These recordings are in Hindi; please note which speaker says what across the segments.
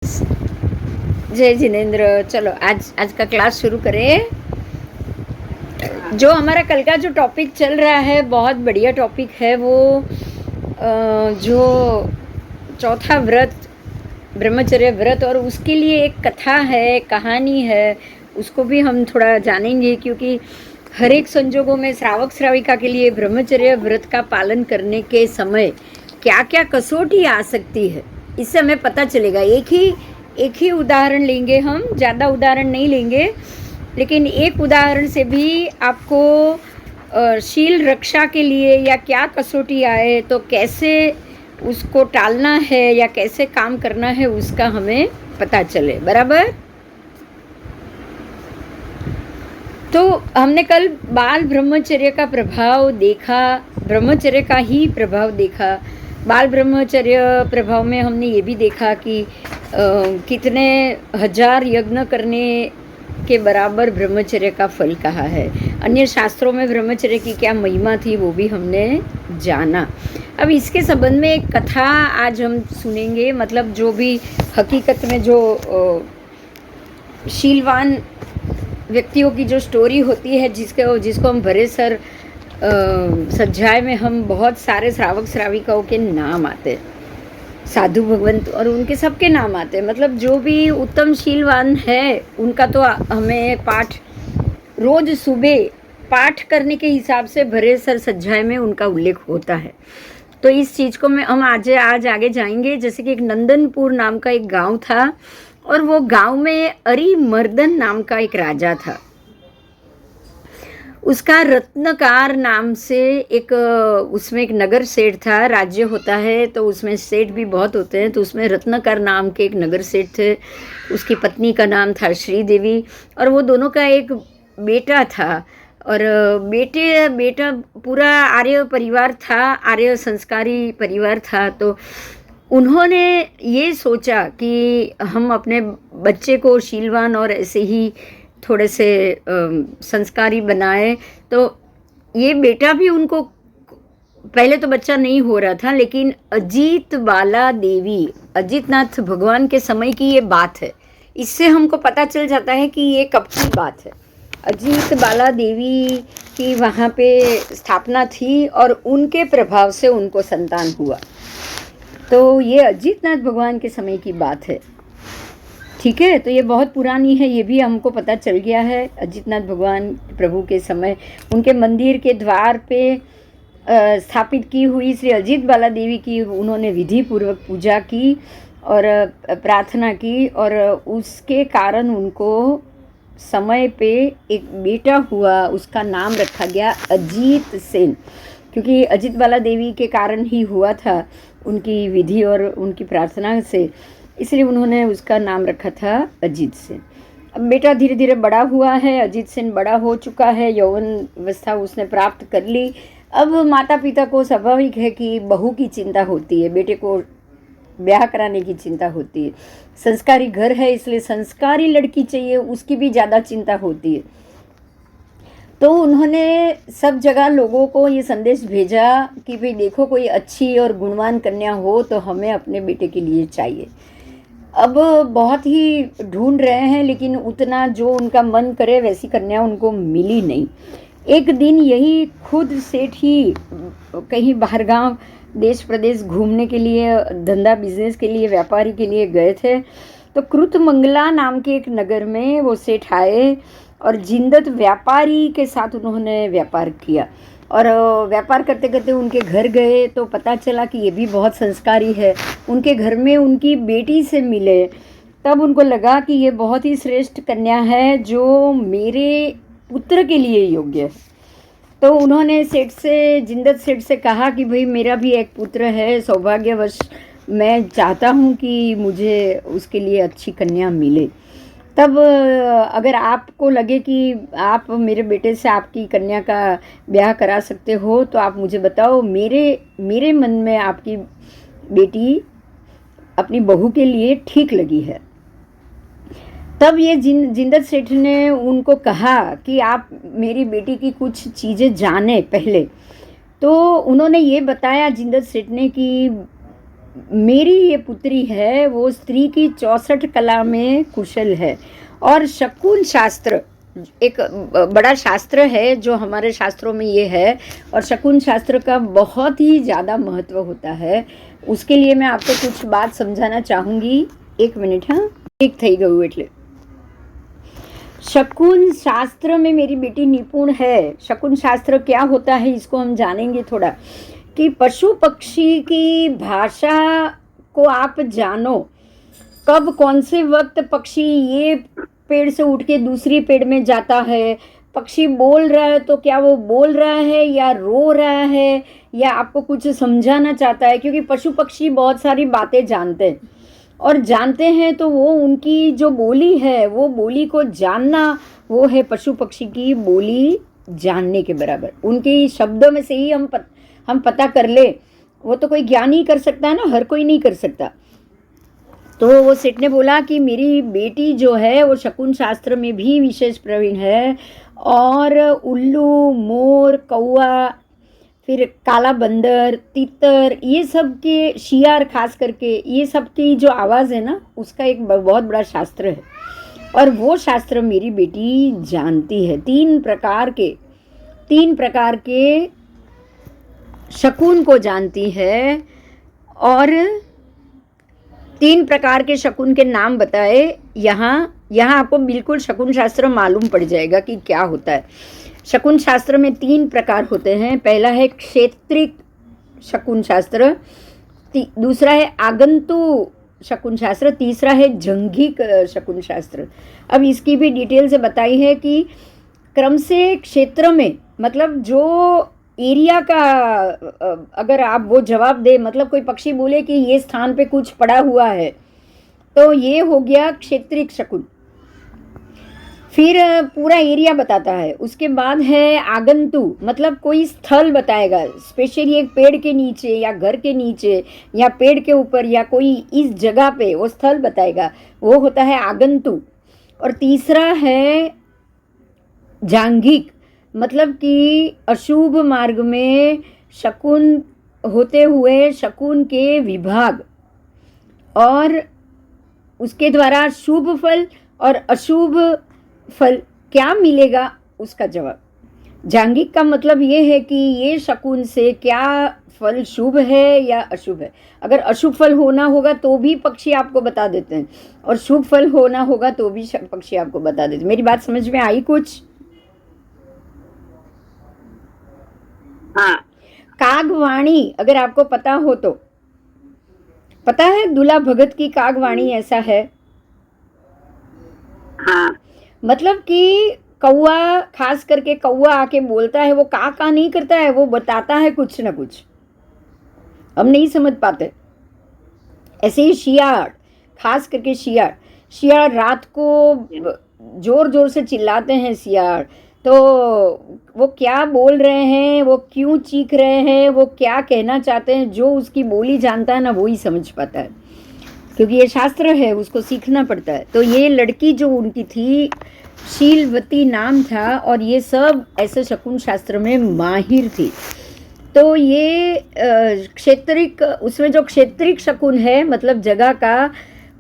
Speaker 1: जय जिनेन्द्र। चलो आज का क्लास शुरू करें। जो हमारा कल का जो टॉपिक चल रहा है बहुत बढ़िया टॉपिक है। वो जो चौथा व्रत, ब्रह्मचर्य व्रत, और उसके लिए एक कथा है, कहानी है, उसको भी हम थोड़ा जानेंगे। क्योंकि हर एक संजोगों में श्रावक श्राविका के लिए ब्रह्मचर्य व्रत का पालन करने के समय क्या क्या कसौटी आ सकती है, इससे हमें पता चलेगा। एक ही उदाहरण लेंगे हम, ज़्यादा उदाहरण नहीं लेंगे, लेकिन एक उदाहरण से भी आपको शील रक्षा के लिए या क्या कसौटी आए तो कैसे उसको टालना है या कैसे काम करना है उसका हमें पता चले। बराबर। तो हमने कल बाल ब्रह्मचर्य का प्रभाव देखा, ब्रह्मचर्य का ही प्रभाव देखा। बाल ब्रह्मचर्य प्रभाव में हमने ये भी देखा कि कितने हजार यज्ञ करने के बराबर ब्रह्मचर्य का फल कहा है। अन्य शास्त्रों में ब्रह्मचर्य की क्या महिमा थी वो भी हमने जाना। अब इसके संबंध में एक कथा आज हम सुनेंगे। मतलब जो भी हकीकत में जो शीलवान व्यक्तियों की जो स्टोरी होती है, जिसको हम भरे सर सज्जाए में हम बहुत सारे श्रावक श्राविकाओं के नाम आते, साधु भगवंत और उनके सबके नाम आते। मतलब जो भी उत्तम शीलवान है उनका तो हमें पाठ रोज सुबह पाठ करने के हिसाब से भरे सर सज्जाए में उनका उल्लेख होता है। तो इस चीज़ को हम आज आगे जाएंगे। जैसे कि एक नंदनपुर नाम का एक गांव था और वो गांव में अरिमर्दन नाम का एक राजा था। उसका रत्नकार नाम से उसमें एक नगर सेठ था। राज्य होता है तो उसमें सेठ भी बहुत होते हैं, तो उसमें रत्नकार नाम के एक नगर सेठ थे। उसकी पत्नी का नाम था श्रीदेवी और वो दोनों का एक बेटा था। और बेटा पूरा आर्य परिवार था, आर्य संस्कारी परिवार था। तो उन्होंने ये सोचा कि हम अपने बच्चे को शीलवान और ऐसे ही थोड़े से संस्कारी बनाए। तो ये बेटा भी उनको, पहले तो बच्चा नहीं हो रहा था, लेकिन अजीत बाला देवी, अजीतनाथ भगवान के समय की ये बात है। इससे हमको पता चल जाता है कि ये कब की बात है। अजीत बाला देवी की वहाँ पे स्थापना थी और उनके प्रभाव से उनको संतान हुआ। तो ये अजीतनाथ भगवान के समय की बात है। ठीक है, तो ये बहुत पुरानी है, ये भी हमको पता चल गया है। अजीतनाथ भगवान प्रभु के समय उनके मंदिर के द्वार पे स्थापित की हुई श्री अजीत बाला देवी की उन्होंने विधि पूर्वक पूजा की और प्रार्थना की, और उसके कारण उनको समय पे एक बेटा हुआ। उसका नाम रखा गया अजीत सेन, क्योंकि अजीत बाला देवी के कारण ही हुआ था, उनकी विधि और उनकी प्रार्थना से, इसलिए उन्होंने उसका नाम रखा था अजीत सेन। अब बेटा धीरे धीरे बड़ा हुआ है, अजीत सेन बड़ा हो चुका है, यौवन अवस्था उसने प्राप्त कर ली। अब माता पिता को स्वाभाविक है कि बहू की चिंता होती है, बेटे को ब्याह कराने की चिंता होती है। संस्कारी घर है इसलिए संस्कारी लड़की चाहिए, उसकी भी ज़्यादा चिंता होती है। तो उन्होंने सब जगह लोगों को ये संदेश भेजा कि भाई देखो, कोई अच्छी और गुणवान कन्या हो तो हमें अपने बेटे के लिए चाहिए। अब बहुत ही ढूंढ रहे हैं, लेकिन उतना जो उनका मन करे वैसी कन्या उनको मिली नहीं। एक दिन यही खुद सेठ ही कहीं बाहर गांव देश प्रदेश घूमने के लिए, धंधा बिजनेस के लिए, व्यापारी के लिए गए थे। तो कृतमंगला नाम के एक नगर में वो सेठ आए और जिंदत व्यापारी के साथ उन्होंने व्यापार किया। और व्यापार करते करते उनके घर गए तो पता चला कि ये भी बहुत संस्कारी है। उनके घर में उनकी बेटी से मिले, तब उनको लगा कि ये बहुत ही श्रेष्ठ कन्या है जो मेरे पुत्र के लिए योग्य है। तो उन्होंने जिंदत सेठ से कहा कि भाई मेरा भी एक पुत्र है, सौभाग्यवश मैं चाहता हूँ कि मुझे उसके लिए अच्छी कन्या मिले। तब अगर आपको लगे कि आप मेरे बेटे से आपकी कन्या का ब्याह करा सकते हो तो आप मुझे बताओ, मेरे मन में आपकी बेटी अपनी बहू के लिए ठीक लगी है। तब ये जिंदत सेठ ने उनको कहा कि आप मेरी बेटी की कुछ चीज़ें जाने पहले। तो उन्होंने ये बताया जिंदत सेठ ने कि मेरी ये पुत्री है वो स्त्री की 64 कला में कुशल है। और शकुन शास्त्र एक बड़ा शास्त्र है जो हमारे शास्त्रों में ये है, और शकुन शास्त्र का बहुत ही ज़्यादा महत्व होता है। उसके लिए मैं आपको कुछ बात समझाना चाहूँगी। एक मिनट। हाँ, ठीक થઈ ગયું એટલે शकुन शास्त्र में मेरी बेटी निपुण है। शकुन शास्त्र क्या होता है इसको हम जानेंगे थोड़ा, कि पशु पक्षी की भाषा को आप जानो। कब कौन से वक्त पक्षी ये पेड़ से उठ के दूसरी पेड़ में जाता है, पक्षी बोल रहा है तो क्या वो बोल रहा है या रो रहा है या आपको कुछ समझाना चाहता है, क्योंकि पशु पक्षी बहुत सारी बातें जानते हैं और जानते हैं तो वो उनकी जो बोली है वो बोली को जानना, वो है पशु पक्षी की बोली जानने के बराबर। उनके शब्दों में से ही हम पता कर ले। वो तो कोई ज्ञानी कर सकता है ना, हर कोई नहीं कर सकता। तो वो सेठ ने बोला कि मेरी बेटी जो है वो शकुन शास्त्र में भी विशेष प्रवीण है, और उल्लू, मोर, कौआ, फिर काला बंदर, तीतर, ये सब के शियार, खास करके ये सब की जो आवाज़ है ना, उसका एक बहुत बड़ा शास्त्र है। और वो शास्त्र मेरी बेटी जानती है। तीन प्रकार के शकुन को जानती है, और 3 प्रकार के शकुन के नाम बताए। यहाँ आपको बिल्कुल शकुन शास्त्र मालूम पड़ जाएगा कि क्या होता है। शकुन शास्त्र में 3 प्रकार होते हैं। पहला है क्षेत्रिक शकुन शास्त्र, दूसरा है आगंतु शकुन शास्त्र, तीसरा है जंघिक शकुन शास्त्र। अब इसकी भी डिटेल से बताई है कि क्रम से क्षेत्र में, मतलब जो एरिया का, अगर आप वो जवाब दे, मतलब कोई पक्षी बोले कि ये स्थान पे कुछ पड़ा हुआ है, तो ये हो गया क्षेत्रिक शकुन। फिर पूरा एरिया बताता है। उसके बाद है आगंतु, मतलब कोई स्थल बताएगा, स्पेशली एक पेड़ के नीचे या घर के नीचे या पेड़ के ऊपर या कोई इस जगह पे वो स्थल बताएगा, वो होता है आगंतु। और तीसरा है जांघिक, मतलब कि अशुभ मार्ग में शकुन होते हुए शकुन के विभाग, और उसके द्वारा शुभ फल और अशुभ फल क्या मिलेगा उसका जवाब। जांघिक का मतलब ये है कि ये शकुन से क्या फल शुभ है या अशुभ है। अगर अशुभ फल होना होगा तो भी पक्षी आपको बता देते हैं, और शुभ फल होना होगा तो भी पक्षी आपको बता देते हैं। मेरी बात समझ में आई कुछ? हाँ, कागवाणी अगर आपको पता हो तो, पता है दूल्हा भगत की कागवाणी ऐसा है। हाँ, मतलब कि कौआ, खास करके कौआ आके बोलता है, वो का नहीं करता है, वो बताता है कुछ ना कुछ, हम नहीं समझ पाते। ऐसे ही शियाड़, खास करके शियाड़ रात को जोर जोर से चिल्लाते हैं शियाड़, तो वो क्या बोल रहे हैं, वो क्यों चीख रहे हैं, वो क्या कहना चाहते हैं, जो उसकी बोली जानता है ना वो ही समझ पाता है, क्योंकि ये शास्त्र है, उसको सीखना पड़ता है। तो ये लड़की जो उनकी थी, शीलवती नाम था, और ये सब ऐसे शकुन शास्त्र में माहिर थी। तो ये क्षेत्रिक, उसमें जो क्षेत्रिक शकुन है, मतलब जगह का,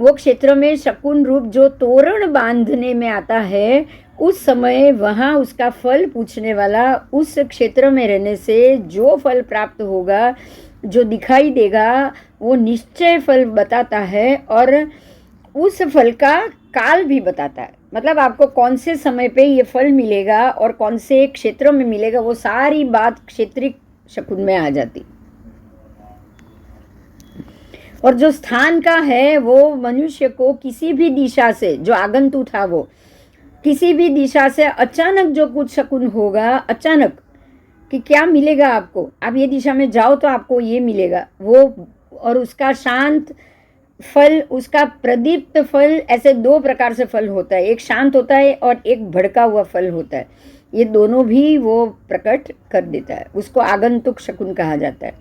Speaker 1: वो क्षेत्र में शकुन रूप जो तोरण बांधने में आता है, उस समय वहाँ उसका फल पूछने वाला, उस क्षेत्र में रहने से जो फल प्राप्त होगा, जो दिखाई देगा, वो निश्चय फल बताता है, और उस फल का काल भी बताता है। मतलब आपको कौन से समय पे ये फल मिलेगा और कौन से क्षेत्र में मिलेगा, वो सारी बात क्षेत्रिक शकुन में आ जाती। और जो स्थान का है, वो मनुष्य को किसी भी दिशा से, जो आगंतु था वो किसी भी दिशा से अचानक जो कुछ शकुन होगा, अचानक कि क्या मिलेगा आपको, आप ये दिशा में जाओ तो आपको ये मिलेगा वो, और उसका शांत फल, उसका प्रदीप्त फल, ऐसे 2 प्रकार से फल होता है। एक शांत होता है और एक भड़का हुआ फल होता है। ये दोनों भी वो प्रकट कर देता है, उसको आगंतुक शकुन कहा जाता है।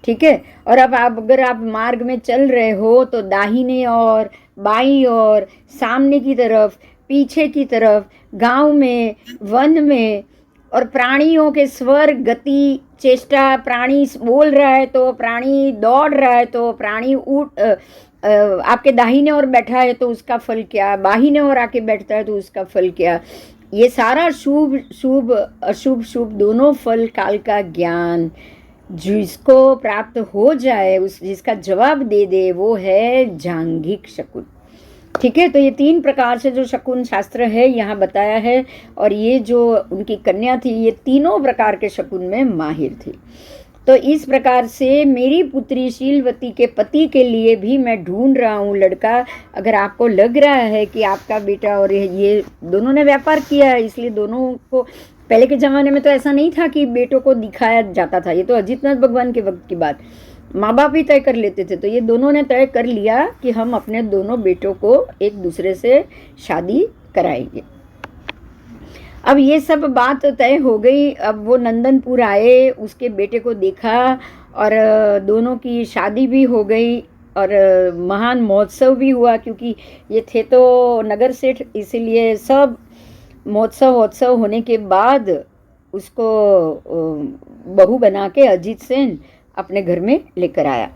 Speaker 1: ठीक है। और अब अगर आप मार्ग में चल रहे हो तो दाहिने और बाईं और सामने की तरफ, पीछे की तरफ, गांव में, वन में, और प्राणियों के स्वर, गति, चेष्टा, प्राणी बोल रहा है तो प्राणी दौड़ रहा है तो प्राणी आपके दाहिने ओर बैठा है तो उसका फल क्या, बाहिने ओर आके बैठता है तो उसका फल क्या, ये सारा शुभ शुभ अशुभ शुभ दोनों फल काल का ज्ञान जिसको प्राप्त हो जाए, उस जिसका जवाब दे दे, वो है जांघिक शकुन। ठीक है, तो ये 3 प्रकार से जो शकुन शास्त्र है यहाँ बताया है, और ये जो उनकी कन्या थी ये तीनों प्रकार के शकुन में माहिर थी। तो इस प्रकार से मेरी पुत्री शीलवती के पति के लिए भी मैं ढूंढ रहा हूँ लड़का। अगर आपको लग रहा है कि आपका बेटा और ये दोनों ने व्यापार किया है, इसलिए दोनों को, पहले के ज़माने में तो ऐसा नहीं था कि बेटों को दिखाया जाता था, ये तो अजितनाथ भगवान के वक्त की बात, माँ बाप ही तय कर लेते थे। तो ये दोनों ने तय कर लिया कि हम अपने दोनों बेटों को एक दूसरे से शादी कराएंगे। अब ये सब बात तय हो गई। अब वो नंदनपुर आए, उसके बेटे को देखा और दोनों की शादी भी हो गई और महान महोत्सव भी हुआ, क्योंकि ये थे तो नगर सेठ, इसीलिए सब महोत्सव होने के बाद उसको बहू बना के अजीत सेन अपने घर में लेकर आया।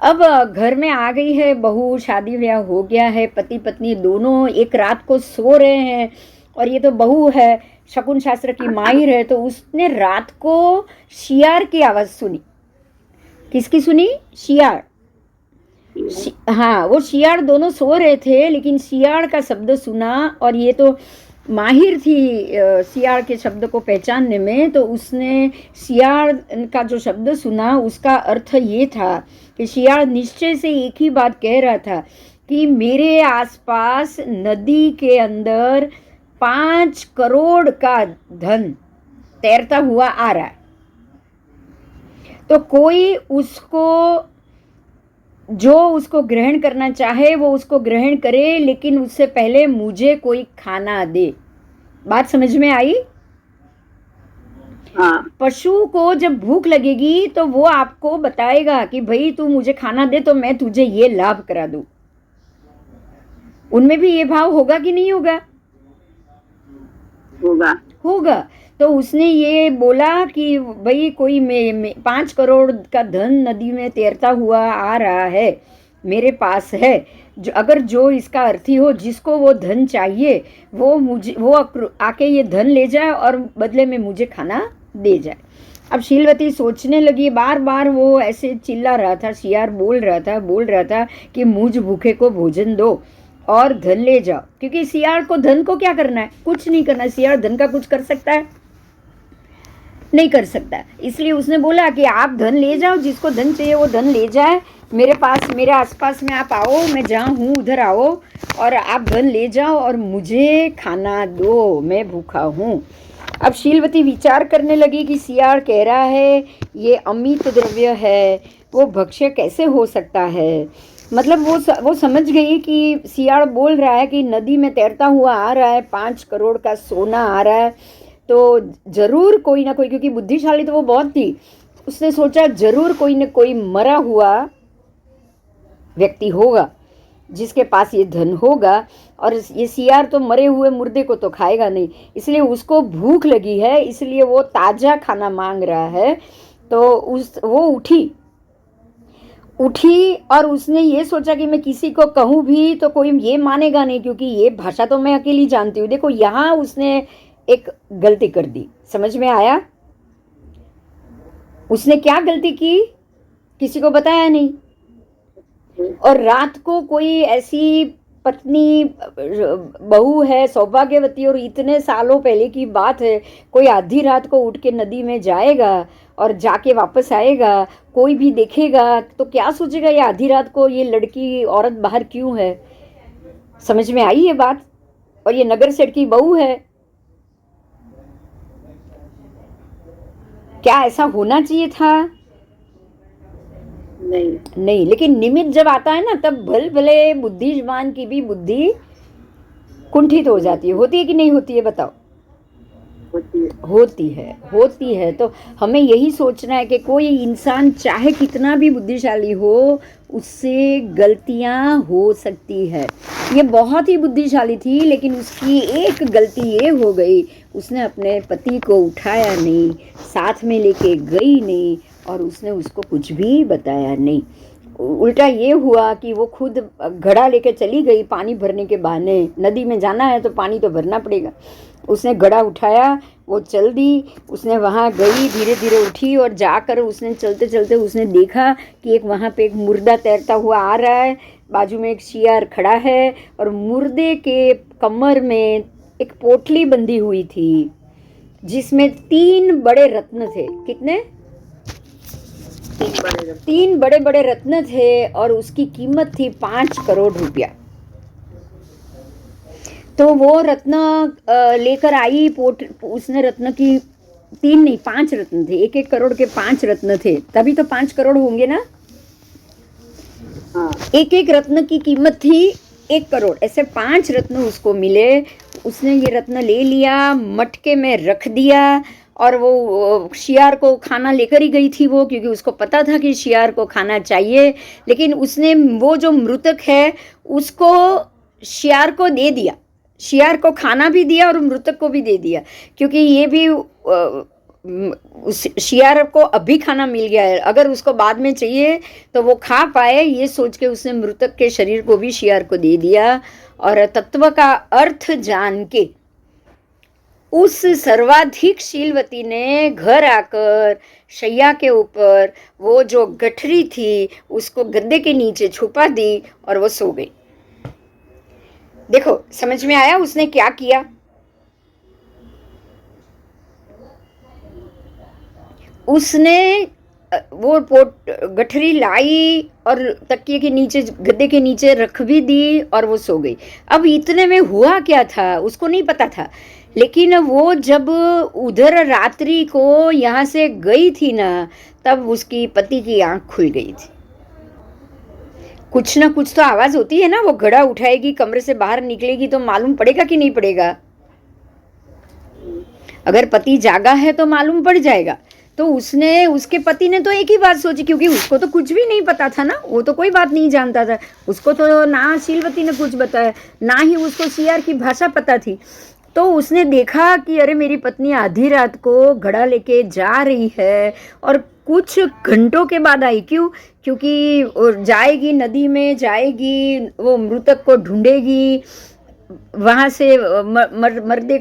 Speaker 1: अब घर में आ गई है बहू, शादी ब्याह हो गया है, पति पत्नी दोनों एक रात को सो रहे हैं, और ये तो बहू है, शकुन शास्त्र की माहिर है, तो उसने रात को शियार की आवाज़ सुनी। किसकी सुनी? शियार। हाँ, वो शियार दोनों सो रहे थे, लेकिन शियार का शब्द सुना, और ये तो माहिर थी सियार के शब्द को पहचानने में, तो उसने सियार का जो शब्द सुना उसका अर्थ ये था कि सियार निश्चय से एक ही बात कह रहा था कि मेरे आसपास नदी के अंदर 5 करोड़ का धन तैरता हुआ आ रहा है, तो कोई उसको, जो उसको ग्रहण करना चाहे वो उसको ग्रहण करे, लेकिन उससे पहले मुझे कोई खाना दे। बात समझ में आई?
Speaker 2: हाँ।
Speaker 1: पशु को जब भूख लगेगी तो वो आपको बताएगा कि भाई तू मुझे खाना दे तो मैं तुझे ये लाभ करा दूं। उनमें भी ये भाव होगा कि नहीं होगा?
Speaker 2: होगा।
Speaker 1: होगा। तो उसने ये बोला कि भाई कोई 5 करोड़ का धन नदी में तैरता हुआ आ रहा है, मेरे पास है, जो अगर जो इसका अर्थी हो, जिसको वो धन चाहिए वो आके ये धन ले जाए और बदले में मुझे खाना दे जाए। अब शीलवती सोचने लगी, बार बार वो ऐसे चिल्ला रहा था, शियार बोल रहा था कि मुझ भूखे को भोजन दो और धन ले जाओ, क्योंकि सियार को धन को क्या करना है? कुछ नहीं करना। सियार धन का कुछ कर सकता है? नहीं कर सकता। इसलिए उसने बोला कि आप धन ले जाओ, जिसको धन चाहिए वो धन ले जाए, मेरे पास, मेरे आसपास में आप आओ, मैं जहाँ हूँ उधर आओ और आप धन ले जाओ और मुझे खाना दो, मैं भूखा हूँ। अब शीलवती विचार करने लगी कि सियार कह रहा है ये अमित द्रव्य है, वो भक्ष्य कैसे हो सकता है। मतलब वो समझ गई कि सियार बोल रहा है कि नदी में तैरता हुआ आ रहा है, 5 करोड़ का सोना आ रहा है, तो जरूर कोई ना कोई, क्योंकि बुद्धिशाली तो वो बहुत थी, उसने सोचा जरूर कोई ना कोई मरा हुआ व्यक्ति होगा जिसके पास ये धन होगा, और ये सियार तो मरे हुए मुर्दे को तो खाएगा नहीं, इसलिए उसको भूख लगी है, इसलिए वो ताज़ा खाना मांग रहा है। तो वो उठी और उसने ये सोचा कि मैं किसी को कहूँ भी तो कोई ये मानेगा नहीं, क्योंकि ये भाषा तो मैं अकेली जानती हूँ। देखो यहाँ उसने एक गलती कर दी, समझ में आया? उसने क्या गलती की? किसी को बताया नहीं, और रात को कोई ऐसी पत्नी बहू है सौभाग्यवती, और इतने सालों पहले की बात है, कोई आधी रात को उठ के नदी में जाएगा और जाके वापस आएगा, कोई भी देखेगा तो क्या सोचेगा ये आधी रात को ये लड़की औरत बाहर क्यों है? समझ में आई ये बात? और ये नगर सेठ की बहू है। क्या ऐसा होना चाहिए था? नहीं, लेकिन निमित्त जब आता है ना, तब भले बुद्धिमान की भी बुद्धि कुंठित हो जाती है। होती है कि नहीं होती है? बताओ। होती है। तो हमें यही सोचना है कि कोई इंसान चाहे कितना भी बुद्धिशाली हो, उससे गलतियां हो सकती है। ये बहुत ही बुद्धिशाली थी, लेकिन उसकी एक गलती ये हो गई, उसने अपने पति को उठाया नहीं, साथ में लेके गई नहीं, और उसने उसको कुछ भी बताया नहीं। उल्टा ये हुआ कि वो खुद घड़ा लेके चली गई पानी भरने के बहाने। नदी में जाना है तो पानी तो भरना पड़ेगा। उसने घड़ा उठाया, वो चल दी, उसने वहाँ गई, धीरे धीरे उठी, और जाकर उसने चलते चलते उसने देखा कि एक वहाँ पे एक मुर्दा तैरता हुआ आ रहा है, बाजू में एक शियार खड़ा है, और मुर्दे के कमर में एक पोटली बंधी हुई थी जिसमें 3 बड़े रत्न थे। कितने? 3 बड़े बड़े रत्न थे, और उसकी कीमत थी 5 करोड़ रुपया। तो वो रत्न लेकर आई। उसने रत्न की 3 नहीं 5 रत्न थे, 1-1 करोड़ के 5 रत्न थे, तभी तो 5 करोड़ होंगे ना। एक एक रत्न की कीमत थी 1 करोड़। ऐसे 5 रत्न उसको मिले। उसने ये रत्न ले लिया, मटके में रख दिया, और वो शियार को खाना लेकर ही गई थी वो, क्योंकि उसको पता था कि शियार को खाना चाहिए। लेकिन उसने वो जो मृतक है उसको शियार को दे दिया, शियार को खाना भी दिया और मृतक को भी दे दिया, क्योंकि ये भी उस शियार को अभी खाना मिल गया है, अगर उसको बाद में चाहिए तो वो खा पाए, ये सोच के उसने मृतक के शरीर को भी शियार को दे दिया। और तत्व का अर्थ जान के उस सर्वाधिक शीलवती ने घर आकर शैया के ऊपर वो जो गठरी थी उसको गद्दे के नीचे छुपा दी, और वो सो गई। देखो समझ में आया उसने क्या किया? उसने वो गठरी लाई और तकिए के नीचे, गद्दे के नीचे रख भी दी, और वो सो गई। अब इतने में हुआ क्या था उसको नहीं पता था, लेकिन वो जब उधर रात्रि को यहाँ से गई थी ना, तब उसकी पति की आंख खुल गई थी। कुछ ना कुछ तो आवाज होती है ना। वो घड़ा उठाएगी, कमरे से बाहर निकलेगी तो मालूम पड़ेगा कि नहीं पड़ेगा? अगर पति जागा है तो मालूम पड़ जाएगा। तो उसके पति ने तो एक ही बात सोची, क्योंकि उसको तो कुछ भी नहीं पता था ना, वो तो कोई बात नहीं जानता था। उसको तो ना शीलवती ने कुछ बताया, ना ही उसको शियार की भाषा पता थी। तो उसने देखा कि अरे मेरी पत्नी आधी रात को घड़ा लेके जा रही है, और कुछ घंटों के बाद आई। क्यों? क्योंकि जाएगी नदी में, जाएगी वो मृतक को ढूंढेगी, वहाँ से मर्दे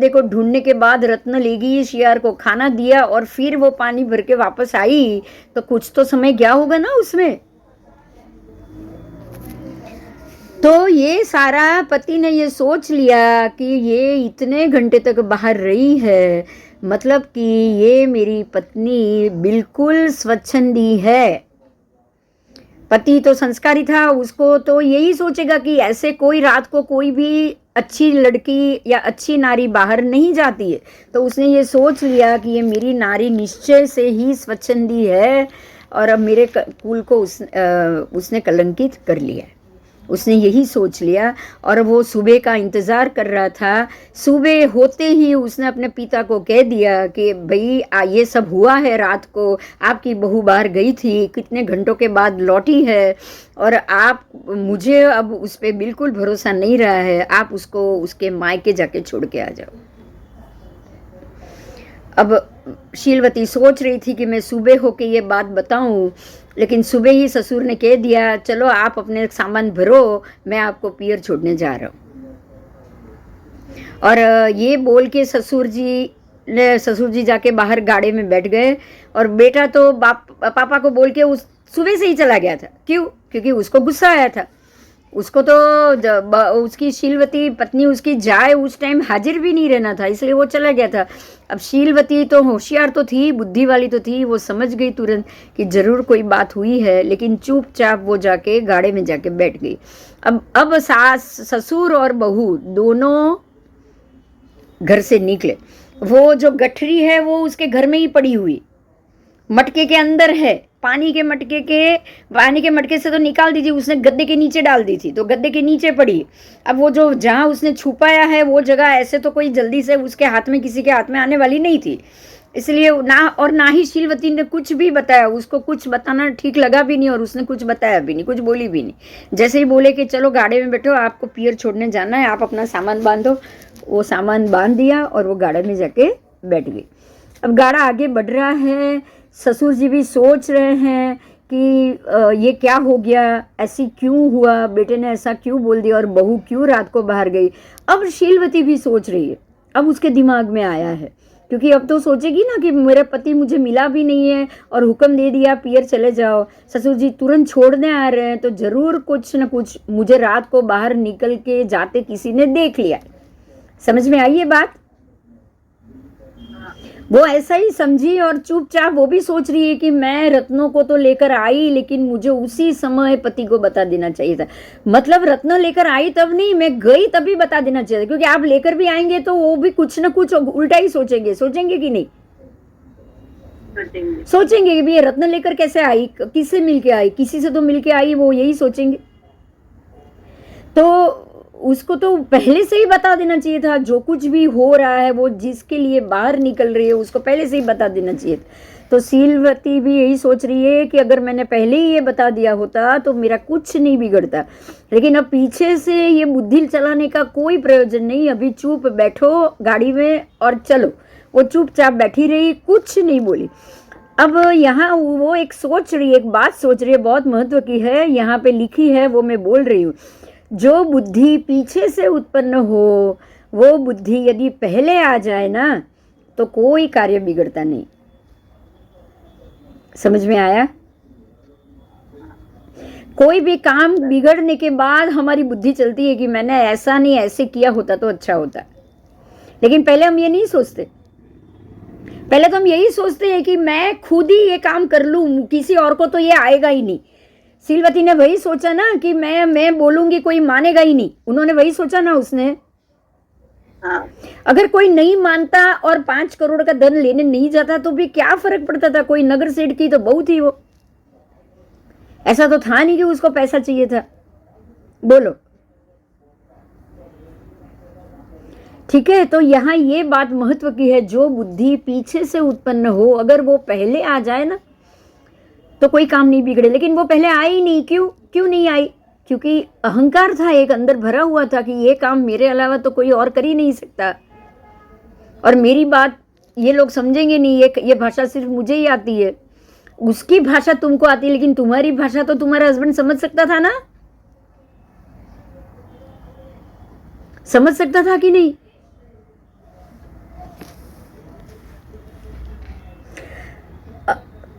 Speaker 1: को ढूंढने के बाद रत्न लेगी, शियार को खाना दिया, और फिर वो पानी भर के वापस आई, तो कुछ तो समय गया होगा ना उसमें। तो ये सारा पति ने ये सोच लिया कि ये इतने घंटे तक बाहर रही है, मतलब कि ये मेरी पत्नी बिल्कुल स्वच्छंदी है। पति तो संस्कारी था, उसको तो यही सोचेगा कि ऐसे कोई रात को कोई भी अच्छी लड़की या अच्छी नारी बाहर नहीं जाती है। तो उसने ये सोच लिया कि ये मेरी नारी निश्चय से ही स्वच्छंदी है, और अब मेरे कुल को उसने कलंकित कर लिया। उसने यही सोच लिया, और वो सुबह का इंतज़ार कर रहा था। सुबह होते ही उसने अपने पिता को कह दिया कि भाई ये सब हुआ है, रात को आपकी बहू बाहर गई थी, कितने घंटों के बाद लौटी है, और आप मुझे अब उस पर बिल्कुल भरोसा नहीं रहा है, आप उसको उसके मायके जाके छोड़ के आ जाओ। अब शीलवती सोच रही थी कि मैं सुबह होके ये बात बताऊं, लेकिन सुबह ही ससुर ने कह दिया चलो आप अपने सामान भरो, मैं आपको पियर छोड़ने जा रहा हूँ। और ये बोल के ससुर जी जाके बाहर गाड़ी में बैठ गए, और बेटा तो पापा को बोल के उस सुबह से ही चला गया था। क्यों? क्योंकि उसको गुस्सा आया था। उसको तो उसकी शीलवती पत्नी उसकी जाए उस टाइम हाजिर भी नहीं रहना था, इसलिए वो चला गया था। अब शीलवती तो होशियार तो थी, बुद्धि वाली तो थी, वो समझ गई तुरंत कि जरूर कोई बात हुई है, लेकिन चुपचाप वो जाके गाड़ी में जाके बैठ गई। अब सास ससुर और बहू दोनों घर से निकले। वो जो गठरी है वो उसके घर में ही पड़ी हुई, मटके के अंदर है, पानी के मटके से तो निकाल दी थी, उसने गद्दे के नीचे डाल दी थी, तो गद्दे के नीचे पड़ी। अब वो जो जहाँ उसने छुपाया है वो जगह ऐसे तो कोई जल्दी से उसके हाथ में, किसी के हाथ में आने वाली नहीं थी, इसलिए ना ही शीलवती ने कुछ भी बताया, उसको कुछ बताना ठीक लगा भी नहीं और उसने कुछ बताया भी नहीं, कुछ बोली भी नहीं। जैसे ही बोले कि चलो गाड़ी में बैठो, आपको पियर छोड़ने जाना है, आप अपना सामान बांधो, वो सामान बांध दिया और वो गाड़ी में जाके बैठ गई। अब गाड़ा आगे बढ़ रहा है, ससुर जी भी सोच रहे हैं कि ये क्या हो गया, ऐसी क्यों हुआ, बेटे ने ऐसा क्यों बोल दिया और बहू क्यों रात को बाहर गई। अब शीलवती भी सोच रही है, अब उसके दिमाग में आया है, क्योंकि अब तो सोचेगी ना कि मेरा पति मुझे मिला भी नहीं है और हुक्म दे दिया पियर चले जाओ, ससुर जी तुरंत छोड़ने आ रहे हैं, तो ज़रूर कुछ न कुछ मुझे रात को बाहर निकल के जाते किसी ने देख लिया। समझ में आई ये बात? वो ऐसा ही समझी और चुपचाप वो भी सोच रही है कि मैं रत्नों को तो लेकर आई, लेकिन मुझे उसी समय पति को बता देना चाहिए था। मतलब रत्न लेकर आई तब नहीं, मैं गई तभी बता देना चाहिए था, क्योंकि आप लेकर भी आएंगे तो वो भी कुछ ना कुछ उल्टा ही सोचेंगे कि नहीं सोचेंगे कि ये रत्न लेकर कैसे आई, किससे मिलके आई, किसी से तो मिलके आई, वो यही सोचेंगे। तो उसको तो पहले से ही बता देना चाहिए था, जो कुछ भी हो रहा है, वो जिसके लिए बाहर निकल रही है उसको पहले से ही बता देना चाहिए था। तो शीलवती भी यही सोच रही है कि अगर मैंने पहले ही ये बता दिया होता तो मेरा कुछ नहीं बिगड़ता, लेकिन अब पीछे से ये बुद्धि चलाने का कोई प्रयोजन नहीं, अभी चुप बैठो गाड़ी में और चलो। वो चुपचाप बैठी रही, कुछ नहीं बोली। अब यहाँ वो एक बात सोच रही है, बहुत महत्व की है, यहाँ पे लिखी है, वो मैं बोल रही हूँ। जो बुद्धि पीछे से उत्पन्न हो, वो बुद्धि यदि पहले आ जाए ना तो कोई कार्य बिगड़ता नहीं। समझ में आया? कोई भी काम बिगड़ने के बाद हमारी बुद्धि चलती है कि मैंने ऐसा नहीं, ऐसे किया होता तो अच्छा होता, लेकिन पहले हम ये नहीं सोचते। पहले तो हम यही सोचते हैं कि मैं खुद ही ये काम कर लूं, किसी और को तो ये आएगा ही नहीं। शीलवती ने वही सोचा ना कि मैं बोलूंगी कोई मानेगा ही नहीं, उन्होंने वही सोचा ना उसने। हाँ। अगर कोई नहीं मानता और 5 करोड़ का धन लेने नहीं जाता तो भी क्या फर्क पड़ता था, कोई नगर सेठ की तो बहू थी वो, ऐसा तो था नहीं कि उसको पैसा चाहिए था। बोलो, ठीक है? तो यहाँ ये बात महत्व की है, जो बुद्धि पीछे से उत्पन्न हो, अगर वो पहले आ जाए ना तो कोई काम नहीं बिगड़े, लेकिन वो पहले आई नहीं। क्यों नहीं आई? क्योंकि अहंकार था, एक अंदर भरा हुआ था कि ये काम मेरे अलावा तो कोई और कर ही नहीं सकता, और मेरी बात ये लोग समझेंगे नहीं, ये भाषा सिर्फ मुझे ही आती है, उसकी भाषा तुमको आती है, लेकिन तुम्हारी भाषा तो तुम्हारा हस्बैंड समझ सकता था ना, समझ सकता था कि नहीं?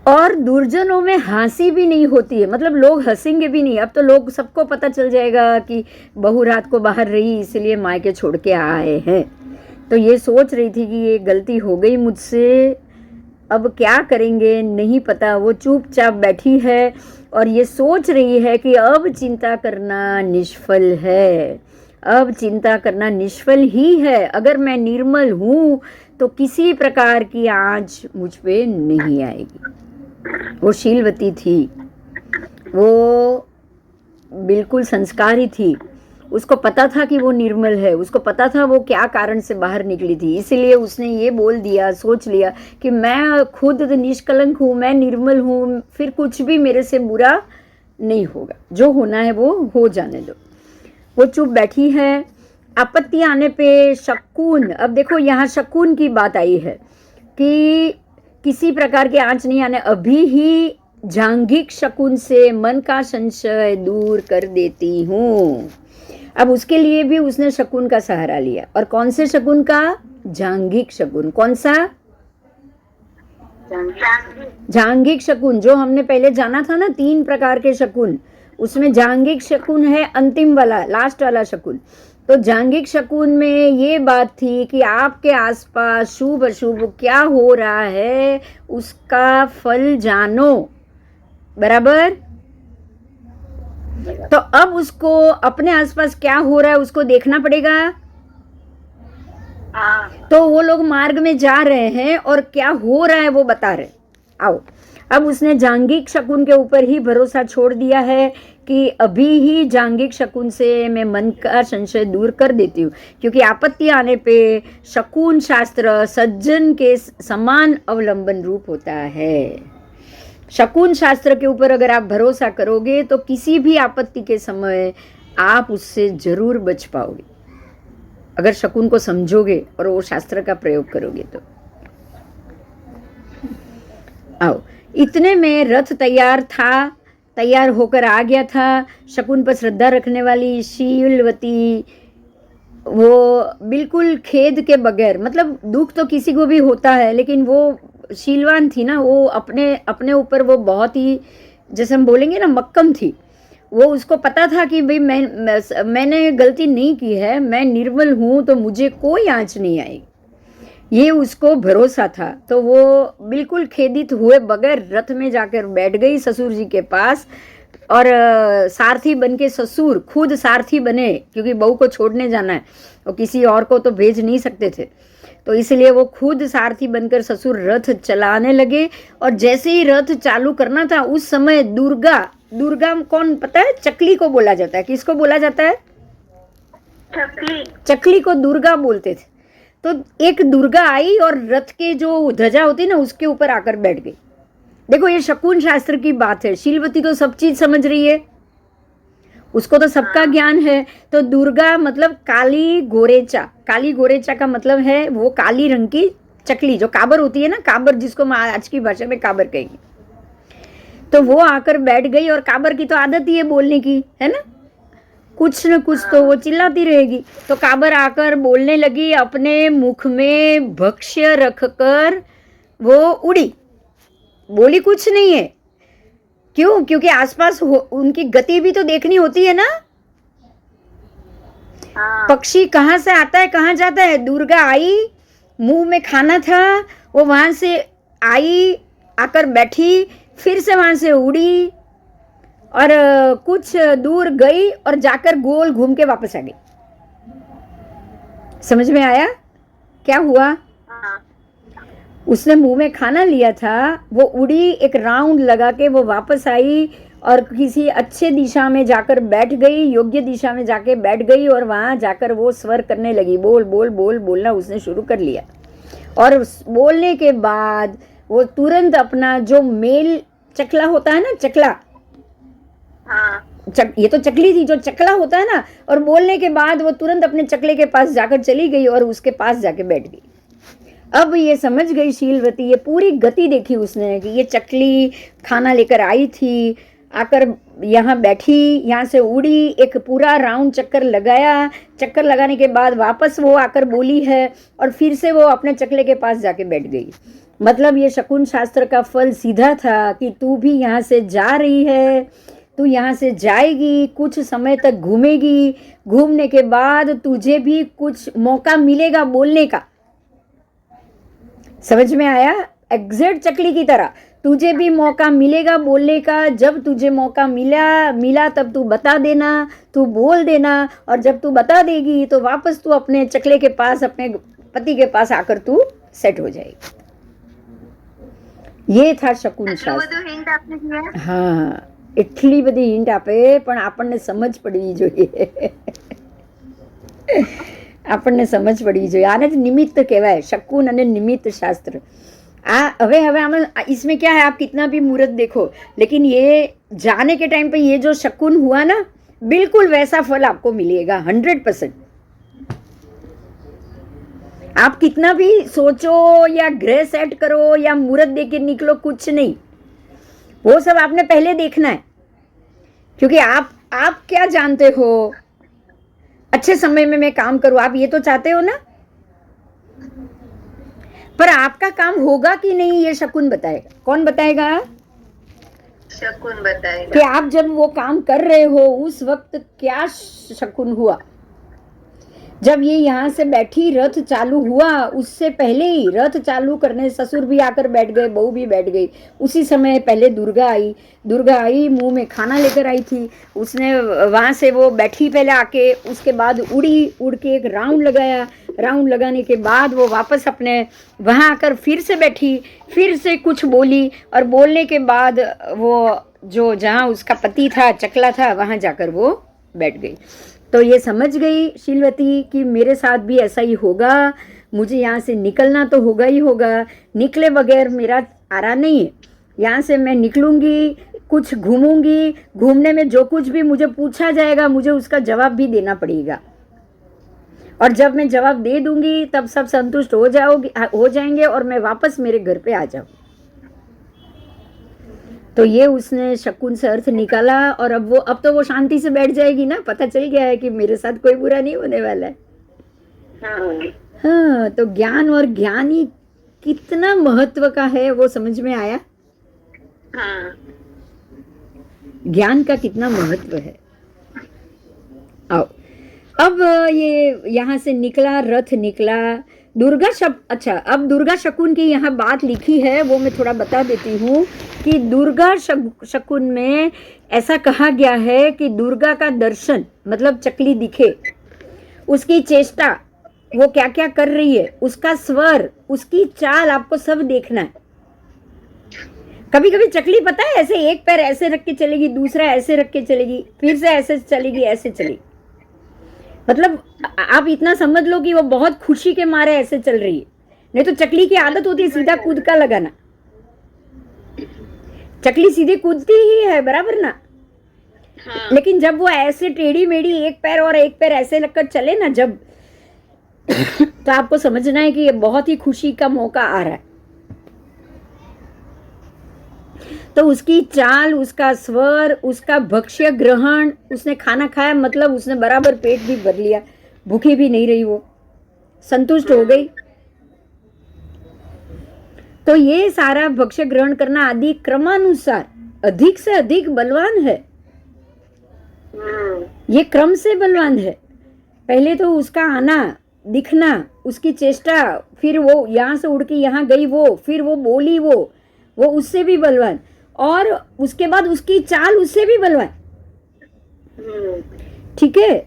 Speaker 1: और दुर्जनों में हंसी भी नहीं होती है, मतलब लोग हंसेंगे भी नहीं। अब तो लोग, सबको पता चल जाएगा कि बहू रात को बाहर रही इसलिए मायके छोड़ के आए हैं। तो ये सोच रही थी कि ये गलती हो गई मुझसे, अब क्या करेंगे नहीं पता। वो चुपचाप बैठी है और ये सोच रही है कि अब चिंता करना निष्फल है, अब चिंता करना निष्फल ही है। अगर मैं निर्मल हूँ तो किसी प्रकार की आँच मुझ पे नहीं आएगी। वो शीलवती थी, वो बिल्कुल संस्कारी थी, उसको पता था कि वो निर्मल है, उसको पता था वो क्या कारण से बाहर निकली थी, इसलिए उसने ये बोल दिया, सोच लिया कि मैं खुद निष्कलंक हूँ, मैं निर्मल हूँ, फिर कुछ भी मेरे से बुरा नहीं होगा, जो होना है वो हो जाने दो। वो चुप बैठी है। आपत्ति आने पे शकुन, अब देखो यहाँ शकुन की बात आई है कि किसी प्रकार के आंच नहीं आने, अभी ही जांघिक शकुन से मन का संशय दूर कर देती हूँ। अब उसके लिए भी उसने शकुन का सहारा लिया, और कौन से शकुन का? जांघिक शकुन। कौन सा? जांघिक शकुन, जो हमने पहले जाना था ना 3 प्रकार के शकुन, उसमें जांघिक शकुन है अंतिम वाला, लास्ट वाला शकुन। तो जांघिक शकुन में ये बात थी कि आपके आसपास शुभ अशुभ क्या हो रहा है उसका फल जानो, बराबर? तो अब उसको अपने आसपास क्या हो रहा है उसको देखना पड़ेगा। तो वो लोग मार्ग में जा रहे हैं और क्या हो रहा है वो बता रहे। आओ, अब उसने जांगिक शकुन के ऊपर ही भरोसा छोड़ दिया है कि अभी ही जांगिक शकुन से मैं मन का संशय दूर कर देती हूँ, क्योंकि आपत्ति आने पे शकुन शास्त्र सज्जन के समान अवलंबन रूप होता है। शकुन शास्त्र के ऊपर अगर आप भरोसा करोगे तो किसी भी आपत्ति के समय आप उससे जरूर बच पाओगे, अगर शकुन को समझोगे और वो शास्त्र का प्रयोग करोगे तो। आओ, इतने में रथ तैयार होकर आ गया था। शकुन पर श्रद्धा रखने वाली शीलवती वो बिल्कुल खेद के बगैर, मतलब दुख तो किसी को भी होता है, लेकिन वो शीलवान थी ना, वो अपने ऊपर वो बहुत ही, जैसे हम बोलेंगे ना, मक्कम थी। वो उसको पता था कि भाई मैंने गलती नहीं की है, मैं निर्मल हूँ, तो मुझे कोई आँच नहीं आएगी, ये उसको भरोसा था। तो वो बिल्कुल खेदित हुए बगैर रथ में जाकर बैठ गई ससुर जी के पास, और सारथी बन के ससुर खुद सारथी बने, क्योंकि बहू को छोड़ने जाना है और किसी और को तो भेज नहीं सकते थे, तो इसलिए वो खुद सारथी बनकर ससुर रथ चलाने लगे। और जैसे ही रथ चालू करना था उस समय दुर्गा कौन पता है? चकली को बोला जाता है। किसको बोला जाता है? चकली को दुर्गा बोलते थे। तो एक दुर्गा आई और रथ के जो ध्वजा होती ना उसके ऊपर आकर बैठ गई। देखो, ये शकुन शास्त्र की बात है। शीलवती तो सब चीज समझ रही है, उसको तो सबका ज्ञान है। तो दुर्गा मतलब काली गोरेचा का मतलब है वो काली रंग की चकली, जो काबर होती है ना, काबर जिसको हम आज की भाषा में काबर कहेंगे। तो वो आकर बैठ गई, और काबर की तो आदत ही है बोलने की, है ना, कुछ न कुछ तो वो चिल्लाती रहेगी। तो काबर आकर बोलने लगी, अपने मुख में भक्ष्य रखकर वो उड़ी, बोली कुछ नहीं है। क्यों? क्योंकि आसपास उनकी गति भी तो देखनी होती है ना। पक्षी कहाँ से आता है कहाँ जाता है। दुर्गा आई, मुंह में खाना था, वो वहां से आई, आकर बैठी, फिर से वहां से उड़ी और कुछ दूर गई और जाकर गोल घूम के वापस आ गई। समझ में आया क्या हुआ? उसने मुंह में खाना लिया था, वो उड़ी, एक राउंड लगा के वो वापस आई और किसी अच्छे दिशा में जाकर बैठ गई, योग्य दिशा में जाके बैठ गई, और वहां जाकर वो स्वर करने लगी, बोल बोल बोल बोलना उसने शुरू कर लिया। और बोलने के बाद वो तुरंत अपना जो मेल चकला होता है ना, चकला, ये तो चकली थी, जो चकला होता है ना, और बोलने के बाद वो तुरंत अपने चकले के पास जाकर चली गई और उसके पास जाके बैठ गई। अब ये समझ गई शीलवती, ये पूरी गति देखी उसने कि ये चकली खाना लेकर आई थी, आकर यहाँ बैठी, यहाँ से उड़ी, एक पूरा राउंड चक्कर लगाया, चक्कर लगाने के बाद वापस वो आकर बोली है और फिर से वो अपने चकले के पास जाके बैठ गई। मतलब ये शकुन शास्त्र का फल सीधा था कि तू भी यहाँ से जा रही है, तू यहाँ से जाएगी, कुछ समय तक घूमेगी, घूमने के बाद तुझे भी कुछ मौका मिलेगा बोलने का। समझ में आया? एग्जैक्ट चकली की तरह तुझे भी मौका मिलेगा बोलने का। जब तुझे मौका मिला तब तू बता देना, तू बोल देना, और जब तू बता देगी तो वापस तू अपने चकले के पास, अपने पति के पास आकर तू सेट हो जाएगी। ये था શકુન શાસ્ત્ર। હા, એટલી બધી હિન્ટ આપે પણ આપણને સમજ પડવી જોઈએ, આપણને સમજ પડવી જોઈએ। આને જ નિમિત્ત કહેવાય, શકુન અને નિમિત્ત શાસ્ત્ર। હવે આમાં इसमें क्या है, आप कितना भी मुहूर्त देखो, लेकिन ये जाने के टाइम पे ये जो शकुन हुआ ना, बिल्कुल वैसा फल आपको मिलेगा 100%। आप कितना भी सोचो या ग्रह सेट करो या मुहूर्त दे के निकलो, कुछ नहीं, वो सब आपने पहले देखना है। क्योंकि आप क्या जानते हो अच्छे समय में मैं काम करूं, आप ये तो चाहते हो ना, पर आपका काम होगा कि नहीं ये शकुन बताएगा। कौन बताएगा? शकुन बताएगा कि आप जब वो काम कर रहे हो उस वक्त क्या शकुन हुआ। जब ये यहाँ से बैठी, रथ चालू हुआ, उससे पहले ही रथ चालू करने ससुर भी आकर बैठ गए, बहू भी बैठ गई। उसी समय पहले दुर्गा आई, मुंह में खाना लेकर आई थी, उसने वहाँ से वो बैठी पहले आके, उसके बाद उड़ के एक राउंड लगाया, राउंड लगाने के बाद वो वापस अपने वहाँ आकर फिर से बैठी, फिर से कुछ बोली, और बोलने के बाद वो जो जहाँ उसका पति था, चकला था, वहाँ जाकर वो बैठ गई। तो ये समझ गई शीलवती कि मेरे साथ भी ऐसा ही होगा, मुझे यहाँ से निकलना तो होगा ही होगा, निकले बगैर मेरा आरा नहीं है। यहाँ से मैं निकलूँगी, कुछ घूमूंगी, घूमने में जो कुछ भी मुझे पूछा जाएगा मुझे उसका जवाब भी देना पड़ेगा, और जब मैं जवाब दे दूंगी तब सब संतुष्ट हो जाएंगे और मैं वापस मेरे घर पे आ जाऊँ। तो ये उसने शकुन से अर्थ निकाला, और अब तो वो शांति से बैठ जाएगी ना, पता चल गया है कि मेरे साथ कोई बुरा नहीं होने वाला है। हाँ, तो ज्ञान और ज्ञानी कितना महत्व का है वो समझ में आया। ज्ञान का कितना महत्व है। आओ, अब ये यहाँ से निकला, रथ निकला, अच्छा, अब दुर्गा शकुन की यहाँ बात लिखी है, वो मैं थोड़ा बता देती हूँ कि दुर्गा शकुन में ऐसा कहा गया है कि दुर्गा का दर्शन मतलब चकली दिखे, उसकी चेष्टा, वो क्या क्या कर रही है, उसका स्वर, उसकी चाल, आपको सब देखना है। कभी कभी चकली पता है ऐसे एक पैर ऐसे रख के चलेगी, दूसरा ऐसे रख के चलेगी, फिर से ऐसे चलेगी, ऐसे चलेगी। मतलब आप इतना समझ लो कि वो बहुत खुशी के मारे ऐसे चल रही है। नहीं तो चकली की आदत होती है सीधा कूद का लगाना, चकली सीधे कूदती ही है, बराबर ना। हाँ। लेकिन जब वो ऐसे टेढ़ी मेढ़ी एक पैर और एक पैर ऐसे लगकर चले ना जब तो आपको समझना है कि ये बहुत ही खुशी का मौका आ रहा है। तो उसकी चाल, उसका स्वर, उसका भक्ष्य ग्रहण, उसने खाना खाया मतलब उसने बराबर पेट भी भर लिया, भूखी भी नहीं रही, वो संतुष्ट हो गई। तो ये सारा भक्ष्य ग्रहण करना आदि क्रमानुसार अधिक से अधिक बलवान है, ये क्रम से बलवान है। पहले तो उसका आना, दिखना, उसकी चेष्टा, फिर वो यहाँ से उड़ के यहाँ गई, वो फिर वो बोली, वो उससे भी बलवान, और उसके बाद उसकी चाल उससे भी बलवान। ठीक है,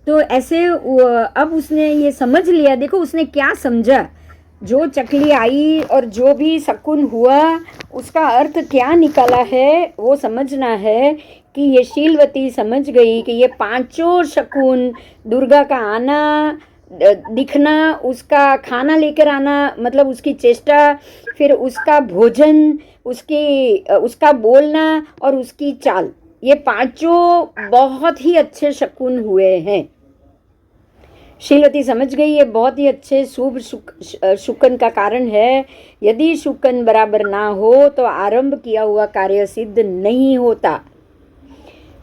Speaker 1: तो ऐसे अब उसने ये समझ लिया। देखो उसने क्या समझा, जो चकली आई और जो भी शकुन हुआ उसका अर्थ क्या निकाला है वो समझना है कि ये शीलवती समझ गई कि ये पांचों शकुन, दुर्गा का आना, दिखना, उसका खाना लेकर आना मतलब उसकी चेष्टा, फिर उसका भोजन, उसका बोलना और उसकी चाल, ये पांचों बहुत ही अच्छे शकुन हुए हैं। शीलवती समझ गई ये बहुत ही अच्छे शुभ शुकन का कारण है। यदि शुकन बराबर ना हो तो आरंभ किया हुआ कार्य सिद्ध नहीं होता।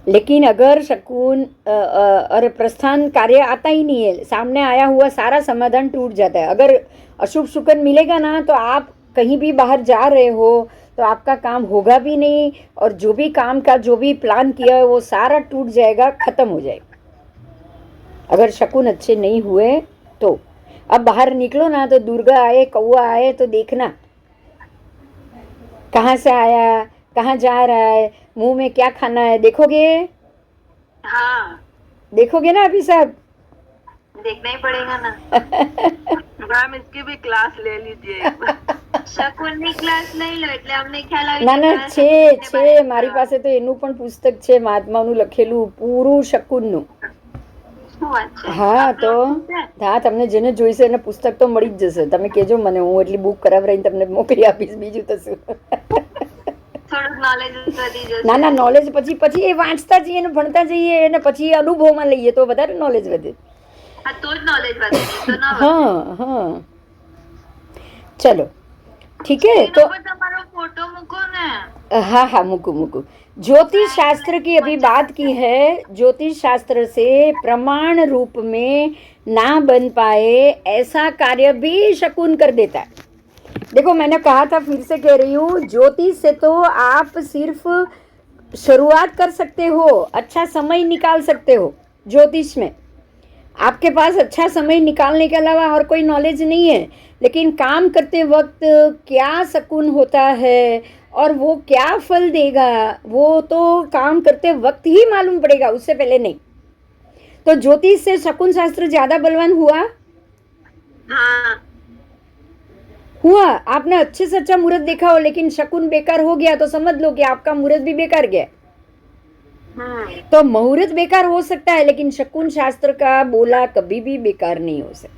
Speaker 1: लेकिन अगर शकुन और प्रस्थान कार्य आता ही नहीं है, सामने आया हुआ सारा समाधान टूट जाता है। अगर अशुभ शुकन मिलेगा ना तो आप कहीं भी बाहर जा रहे हो तो आपका काम होगा भी नहीं, और जो भी काम का जो भी प्लान किया है वो सारा टूट जाएगा, खत्म हो जाएगा अगर शकुन अच्छे नहीं हुए तो। अब बाहर निकलो ना तो दुर्गा आए, कौआ आए तो देखना कहाँ से आया, कहाँ जा रहा है, मुंह में क्या खाना है, देखोगे?
Speaker 2: हाँ
Speaker 1: देखोगे ना अभी सब?
Speaker 2: देखना ही पड़ेगा ना। मैम इसकी भी क्लास ले लीजिए। शकुन ની ક્લાસ લઈ લો એટલે અમને ખ્યાલ આવી
Speaker 1: ના ના છે મારી પાસે તો એનું પણ પુસ્તક છે, મહાત્માનું લખેલું પૂરું શકુનનું। હા તો હા, તમને જેને જોઈશે એને પુસ્તક તો મળી જ જશે, તમે કહેજો મને, હું એટલી બુક કરાવરાઈને તમને મોકલી આપીશ, બીજું તો શું।
Speaker 2: થોડું નોલેજ વધી જશે।
Speaker 1: ના ના, નોલેજ પછી એ વાંચતા જઈએ ને ભણતા જઈએ અને પછી અનુભવમાં લઈએ તો વધારે નોલેજ વધે।
Speaker 2: હા તો જ નોલેજ વધે, નહીં તો ના વધે।
Speaker 1: हाँ हाँ, चलो ठीक है। तो
Speaker 2: તમારો ફોટો મૂકો ને।
Speaker 1: हाँ हाँ, मुकू। ज्योतिष शास्त्र की अभी बात की है। ज्योतिष शास्त्र से प्रमाण रूप में ना बन पाए ऐसा कार्य भी शकुन कर देता है। देखो मैंने कहा था, फिर से कह रही हूँ, ज्योतिष से तो आप सिर्फ शुरुआत कर सकते हो, अच्छा समय निकाल सकते हो। ज्योतिष में आपके पास अच्छा समय निकालने के अलावा और कोई नॉलेज नहीं है, लेकिन काम करते वक्त क्या शकुन होता है और वो क्या फल देगा वो तो काम करते वक्त ही मालूम पड़ेगा, उससे पहले नहीं। तो ज्योतिष से शकुन शास्त्र ज़्यादा बलवान हुआ?
Speaker 2: हाँ
Speaker 1: हुआ, आपने अच्छे से अच्छा मुहूर्त देखा हो लेकिन शकुन बेकार हो गया तो समझ लो कि आपका मुहूर्त भी बेकार गया। तो मुहूर्त बेकार हो सकता है लेकिन शकुन शास्त्र का बोला कभी भी बेकार नहीं हो सकता।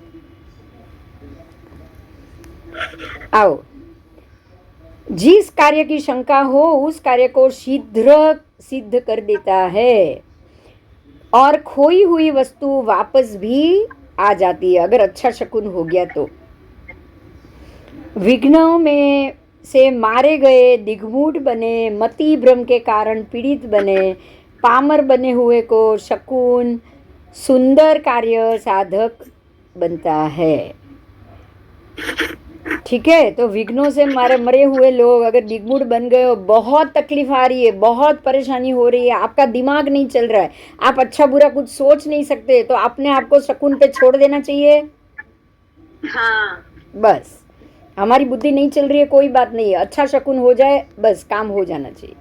Speaker 1: आओ, जिस कार्य की शंका हो उस कार्य को शीघ्र सिद्ध कर देता है और खोई हुई वस्तु वापस भी आ जाती है अगर अच्छा शकुन हो गया तो। विघ्नों में से मारे गए दिग्मूढ़ बने, मति भ्रम के कारण पीड़ित बने, पामर बने हुए को शकुन सुंदर कार्य साधक बनता है। ठीक है, तो विघ्नों से मरे हुए लोग अगर दिग्मूढ़ बन गए हो, बहुत तकलीफ आ रही है, बहुत परेशानी हो रही है, आपका दिमाग नहीं चल रहा है, आप अच्छा बुरा कुछ सोच नहीं सकते, तो अपने आप को शकुन पे छोड़ देना चाहिए।
Speaker 2: हाँ
Speaker 1: बस हमारी बुद्धि नहीं चल रही है, कोई बात नहीं है, अच्छा शकुन हो जाए बस काम हो जाना चाहिए।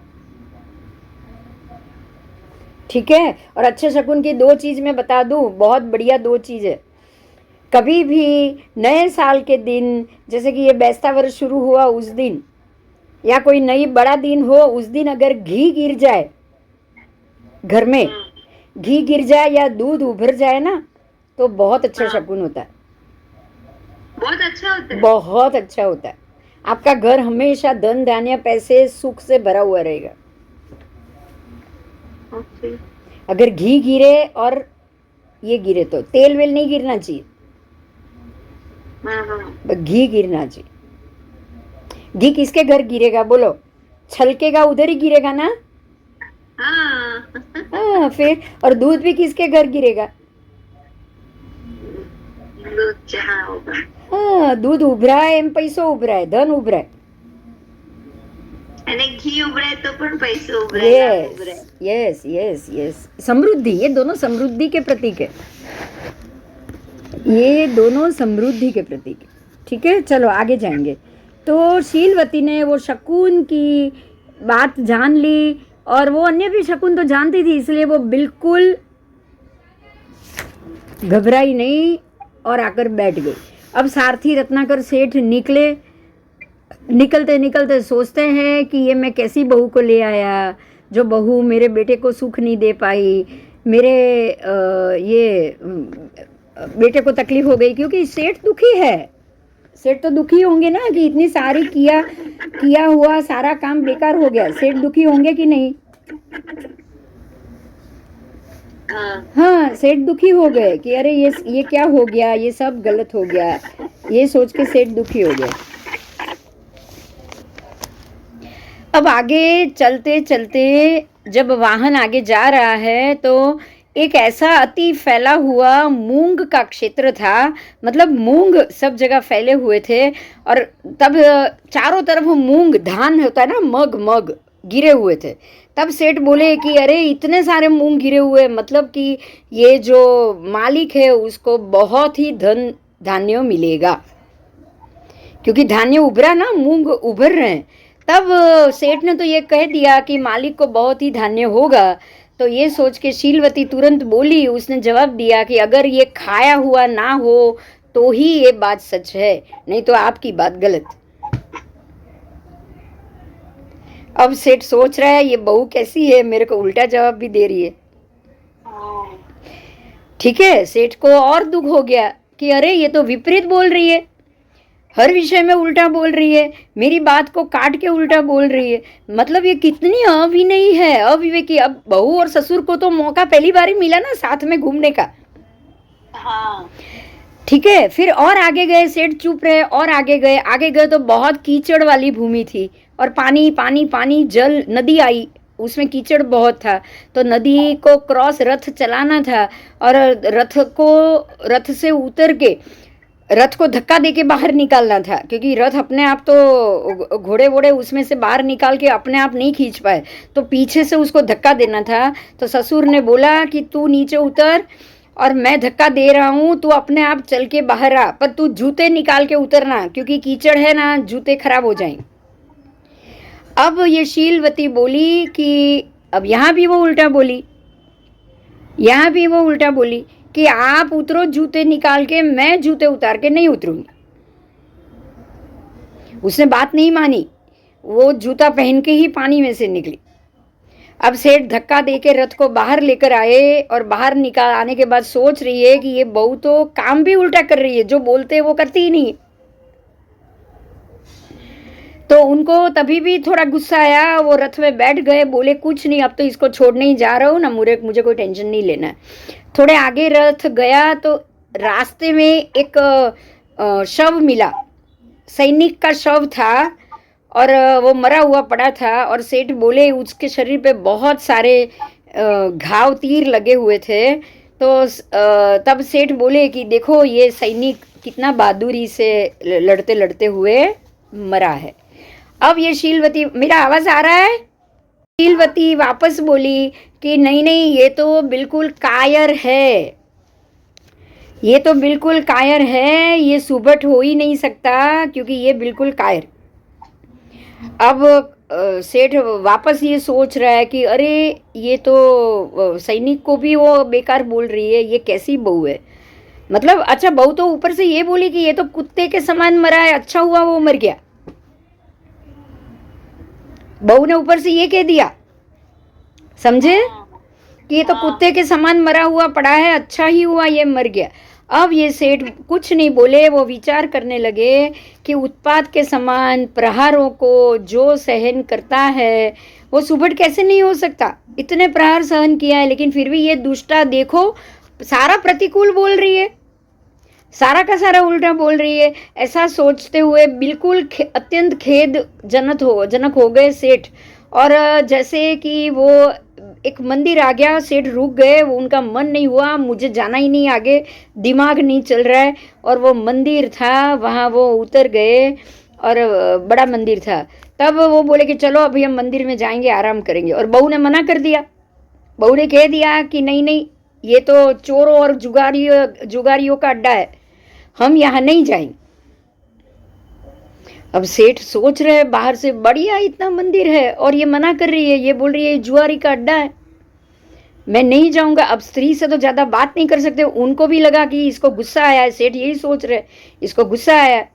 Speaker 1: ठीक है, और अच्छे शकुन की दो चीज मैं बता दूं, बहुत बढ़िया दो चीज है। कभी भी नए साल के दिन, जैसे कि ये बैसता वर्ष शुरू हुआ उस दिन या कोई नई बड़ा दिन हो उस दिन अगर घी गिर जाए घर में, घी गिर जाए या दूध उभर जाए ना तो बहुत अच्छा शकुन होता है।
Speaker 2: बहुत अच्छा होता है।
Speaker 1: बहुत अच्छा होता है, आपका घर हमेशा धन धान्य पैसे सुख से भरा हुआ रहेगा। अगर घी गिरे और ये गिरे तो तेल वेल नहीं गिरना चाहिए, घी गिरना चाहिए। घी किसके घर गिरेगा बोलो, छलकेगा उधर ही गिरेगा ना। हाँ फिर, और दूध भी किसके घर गिरेगा, हाँ दूध उभरा है एम पैसो उभरा है, धन उभरा है,
Speaker 2: घी उभराय तो पण पैसे उभराय।
Speaker 1: यस यस यस, समृद्धि, ये दोनों समृद्धि के प्रतीक है, ये दोनों समृद्धि के प्रतीक है। ठीक है, चलो आगे जाएंगे। तो शीलवती ने वो शकुन की बात जान ली और वो अन्य भी शकुन तो जानती थी, इसलिए वो बिल्कुल घबराई नहीं और आकर बैठ गई। अब सारथी रत्नाकर सेठ निकलते निकलते सोचते हैं कि ये मैं कैसी बहू को ले आया, जो बहू मेरे बेटे को सुख नहीं दे पाई, मेरे ये बेटे को तकलीफ हो गई, क्योंकि सेठ दुखी है। सेठ तो दुखी होंगे ना कि इतनी सारी किया हुआ सारा काम बेकार हो गया, सेठ दुखी होंगे कि नहीं। हाँ सेठ दुखी हो गए कि अरे ये क्या हो गया, ये सब गलत हो गया, ये सोच के सेठ दुखी हो गए। अब आगे चलते चलते जब वाहन आगे जा रहा है तो एक ऐसा अति फैला हुआ मूंग का क्षेत्र था, मतलब मूंग सब जगह फैले हुए थे और तब चारों तरफ मूंग, धान होता है ना, मग गिरे हुए थे। तब सेठ बोले कि अरे इतने सारे मूंग गिरे हुए, मतलब कि ये जो मालिक है उसको बहुत ही धन धान्य मिलेगा, क्योंकि धान्य उभरा ना, मूंग उभर रहे हैं। तब सेठ ने तो ये कह दिया कि मालिक को बहुत ही धान्य होगा। तो ये सोच के शीलवती तुरंत बोली, उसने जवाब दिया कि अगर ये खाया हुआ ना हो तो ही ये बात सच है, नहीं तो आपकी बात गलत। अब सेठ सोच रहा है ये बहू कैसी है, मेरे को उल्टा जवाब भी दे रही है। ठीक है, सेठ को और दुख हो गया कि अरे ये तो विपरीत बोल रही है, हर विषय में उल्टा बोल रही है, मेरी बात को काट के उल्टा बोल रही है, मतलब ये कितनी अविनयी है, अविवेकी। अब बहू और ससुर को तो मौका पहली बार ही मिला ना साथ में घूमने का।
Speaker 2: हाँ
Speaker 1: ठीक है, फिर और आगे गए, सेठ चुप रहे और आगे गए तो बहुत कीचड़ वाली भूमि थी और पानी पानी पानी, जल, नदी आई, उसमें कीचड़ बहुत था। तो नदी को क्रॉस रथ चलाना था और रथ से उतर के रथ को धक्का देके बाहर निकालना था, क्योंकि रथ अपने आप तो घोड़े वोड़े उसमें से बाहर निकाल के अपने आप नहीं खींच पाए, तो पीछे से उसको धक्का देना था। तो ससुर ने बोला कि तू नीचे उतर और मैं धक्का दे रहा हूँ, तू अपने आप चल के बाहर आ, पर तू जूते निकाल के उतरना, क्योंकि कीचड़ है ना, जूते खराब हो जाएंगे। अब ये शीलवती बोली कि अब यहाँ भी वो उल्टा बोली कि आप उतरो जूते निकाल के, मैं जूते उतार के नहीं उतरूंगी। उसने बात नहीं मानी, वो जूता पहन के ही पानी में से निकली। अब सेठ धक्का दे के रथ को बाहर लेकर आए और बाहर निकाल आने के बाद सोच रही है कि ये बहू तो काम भी उल्टा कर रही है, जो बोलते है वो करती ही नहीं। तो उनको तभी भी थोड़ा गुस्सा आया, वो रथ में बैठ गए, बोले कुछ नहीं, अब तो इसको छोड़ने ही जा रहा हूँ ना, मुझे कोई टेंशन नहीं लेना है। थोड़े आगे रथ गया तो रास्ते में एक शव मिला, सैनिक का शव था और वो मरा हुआ पड़ा था। और सेठ बोले उसके शरीर पे बहुत सारे घाव, तीर लगे हुए थे। तो तब सेठ बोले कि देखो ये सैनिक कितना बहादुरी से लड़ते लड़ते हुए मरा है। अब ये शीलवती, मेरा आवाज आ रहा है? शीलवती वापस बोली कि नहीं नहीं, ये तो बिल्कुल कायर है, ये तो बिल्कुल कायर है, ये सुबट हो ही नहीं सकता क्योंकि ये बिल्कुल कायर। अब सेठ वापस ये सोच रहा है कि अरे ये तो सैनिक को भी वो बेकार बोल रही है, ये कैसी बहू है। मतलब अच्छा, बहू तो ऊपर से ये बोली कि ये तो कुत्ते के समान मरा है, अच्छा हुआ वो मर गया। बहू ने ऊपर से ये कह दिया, समझे, कि ये तो कुत्ते के समान मरा हुआ पड़ा है, अच्छा ही हुआ ये मर गया। अब ये सेठ कुछ नहीं बोले, वो विचार करने लगे कि उत्पात के समान प्रहारों को जो सहन करता है वो सुबट कैसे नहीं हो सकता। इतने प्रहार सहन किया है लेकिन फिर भी ये दुष्टा देखो सारा प्रतिकूल बोल रही है, सारा का सारा उल्टा बोल रही है। ऐसा सोचते हुए बिल्कुल अत्यंत खेद जनक हो गए सेठ। और जैसे कि वो एक मंदिर आ गया, सेठ रुक गए, वो उनका मन नहीं हुआ, मुझे जाना ही नहीं आगे, दिमाग नहीं चल रहा है। और वो मंदिर था, वहाँ वो उतर गए और बड़ा मंदिर था। तब वो बोले कि चलो अभी हम मंदिर में जाएंगे, आराम करेंगे। और बहू ने मना कर दिया, बहू ने कह दिया कि नहीं नहीं, ये तो चोरों और जुगारियों का अड्डा है, हम यहाँ नहीं जाएंगे। अब सेठ सोच रहे हैं बाहर से, बढ़िया इतना मंदिर है और ये मना कर रही है, ये बोल रही है जुआरी का अड्डा है, मैं नहीं जाऊंगा। अब स्त्री से तो ज्यादा बात नहीं कर सकते, उनको भी लगा कि इसको गुस्सा आया है, सेठ यही सोच रहे इसको गुस्सा आया।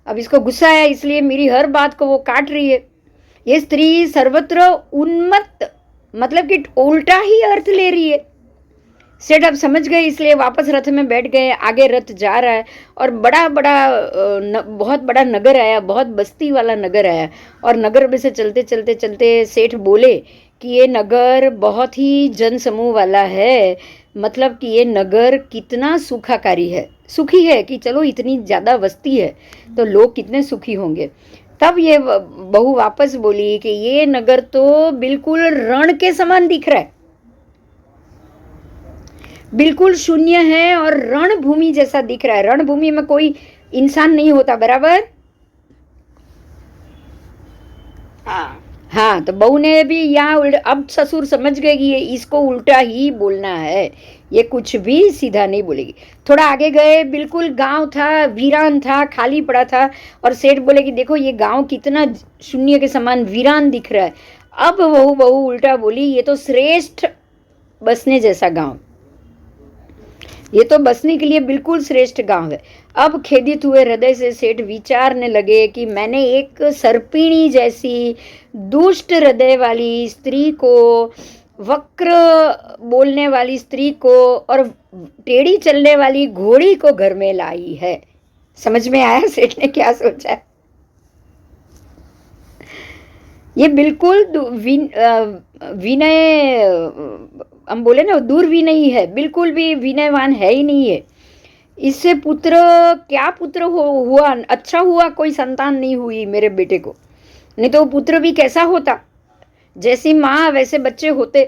Speaker 1: अब इसको गुस्सा आया इसलिए मेरी हर बात को वो काट रही है। ये स्त्री सर्वत्र उन्मत्त, मतलब कि उल्टा ही अर्थ ले रही है। सेठ अब समझ गए, इसलिए वापस रथ में बैठ गए। आगे रथ जा रहा है और बहुत बड़ा नगर आया, बहुत बस्ती वाला नगर आया। और नगर में से चलते चलते चलते सेठ बोले कि ये नगर बहुत ही जन समूह वाला है, मतलब कि ये नगर कितना सुखाकारी है, सुखी है कि चलो इतनी ज़्यादा बस्ती है तो लोग कितने सुखी होंगे। तब ये बहू वापस बोली कि ये नगर तो बिल्कुल रण के समान दिख रहा है, बिल्कुल शून्य है और रणभूमि जैसा दिख रहा है। रणभूमि में कोई इंसान नहीं होता, बराबर? हाँ, तो बहू ने भी यहाँ अब ससुर समझ गए कि ये इसको उल्टा ही बोलना है, ये कुछ भी सीधा नहीं बोलेगी। थोड़ा आगे गए, बिल्कुल गांव था, वीरान था, खाली पड़ा था। और सेठ बोले कि देखो ये गांव कितना शून्य के समान वीरान दिख रहा है। अब बहू उल्टा बोली, ये तो श्रेष्ठ बसने जैसा गांव, ये तो बसने के लिए बिल्कुल श्रेष्ठ गांव है। अब खेदित हुए हृदय से सेठ विचारने लगे कि मैंने एक सर्पिणी जैसी दुष्ट हृदय वाली स्त्री को, वक्र बोलने वाली स्त्री को और टेढ़ी चलने वाली घोड़ी को घर में लाई है। समझ में आया सेठ ने क्या सोचा? ये बिल्कुल विनय, हम बोले ना दुर्विनयी है, बिल्कुल भी विनयवान है ही नहीं है। इससे क्या पुत्र हुआ, अच्छा हुआ कोई संतान नहीं हुई मेरे बेटे को, नहीं तो पुत्र भी कैसा होता, जैसी माँ वैसे बच्चे होते।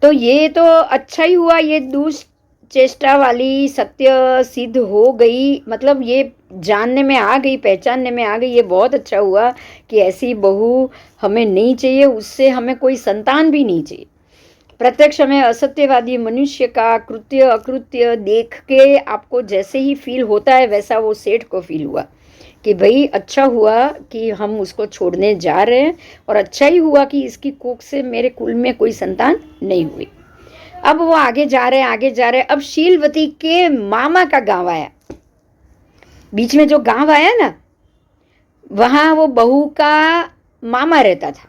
Speaker 1: तो ये तो अच्छा ही हुआ, ये दुष्ट चेष्टा वाली सत्य सिद्ध हो गई, मतलब ये जानने में आ गई, पहचानने में आ गई। ये बहुत अच्छा हुआ कि ऐसी बहू हमें नहीं चाहिए, उससे हमें कोई संतान भी नहीं चाहिए। प्रत्यक्ष में असत्यवादी मनुष्य का कृत्य अकृत्य देख के आपको जैसे ही फील होता है वैसा वो सेठ को फील हुआ कि भाई अच्छा हुआ कि हम उसको छोड़ने जा रहे हैं और अच्छा ही हुआ कि इसकी कोख से मेरे कुल में कोई संतान नहीं हुई। अब वो आगे जा रहे आगे जा रहे, अब शीलवती के मामा का गांव आया, बीच में जो गांव आया ना, वहां वो बहू का मामा रहता था।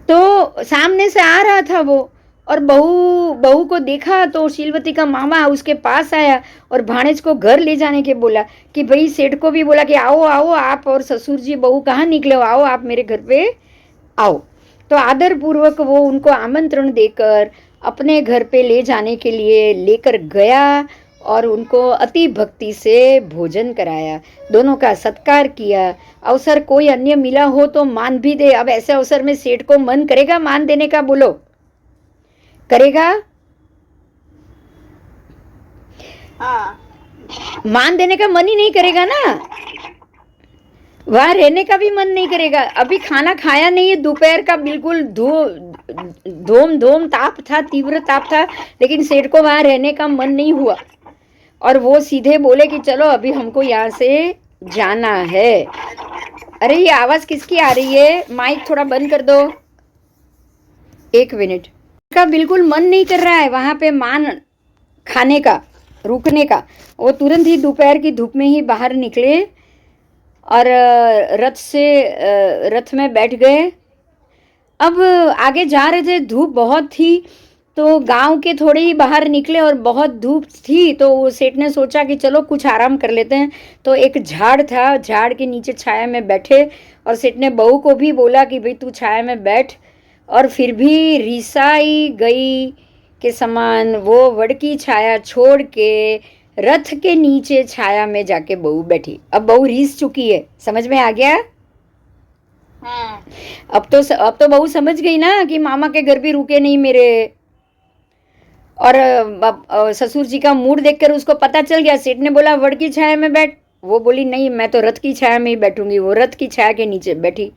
Speaker 1: तो सामने से आ रहा था वो, और बहू बहू को देखा तो शीलवती का मामा उसके पास आया और भाणेज को घर ले जाने के बोला कि भाई सेठ को भी बोला कि आओ आओ आप और ससुर जी बहू कहाँ निकले हो, आओ आप मेरे घर पे आओ। तो आदर पूर्वक वो उनको आमंत्रण देकर अपने घर पे ले जाने के लिए लेकर गया और उनको अति भक्ति से भोजन कराया, दोनों का सत्कार किया। अवसर कोई अन्य मिला हो तो मान भी दे। अब ऐसे अवसर में सेठ को मन करेगा मान देने का? बोलो, करेगा?
Speaker 2: हाँ,
Speaker 1: मान देने का मन ही नहीं करेगा ना, वहां रहने का भी मन नहीं करेगा। अभी खाना खाया नहीं है, दोपहर का बिल्कुल धोम धोम ताप था, तीव्र ताप था, लेकिन सेठ को वहां रहने का मन नहीं हुआ और वो सीधे बोले कि चलो अभी हमको यहाँ से जाना है। अरे ये आवाज किसकी आ रही है? माइक थोड़ा बंद कर दो, 1 मिनट। का बिल्कुल मन नहीं कर रहा है वहां पे मान खाने का, रुकने का। वो तुरंत ही दोपहर की धूप में ही बाहर निकले और रथ में बैठ गए। अब आगे जा रहे थे, धूप बहुत थी, तो गांव के थोड़े ही बाहर निकले और बहुत धूप थी, तो सेठ ने सोचा कि चलो कुछ आराम कर लेते हैं। तो एक झाड़ था, झाड़ के नीचे छाया में बैठे और सेठ ने बहू को भी बोला कि भाई तू छाया में बैठ। और फिर भी रिसाई गई के समान वो वड़ की छाया छोड़ के रथ के नीचे छाया में जाके बहू बैठी। अब बहू रीस चुकी है, समझ में आ गया? अब तो बहू समझ गई ना कि मामा के घर भी रुके नहीं मेरे। और ससुर जी का मूड देखकर उसको पता चल गया। सेठ ने बोला वड़ की छाया में बैठ, वो बोली नहीं मैं तो रथ की छाया में ही बैठूंगी। वो रथ की छाया के नीचे बैठी।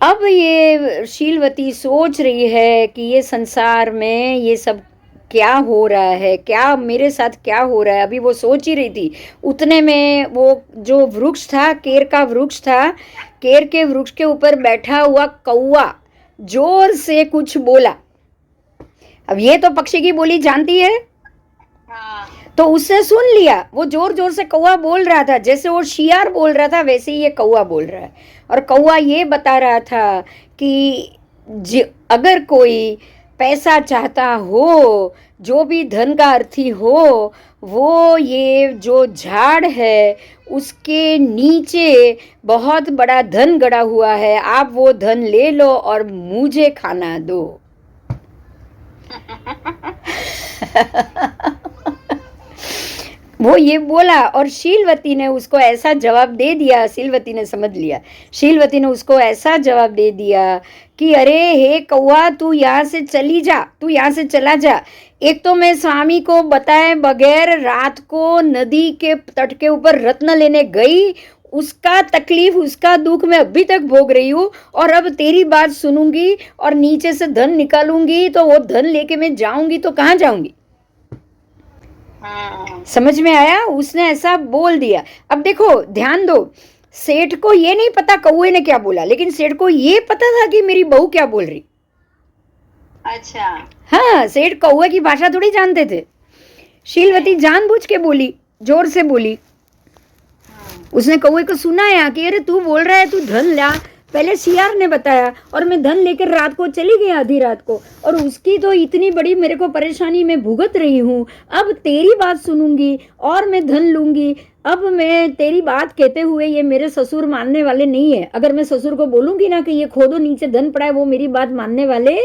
Speaker 1: अब ये शीलवती सोच रही है कि ये संसार में ये सब क्या हो रहा है, क्या मेरे साथ क्या हो रहा है। अभी वो सोच ही रही थी, उतने में वो जो वृक्ष था, केर का वृक्ष था, केर के वृक्ष के ऊपर बैठा हुआ कौवा जोर से कुछ बोला। अब ये तो पक्षी की बोली जानती है, तो उसने सुन लिया। वो जोर जोर से कौवा बोल रहा था, जैसे वो शियार बोल रहा था वैसे ही ये कौवा बोल रहा है। और कौवा ये बता रहा था कि अगर कोई पैसा चाहता हो, जो भी धन का अर्थी हो, वो ये जो झाड़ है उसके नीचे बहुत बड़ा धन गड़ा हुआ है, आप वो धन ले लो और मुझे खाना दो। वो ये बोला और शीलवती ने उसको ऐसा जवाब दे दिया, शीलवती ने समझ लिया। शीलवती ने उसको ऐसा जवाब दे दिया कि अरे हे कौवा, तू यहाँ से चली जा, तू यहाँ से चला जा। एक तो मैं स्वामी को बताए बगैर रात को नदी के तट के ऊपर रत्न लेने गई, उसका तकलीफ उसका दुख मैं अभी तक भोग रही हूँ, और अब तेरी बात सुनूंगी और नीचे से धन निकालूंगी, तो वो धन लेके मैं जाऊंगी तो कहाँ जाऊंगी? समझ में आया? उसने ऐसा बोल दिया। अब देखो ध्यान दो, सेठ को ये नहीं पता कौवे ने क्या बोला, लेकिन सेठ को ये पता था कि मेरी बहू क्या बोल रही।
Speaker 2: अच्छा,
Speaker 1: हाँ, सेठ कौवे की भाषा थोड़ी जानते थे। शीलवती जानबूझ के बोली, जोर से बोली। उसने कौवे को सुनाया कि अरे तू बोल रहा है तू धन ला, पहले सियार ने बताया और मैं धन लेकर रात को चली गई, आधी रात को, और उसकी तो इतनी बड़ी मेरे को परेशानी में भुगत रही हूँ। अब तेरी बात सुनूंगी और मैं धन लूंगी। अब मैं तेरी बात कहते हुए ये मेरे ससुर मानने वाले नहीं है। अगर मैं ससुर को बोलूंगी ना कि ये खोदो नीचे धन पड़ा है, वो मेरी बात मानने वाले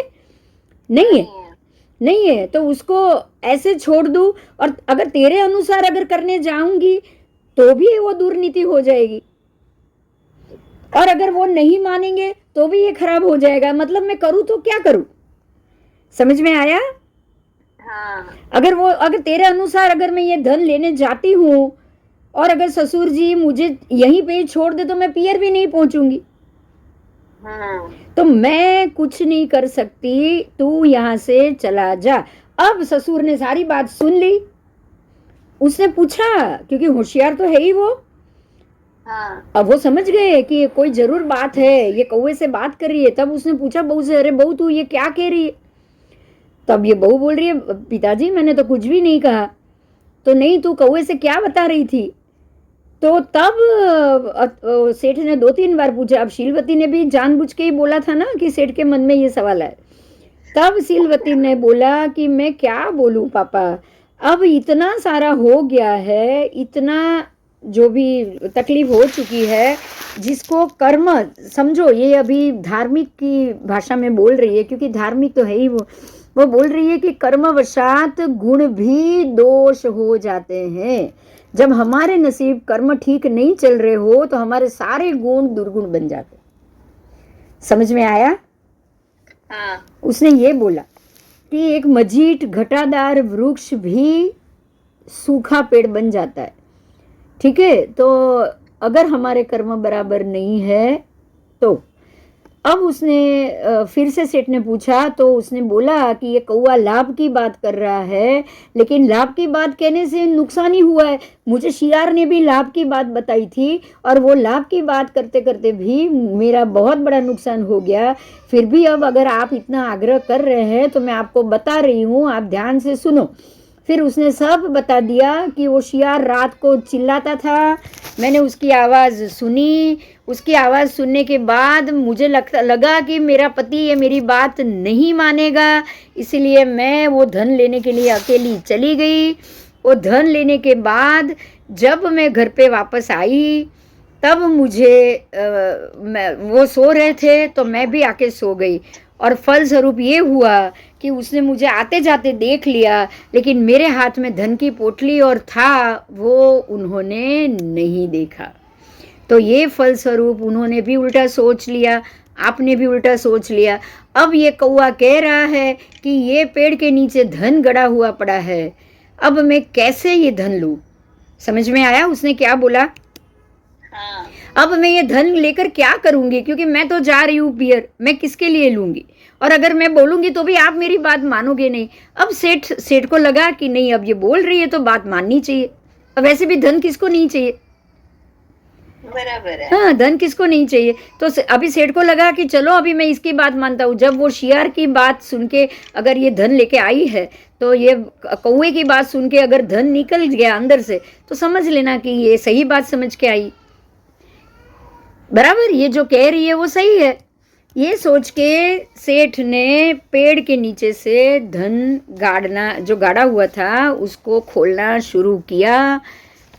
Speaker 1: नहीं है, तो उसको ऐसे छोड़ दूं। और अगर तेरे अनुसार अगर करने जाऊंगी तो भी वो दुर्नीति हो जाएगी, और अगर वो नहीं मानेंगे तो भी ये खराब हो जाएगा। मतलब मैं करूं तो क्या करूं? समझ में आया?
Speaker 2: हाँ।
Speaker 1: अगर तेरे अनुसार अगर मैं ये धन लेने जाती हूँ और अगर ससुर जी मुझे यहीं पे छोड़ दे तो मैं पियर भी नहीं पहुंचूंगी। तो मैं कुछ नहीं कर सकती, तू यहाँ से चला जा। अब ससुर ने सारी बात सुन ली। उसने पूछा, क्योंकि होशियार तो है ही वो। हाँ। अब वो समझ गए कि कोई जरूर बात है, ये कौवे से बात कर रही है। तब उसने पूछा बहू से, अरे बहू तू ये क्या कह रही है? तब ये बहू बोल रही है पिताजी मैंने तो कुछ भी नहीं कहा। तो नहीं तू कौवे से क्या बता रही थी? तो तब सेठ ने 2-3 बार पूछा। अब शीलवती ने भी जानबूझ के ही बोला था ना कि सेठ के मन में ये सवाल है। तब शीलवती ने बोला कि मैं क्या बोलूं पापा, अब इतना सारा हो गया है, इतना जो भी तकलीफ हो चुकी है, जिसको कर्म समझो, ये अभी धार्मिक की भाषा में बोल रही है क्योंकि धार्मिक तो है ही वो बोल रही है कि कर्मवशात गुण भी दोष हो जाते हैं। जब हमारे नसीब कर्म ठीक नहीं चल रहे हो तो हमारे सारे गुण दुर्गुण बन जाते। समझ में आया?
Speaker 2: हाँ।
Speaker 1: उसने ये बोला कि एक मजीठ घटादार वृक्ष भी सूखा पेड़ बन जाता है, ठीक है? तो अगर हमारे कर्म बराबर नहीं है तो अब उसने फिर से सेठ ने पूछा तो उसने बोला कि ये कौवा लाभ की बात कर रहा है, लेकिन लाभ की बात कहने से नुकसान ही हुआ है। मुझे शियार ने भी लाभ की बात बताई थी और वो लाभ की बात करते करते भी मेरा बहुत बड़ा नुकसान हो गया। फिर भी अब अगर आप इतना आग्रह कर रहे हैं तो मैं आपको बता रही हूँ, आप ध्यान से सुनो। फिर उसने सब बता दिया कि वो शियार रात को चिल्लाता था, मैंने उसकी आवाज़ सुनी। उसकी आवाज़ सुनने के बाद मुझे लगा कि मेरा पति ये मेरी बात नहीं मानेगा, इसलिए मैं वो धन लेने के लिए अकेली चली गई। वो धन लेने के बाद जब मैं घर पे वापस आई तब मुझे वो सो रहे थे तो मैं भी आके सो गई, और फलस्वरूप ये हुआ कि उसने मुझे आते जाते देख लिया, लेकिन मेरे हाथ में धन की पोटली और था वो उन्होंने नहीं देखा। तो ये फलस्वरूप उन्होंने भी उल्टा सोच लिया, आपने भी उल्टा सोच लिया। अब ये कौवा कह रहा है कि ये पेड़ के नीचे धन गड़ा हुआ पड़ा है, अब मैं कैसे ये धन लूँ? समझ में आया उसने क्या बोला?
Speaker 2: हाँ।
Speaker 1: अब मैं ये धन लेकर क्या करूंगी, क्योंकि मैं तो जा रही हूँ पियर, मैं किसके लिए लूंगी? और अगर मैं बोलूंगी तो भी आप मेरी बात मानोगे नहीं। अब सेठ को लगा कि नहीं, अब ये बोल रही है तो बात माननी चाहिए। अब वैसे भी धन किसको नहीं चाहिए?
Speaker 2: बराबर है।
Speaker 1: हाँ, धन किसको नहीं चाहिए? तो अभी सेठ को लगा कि चलो अभी मैं इसकी बात मानता हूँ। जब वो शियार की बात सुन के अगर ये धन लेके आई है तो ये कौवे की बात सुन के अगर धन निकल गया अंदर से तो समझ लेना कि ये सही बात समझ के आई। बराबर, ये जो कह रही है वो सही है। ये सोच के सेठ ने पेड़ के नीचे से धन गाड़ना, जो गाड़ा हुआ था उसको खोलना शुरू किया।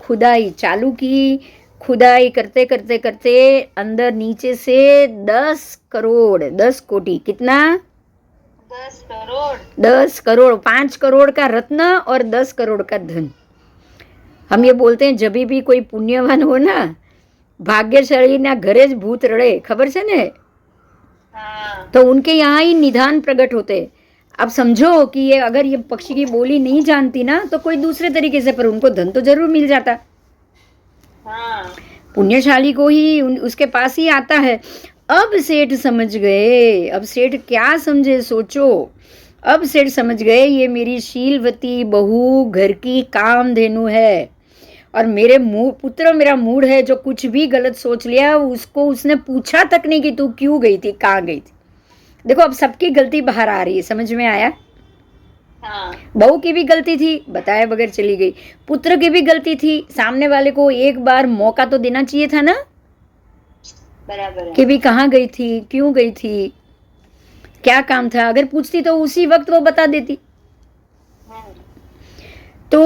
Speaker 1: खुदाई चालू की। खुदाई करते करते करते अंदर नीचे से 10 करोड़ 10 कोटि, कितना?
Speaker 2: 10 करोड़
Speaker 1: 10 करोड़ 5 करोड़ का रत्न और 10 करोड़ का धन। हम ये बोलते हैं जब भी कोई पुण्यवान हो ना, भाग्यशाली ना घरे ज भूत रड़े, खबर છે ने?
Speaker 2: हाँ।
Speaker 1: तो उनके यहाँ ही निधान प्रकट होते। अब समझो कि ये अगर ये पक्षी की बोली नहीं जानती ना तो कोई दूसरे तरीके से, पर उनको धन तो जरूर मिल जाता।
Speaker 2: हाँ।
Speaker 1: पुण्यशाली को ही उसके पास ही आता है। अब सेठ समझ गए। अब सेठ क्या समझे सोचो। अब सेठ समझ गए ये मेरी शीलवती बहू घर की कामधेनु है और मेरे पुत्र मेरा मूड है, जो कुछ भी गलत सोच लिया उसको उसने पूछा तक नहीं कि तू क्यों गई थी, कहाँ गई थी। देखो अब सबकी गलती बाहर आ रही है, समझ में आया?
Speaker 2: हाँ।
Speaker 1: बहू की भी गलती थी, बताए बगैर चली गई। पुत्र की भी गलती थी, सामने वाले को एक बार मौका तो देना चाहिए था ना,
Speaker 2: बराबर है।
Speaker 1: कि भी कहाँ गई थी, क्यों गई थी, क्या काम था। अगर पूछती तो उसी वक्त वो बता देती। तो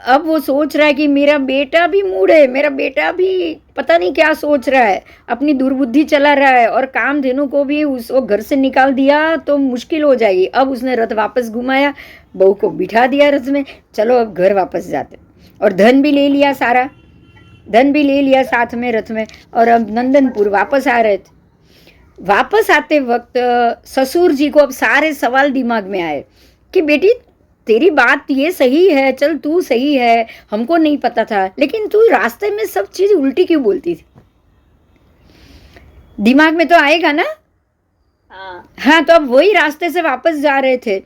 Speaker 1: अब वो सोच रहा है कि मेरा बेटा भी मूड है, मेरा बेटा भी पता नहीं क्या सोच रहा है, अपनी दुर्बुद्धि चला रहा है, और कामधेनु को भी उसको घर से निकाल दिया तो मुश्किल हो जाएगी। अब उसने रथ वापस घुमाया, बहू को बिठा दिया रथ में, चलो अब घर वापस जाते, और धन भी ले लिया, सारा धन भी ले लिया साथ में रथ में, और अब नंदनपुर वापस आ रहे थे। वापस आते वक्त ससुर जी को अब सारे सवाल दिमाग में आए कि बेटी तेरी बात ये सही है, चल तू सही है, हमको नहीं पता था, लेकिन तू रास्ते में सब चीज उल्टी क्यों बोलती थी? दिमाग में तो आएगा ना। हाँ, तो अब वही रास्ते से वापस जा रहे थे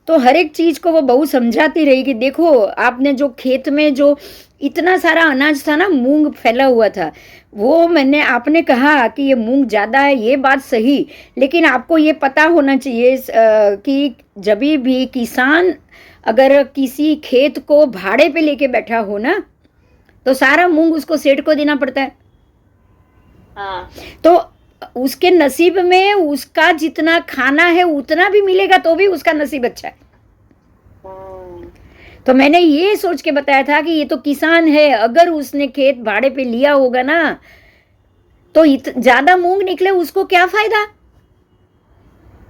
Speaker 1: तो हर एक चीज को वो बहू समझाती रही कि देखो आपने जो खेत में जो इतना सारा अनाज था ना, मूंग फैला हुआ था। वो आपने कहा कि ये मूंग ज़्यादा है, ये बात सही, लेकिन आपको ये पता होना चाहिए कि जब भी किसान अगर किसी खेत को भाड़े पे लेके बैठा हो ना, तो सारा मूंग उसको सेठ को देना पड़ता है।
Speaker 2: हाँ।
Speaker 1: तो उसके नसीब में उसका जितना खाना है उतना भी मिलेगा तो भी उसका नसीब अच्छा है। तो मैंने ये सोच के बताया था कि ये तो किसान है, अगर उसने खेत भाड़े पे लिया होगा ना तो ज्यादा मूंग निकले उसको क्या फायदा,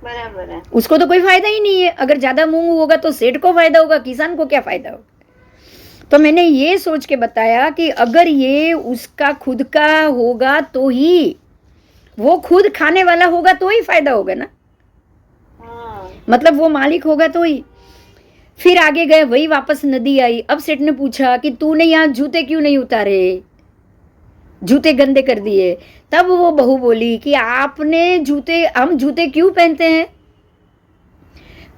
Speaker 2: बराबर है।
Speaker 1: उसको तो कोई फायदा ही नहीं है। अगर ज्यादा मूंग होगा तो सेठ को फायदा होगा, किसान को क्या फायदा होगा। तो मैंने ये सोच के बताया कि अगर ये उसका खुद का होगा तो ही, वो खुद खाने वाला होगा तो ही फायदा होगा ना, मतलब वो मालिक होगा तो ही। फिर आगे गए, वही वापस नदी आई। अब सेठ ने पूछा कि तूने यहाँ जूते क्यों नहीं उतारे, जूते गंदे कर दिए। तब वो बहू बोली कि आपने हम जूते क्यों पहनते हैं,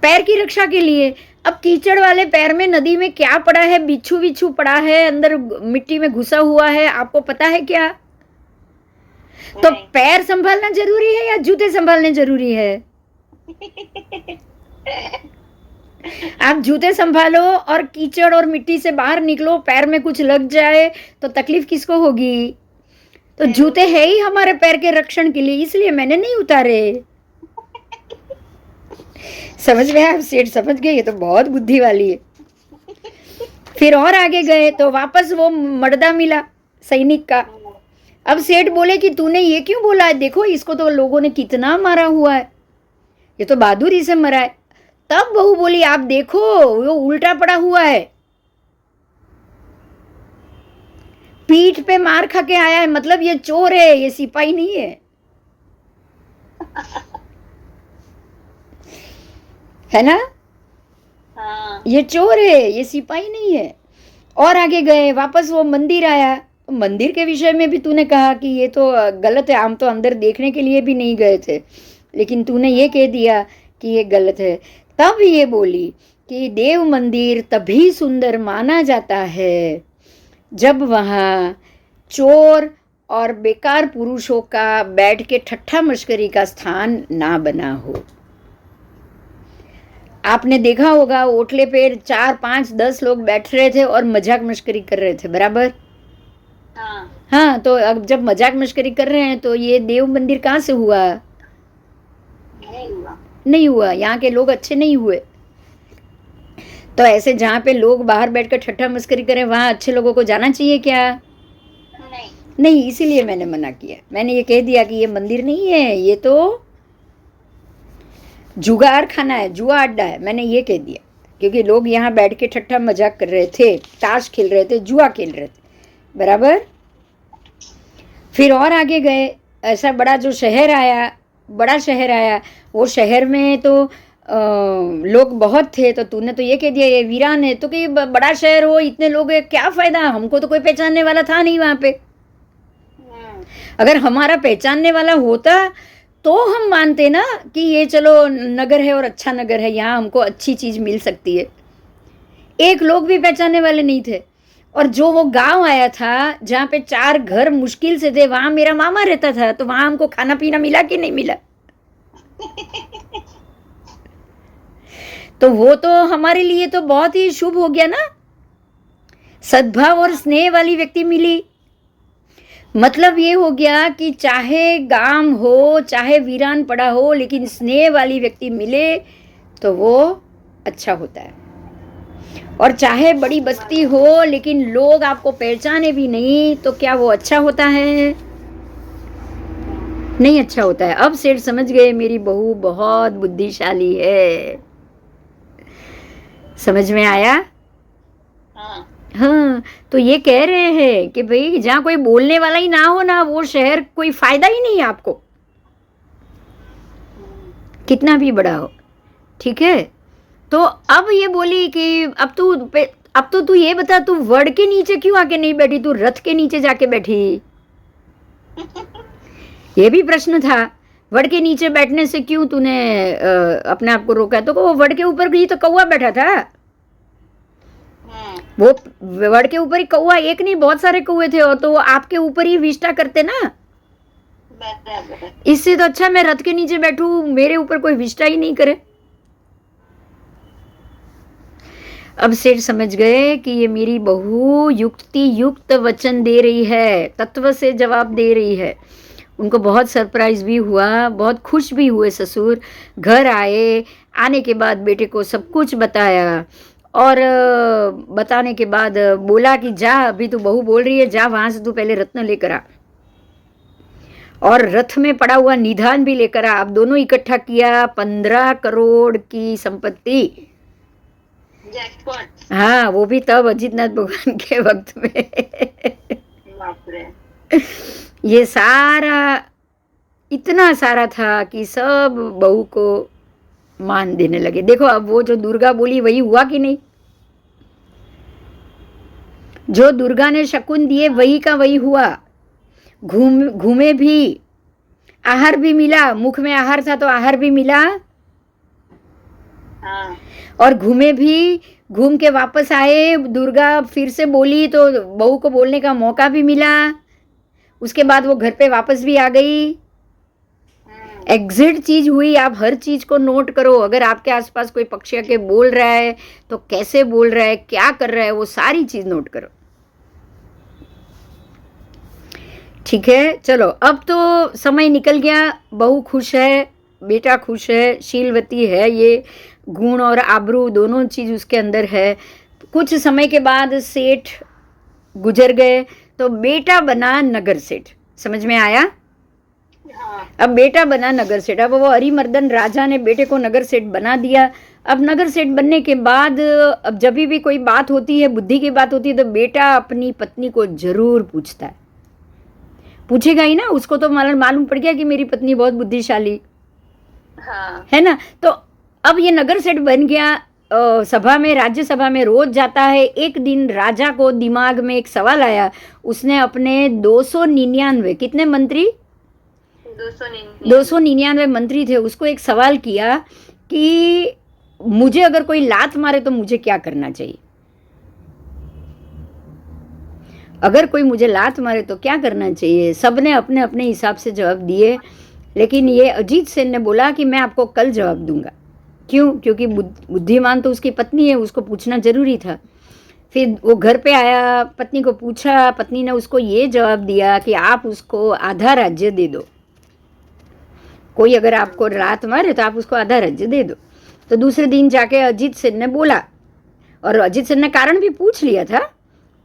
Speaker 1: पैर की रक्षा के लिए। अब कीचड़ वाले पैर में नदी में क्या पड़ा है, बिच्छू बिच्छू पड़ा है, अंदर मिट्टी में घुसा हुआ है, आपको पता है क्या? तो पैर संभालना जरूरी है या जूते संभालने जरूरी है? आप जूते संभालो और कीचड़ और मिट्टी से बाहर निकलो, पैर में कुछ लग जाए तो तकलीफ किसको होगी? तो जूते है ही हमारे पैर के रक्षण के लिए, इसलिए मैंने नहीं उतारे। समझ में आया? सेठ समझ गए, ये तो बहुत बुद्धि वाली है। फिर और आगे गए तो वापस वो मर्दा मिला सैनिक का। अब सेठ बोले कि तूने ये क्यों बोला है, देखो इसको तो लोगों ने कितना मारा हुआ है, ये तो बहादुरी से मरा है। तब बहू बोली आप देखो वो उल्टा पड़ा हुआ है, पीठ पे मार खा के आया है, मतलब ये चोर है, ये सिपाही नहीं है। है ना?
Speaker 2: हाँ।
Speaker 1: ये चोर है, ये सिपाही नहीं है। और आगे गए, वापस वो मंदिर आया। मंदिर के विषय में भी तूने कहा कि ये तो गलत है, हम तो अंदर देखने के लिए भी नहीं गए थे, लेकिन तूने ये कह दिया कि ये गलत है। तब ये बोली कि देव मंदिर तभी सुंदर माना जाता है जब वहाँ चोर और बेकार पुरुषों का बैठ के ठट्ठा मश्करी का स्थान ना बना हो। आपने देखा होगा ओटले पे 4, 5, 10 लोग बैठ रहे थे और मजाक मश्करी कर रहे थे, बराबर? हाँ, तो अब जब मजाक मश्करी कर रहे हैं तो ये देव मंदिर कहाँ से हुआ? नहीं हुआ। यहाँ के लोग अच्छे नहीं हुए। तो ऐसे जहाँ पे लोग बाहर बैठकर ठट्ठा मस्करी करें वहाँ अच्छे लोगों को जाना चाहिए क्या? नहीं, इसीलिए मैंने मना किया। मैंने ये कह दिया कि ये मंदिर नहीं है, ये तो जुगार खाना है, जुआ अड्डा है। मैंने ये कह दिया क्योंकि लोग यहाँ बैठ के ठट्ठा मजाक कर रहे थे, ताश खेल रहे थे, जुआ खेल रहे थे, बराबर? फिर और आगे गए, ऐसा बड़ा शहर आया। वो शहर में तो लोग बहुत थे, तो तूने तो ये कह दिया ये वीरान है। तो कि बड़ा शहर हो, इतने लोग है, क्या फायदा? हमको तो कोई पहचानने वाला था नहीं वहाँ पे। अगर हमारा पहचानने वाला होता तो हम मानते ना कि ये चलो नगर है और अच्छा नगर है, यहाँ हमको अच्छी चीज़ मिल सकती है। एक लोग भी पहचानने वाले नहीं थे। और जो वो गांव आया था जहाँ पे 4 घर मुश्किल से थे, वहाँ मेरा मामा रहता था, तो वहाँ हमको खाना पीना मिला कि नहीं मिला? तो वो तो हमारे लिए तो बहुत ही शुभ हो गया ना। सद्भाव और स्नेह वाली व्यक्ति मिली, मतलब ये हो गया कि चाहे गांव हो, चाहे वीरान पड़ा हो, लेकिन स्नेह वाली व्यक्ति मिले तो वो अच्छा होता है। और चाहे बड़ी बस्ती हो लेकिन लोग आपको पहचाने भी नहीं तो क्या वो अच्छा होता है? नहीं अच्छा होता है। अब सेठ समझ गए मेरी बहू बहुत बुद्धिशाली है। समझ में आया? हाँ, तो ये कह रहे हैं कि भाई जहाँ कोई बोलने वाला ही ना हो ना, वो शहर कोई फायदा ही नहीं है आपको, कितना भी बड़ा हो। ठीक है? तो अब ये बोली कि अब तो तू ये बता, तू वड़ के नीचे क्यों आके नहीं बैठी, तू रथ के नीचे जाके बैठी? ये भी प्रश्न था। वड़ के नीचे बैठने से क्यों तूने अपने आप को रोका? तो वो वड़ के ऊपर भी तो कौवा बैठा था। वो वड़ के ऊपर ही कौवा एक नहीं बहुत सारे कौवे थे, और तो वो आपके ऊपर ही विष्टा करते ना।
Speaker 2: बराबर।
Speaker 1: इससे तो अच्छा मैं रथ के नीचे बैठूं, मेरे ऊपर कोई विष्टा ही नहीं करे। अब सेठ समझ गए कि ये मेरी बहू युक्ति युक्त वचन दे रही है, तत्व से जवाब दे रही है। उनको बहुत सरप्राइज भी हुआ, बहुत खुश भी हुए ससुर। घर आए, आने के बाद बेटे को सब कुछ बताया, और बताने के बाद बोला कि जा, अभी तू बहू बोल रही है, जा वहां से तू पहले रत्न लेकर आ, और रथ में पड़ा हुआ निधान भी लेकर आ। अब दोनों इकट्ठा किया, 15 करोड़ की संपत्ति।
Speaker 2: जैकपॉट।
Speaker 1: हाँ, वो भी तब अजितनाथ भगवान के वक्त में।
Speaker 2: बाप रे।
Speaker 1: ये सारा इतना सारा था कि सब बहू को मान देने लगे। देखो अब वो जो दुर्गा बोली वही हुआ कि नहीं? जो दुर्गा ने शकुन दिए वही का वही हुआ। घूमे भी, आहार भी मिला, मुख में आहार था तो आहार भी मिला।
Speaker 2: हाँ।
Speaker 1: और घूमे भी, घूम के वापस आए, दुर्गा फिर से बोली तो बहू को बोलने का मौका भी मिला। उसके बाद वो घर पे वापस भी आ गई। एग्जैक्ट चीज हुई। आप हर चीज को नोट करो। अगर आपके आसपास कोई पक्षी आके बोल रहा है तो कैसे बोल रहा है, क्या कर रहा है, वो सारी चीज नोट करो। ठीक है, चलो अब तो समय निकल गया। बहू खुश है, बेटा खुश है, शीलवती है, ये गुण और आबरू दोनों चीज उसके अंदर है। कुछ समय के बाद सेठ गुजर गए तो बेटा बना नगर सेठ। समझ में आया?
Speaker 2: हाँ।
Speaker 1: अब बेटा बना नगर सेठ। अब वो हरिमर्दन राजा ने बेटे को नगर सेठ बना दिया। अब नगर सेठ बनने के बाद अब जब भी कोई बात होती है, बुद्धि की बात होती है, तो बेटा अपनी पत्नी को जरूर पूछता है। पूछेगा ही ना, उसको तो मालूम पड़ गया कि मेरी पत्नी बहुत बुद्धिशाली है ना। तो अब ये नगर सेठ बन गया। सभा में, राज्यसभा में रोज जाता है। एक दिन राजा को दिमाग में एक सवाल आया। उसने अपने 299 कितने मंत्री, 299 मंत्री थे, उसको एक सवाल किया कि मुझे अगर कोई लात मारे तो मुझे क्या करना चाहिए। अगर कोई मुझे लात मारे तो क्या करना चाहिए। सबने अपने अपने हिसाब से जवाब दिए, लेकिन ये अजीत सेन ने बोला कि मैं आपको कल जवाब दूंगा। क्यों? क्योंकि बुद्धिमान तो उसकी पत्नी है, उसको पूछना जरूरी था। फिर वो घर पे आया, पत्नी को पूछा, पत्नी ने उसको ये जवाब दिया कि आप उसको आधा राज्य दे दो। कोई अगर आपको लात मारे तो आप उसको आधा राज्य दे दो। तो दूसरे दिन जाके अजीत सेन ने बोला, और अजीत सेन ने कारण भी पूछ लिया था।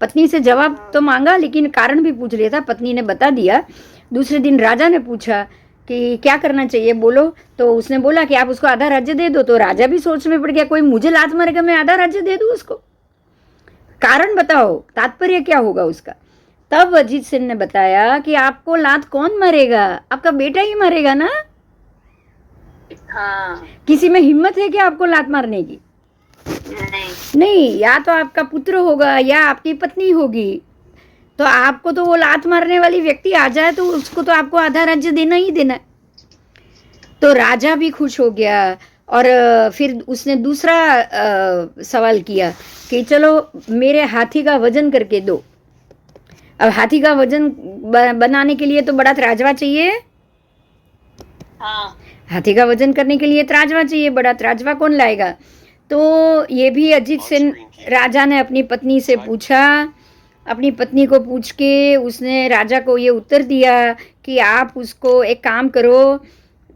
Speaker 1: पत्नी से जवाब तो मांगा, लेकिन कारण भी पूछ लिया था, पत्नी ने बता दिया। दूसरे दिन राजा ने पूछा कि क्या करना चाहिए, बोलो। तो उसने बोला कि आप उसको आधा राज्य दे दो। तो राजा भी सोच में पड़ गया, कोई मुझे लात मारेगा, मैं आधा राज्य दे दूं उसको? कारण बताओ, तात्पर्य क्या होगा उसका। तब अजीत सेन ने बताया कि आपको लात कौन मारेगा? आपका बेटा ही मारेगा ना।
Speaker 2: हाँ।
Speaker 1: किसी में हिम्मत है क्या आपको लात मारने की? नहीं, या तो आपका पुत्र होगा या आपकी पत्नी होगी। तो आपको तो वो लात मारने वाली व्यक्ति आ जाए तो उसको तो आपको आधा राज्य देना ही देना है। तो राजा भी खुश हो गया। और फिर उसने दूसरा सवाल किया कि चलो मेरे हाथी का वजन करके दो। अब हाथी का वजन बनाने के लिए तो बड़ा त्राजवा चाहिए।
Speaker 2: हाँ।
Speaker 1: हाथी का वजन करने के लिए त्राजवा चाहिए, बड़ा त्राजवा कौन लाएगा? तो ये भी अजीत सेन राजा ने अपनी पत्नी से पूछा। अपनी पत्नी को पूछ के उसने राजा को ये उत्तर दिया कि आप उसको एक काम करो,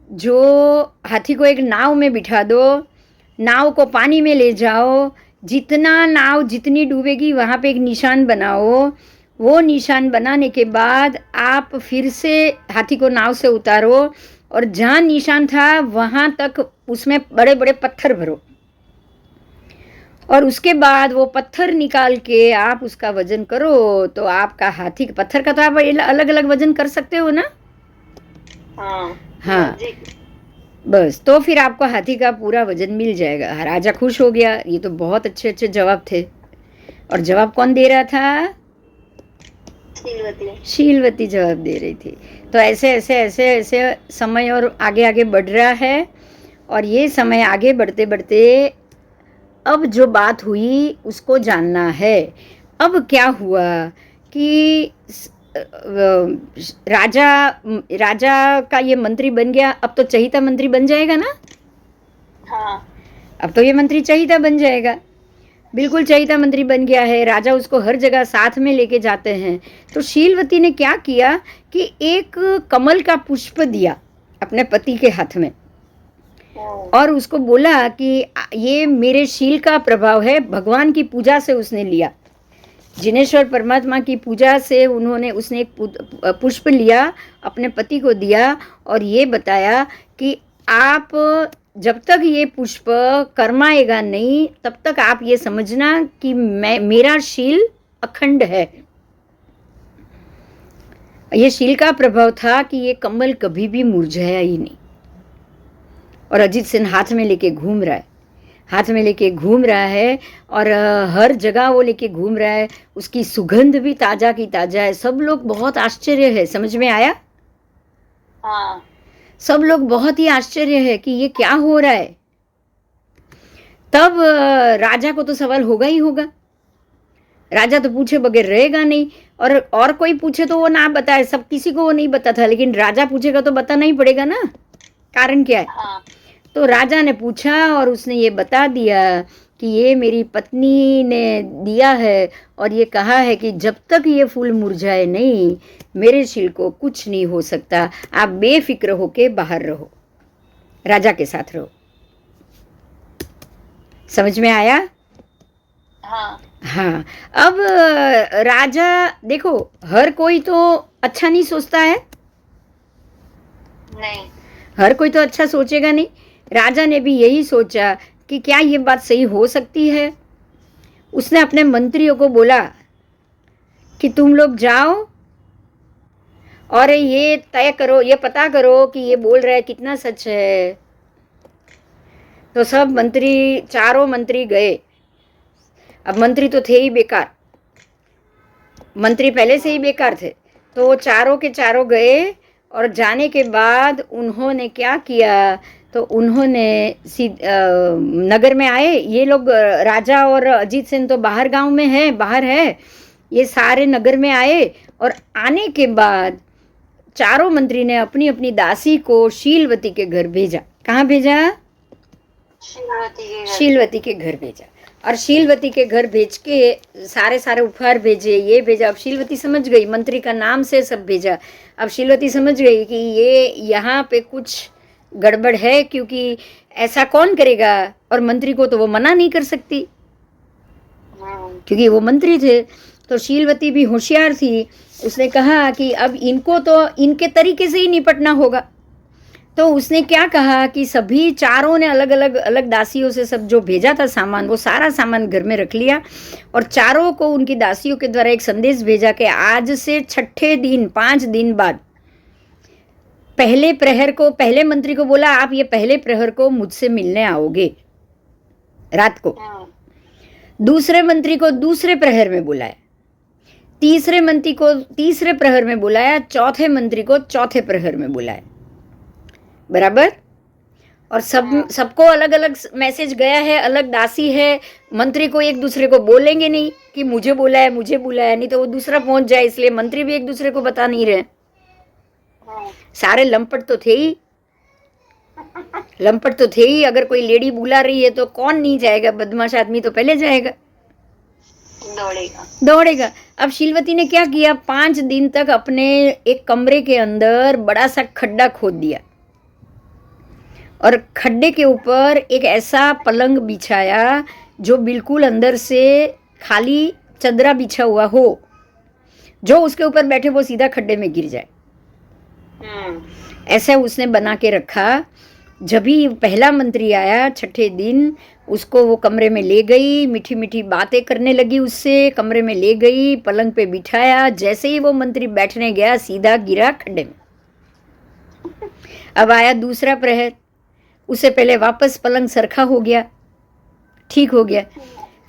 Speaker 1: जो हाथी को एक नाव में बिठा दो, नाव को पानी में ले जाओ, जितना नाव जितनी डूबेगी वहाँ पे एक निशान बनाओ। वो निशान बनाने के बाद आप फिर से हाथी को नाव से उतारो, और जहाँ निशान था वहाँ तक उसमें बड़े बड़े पत्थर भरो, और उसके बाद वो पत्थर निकाल के आप उसका वजन करो। तो आपका हाथी, पत्थर का तो आप अलग अलग वजन कर सकते हो ना। हाँ, बस तो फिर आपको हाथी का पूरा वजन मिल जाएगा। राजा खुश हो गया। ये तो बहुत अच्छे अच्छे जवाब थे। और जवाब कौन दे रहा था? शीलवती जवाब दे रही थी। तो ऐसे ऐसे ऐसे ऐसे समय और आगे आगे बढ़ रहा है। और ये समय आगे बढ़ते बढ़ते अब जो बात हुई उसको जानना है। अब क्या हुआ कि राजा राजा का ये मंत्री बन गया, अब तो चहिता मंत्री बन जाएगा ना।
Speaker 2: हाँ
Speaker 1: अब तो ये मंत्री चहिता बन जाएगा, बिल्कुल चहिता मंत्री बन गया है। राजा उसको हर जगह साथ में लेके जाते हैं। तो शीलवती ने क्या किया कि एक कमल का पुष्प दिया अपने पति के हाथ में और उसको बोला कि ये मेरे शील का प्रभाव है। भगवान की पूजा से उसने लिया, जिनेश्वर परमात्मा की पूजा से उसने एक पुष्प लिया, अपने पति को दिया और ये बताया कि आप जब तक ये पुष्प कर्माएगा नहीं तब तक आप ये समझना कि मेरा शील अखंड है। ये शील का प्रभाव था कि ये कमल कभी भी मुरझाया ही नहीं। और अजीत सिंह हाथ में लेके घूम रहा है, हाथ में लेके घूम रहा है और हर जगह वो लेके घूम रहा है। उसकी सुगंध भी ताजा की ताजा है। सब लोग बहुत आश्चर्य है। समझ में आया?
Speaker 2: हाँ
Speaker 1: सब लोग बहुत ही आश्चर्य है कि ये क्या हो रहा है। तब राजा को तो सवाल होगा ही होगा, राजा तो पूछे बगैर रहेगा नहीं। और कोई पूछे तो वो ना बताए, सब किसी को वो नहीं बता था, लेकिन राजा पूछेगा तो बताना ही पड़ेगा ना, कारण क्या है।
Speaker 2: हाँ
Speaker 1: तो राजा ने पूछा और उसने ये बता दिया कि ये मेरी पत्नी ने दिया है और ये कहा है कि जब तक ये फूल मुरझाए नहीं मेरे शील को कुछ नहीं हो सकता। आप बेफिक्र होके बाहर रहो, राजा के साथ रहो। समझ में आया?
Speaker 2: हाँ
Speaker 1: हाँ। अब राजा देखो, हर कोई तो अच्छा नहीं सोचता है,
Speaker 2: नहीं
Speaker 1: हर कोई तो अच्छा सोचेगा नहीं। राजा ने भी यही सोचा कि क्या ये बात सही हो सकती है। उसने अपने मंत्रियों को बोला कि तुम लोग जाओ और ये तय करो, ये पता करो कि ये बोल रहा है कितना सच है। तो सब मंत्री, चारों मंत्री गए। अब मंत्री तो थे ही बेकार, मंत्री पहले से ही बेकार थे। तो वो चारों के चारों गए और जाने के बाद उन्होंने क्या किया, तो उन्होंने नगर में आए। ये लोग राजा और अजीत सिंह तो बाहर गांव में है, बाहर है। ये सारे नगर में आए और आने के बाद चारों मंत्री ने अपनी अपनी दासी को शीलवती के घर भेजा। कहाँ भेजा? शीलवती के घर भेजा। और शीलवती के घर भेज के सारे उपहार भेजे, ये भेजा। अब शीलवती समझ गई, मंत्री का नाम से सब भेजा। अब शीलवती समझ गई कि ये यहाँ पे कुछ गड़बड़ है, क्योंकि ऐसा कौन करेगा। और मंत्री को तो वो मना नहीं कर सकती क्योंकि वो मंत्री थे। तो शीलवती भी होशियार थी, उसने कहा कि अब इनको तो इनके तरीके से ही निपटना होगा। तो उसने क्या कहा कि सभी चारों ने अलग अलग दासियों से सब जो भेजा था सामान, वो सारा सामान घर में रख लिया और चारों को उनकी दासियों के द्वारा एक संदेश भेजा कि आज से छठे दिन 5 दिन बाद पहले प्रहर को, पहले मंत्री को बोला आप ये पहले प्रहर को मुझसे मिलने आओगे रात को। दूसरे मंत्री को दूसरे प्रहर में बुलाया, तीसरे मंत्री को तीसरे प्रहर में बुलाया, चौथे मंत्री को चौथे प्रहर में बुलाया। बराबर। और सबको अलग अलग मैसेज गया है, अलग दासी है। मंत्री को एक दूसरे को बोलेंगे नहीं कि मुझे बुलाया मुझे बुलाया, नहीं तो वो दूसरा पहुंच जाए, इसलिए मंत्री भी एक दूसरे को बता नहीं रहे। सारे लंपट तो थे ही, लंपट तो थे ही। अगर कोई लेडी बुला रही है तो कौन नहीं जाएगा, बदमाश आदमी तो पहले जाएगा, दौड़ेगा। अब शीलवती ने क्या किया, 5 दिन तक अपने एक कमरे के अंदर बड़ा सा खड्डा खोद दिया और खड्डे के ऊपर एक ऐसा पलंग बिछाया जो बिल्कुल अंदर से खाली चदरा बिछा हुआ हो, जो उसके ऊपर बैठे वो सीधा खड्डे में गिर जाए। ऐसा उसने बना के रखा। जब भी पहला मंत्री आया छठे दिन, उसको वो कमरे में ले गई, मीठी मीठी बातें करने लगी उससे, कमरे में ले गई, पलंग पे बिठाया। जैसे ही वो मंत्री बैठने गया सीधा गिरा खड्डे में। अब आया दूसरा प्रहर, उससे पहले वापस पलंग सरखा हो गया, ठीक हो गया।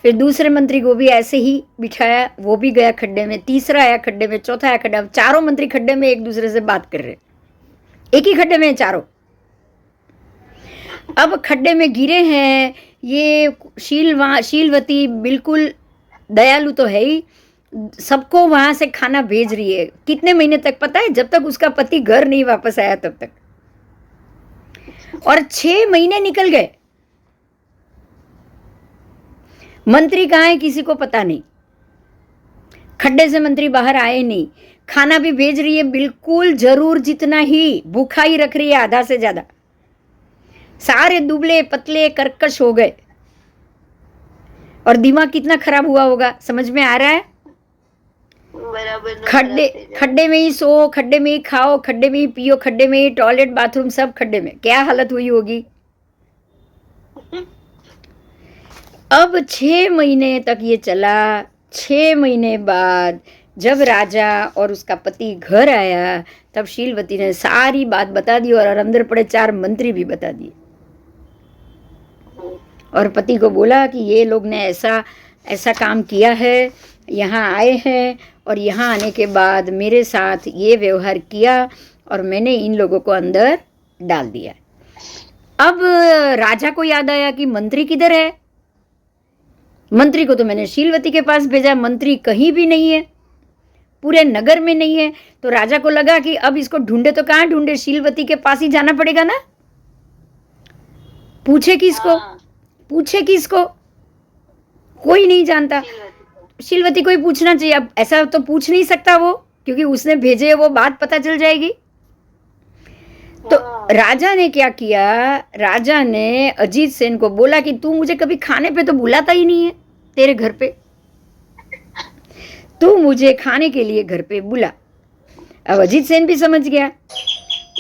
Speaker 1: फिर दूसरे मंत्री को भी ऐसे ही बिठाया, वो भी गया खड्डे में। तीसरा आया खड्डे में, चौथा आया खड्डे में। चारों मंत्री खड्डे में एक दूसरे से बात कर रहे, एक ही खड्डे में चारों। अब खड्डे में गिरे हैं। ये शीलवती बिल्कुल दयालु तो है ही, सबको वहां से खाना भेज रही है। कितने महीने तक पता है? जब तक उसका पति घर नहीं वापस आया तब तक। और 6 महीने निकल गए। मंत्री कहाँ है किसी को पता नहीं। खड्डे से मंत्री बाहर आए नहीं। खाना भी भेज रही है बिल्कुल जरूर जितना ही, भूखा ही रख रही है आधा से ज्यादा। सारे दुबले पतले कर्कश हो गए। और दिमाग कितना खराब हुआ होगा, समझ में आ रहा है?
Speaker 2: बराबर
Speaker 1: खड्डे में ही सो, खड्डे में ही खाओ, खड्डे में ही पियो, खड्डे में ही टॉयलेट बाथरूम सब खड्डे में। क्या हालत हुई होगी। अब 6 महीने तक ये चला। 6 महीने बाद जब राजा और उसका पति घर आया तब शीलवती ने सारी बात बता दी और अंदर पड़े 4 मंत्री भी बता दिए। और पति को बोला कि ये लोग ने ऐसा ऐसा काम किया है, यहाँ आए हैं और यहाँ आने के बाद मेरे साथ ये व्यवहार किया और मैंने इन लोगों को अंदर डाल दिया। अब राजा को याद आया कि मंत्री किधर है। मंत्री को तो मैंने शीलवती के पास भेजा, मंत्री कहीं भी नहीं है, पूरे नगर में नहीं है। तो राजा को लगा कि अब इसको ढूंढे तो कहाँ ढूंढे, शीलवती के पास ही जाना पड़ेगा ना। पूछे किसको? पूछे किसको? कोई नहीं जानता। शीलवती को ही पूछना चाहिए। अब ऐसा तो पूछ नहीं सकता वो, क्योंकि उसने भेजे, वो बात पता चल जाएगी। तो राजा ने क्या किया, राजा ने अजीत सेन को बोला कि तू मुझे कभी खाने पे तो बुलाता ही नहीं है, तेरे घर पे तू मुझे खाने के लिए घर पे बुला। अब अजीत सेन भी समझ गया।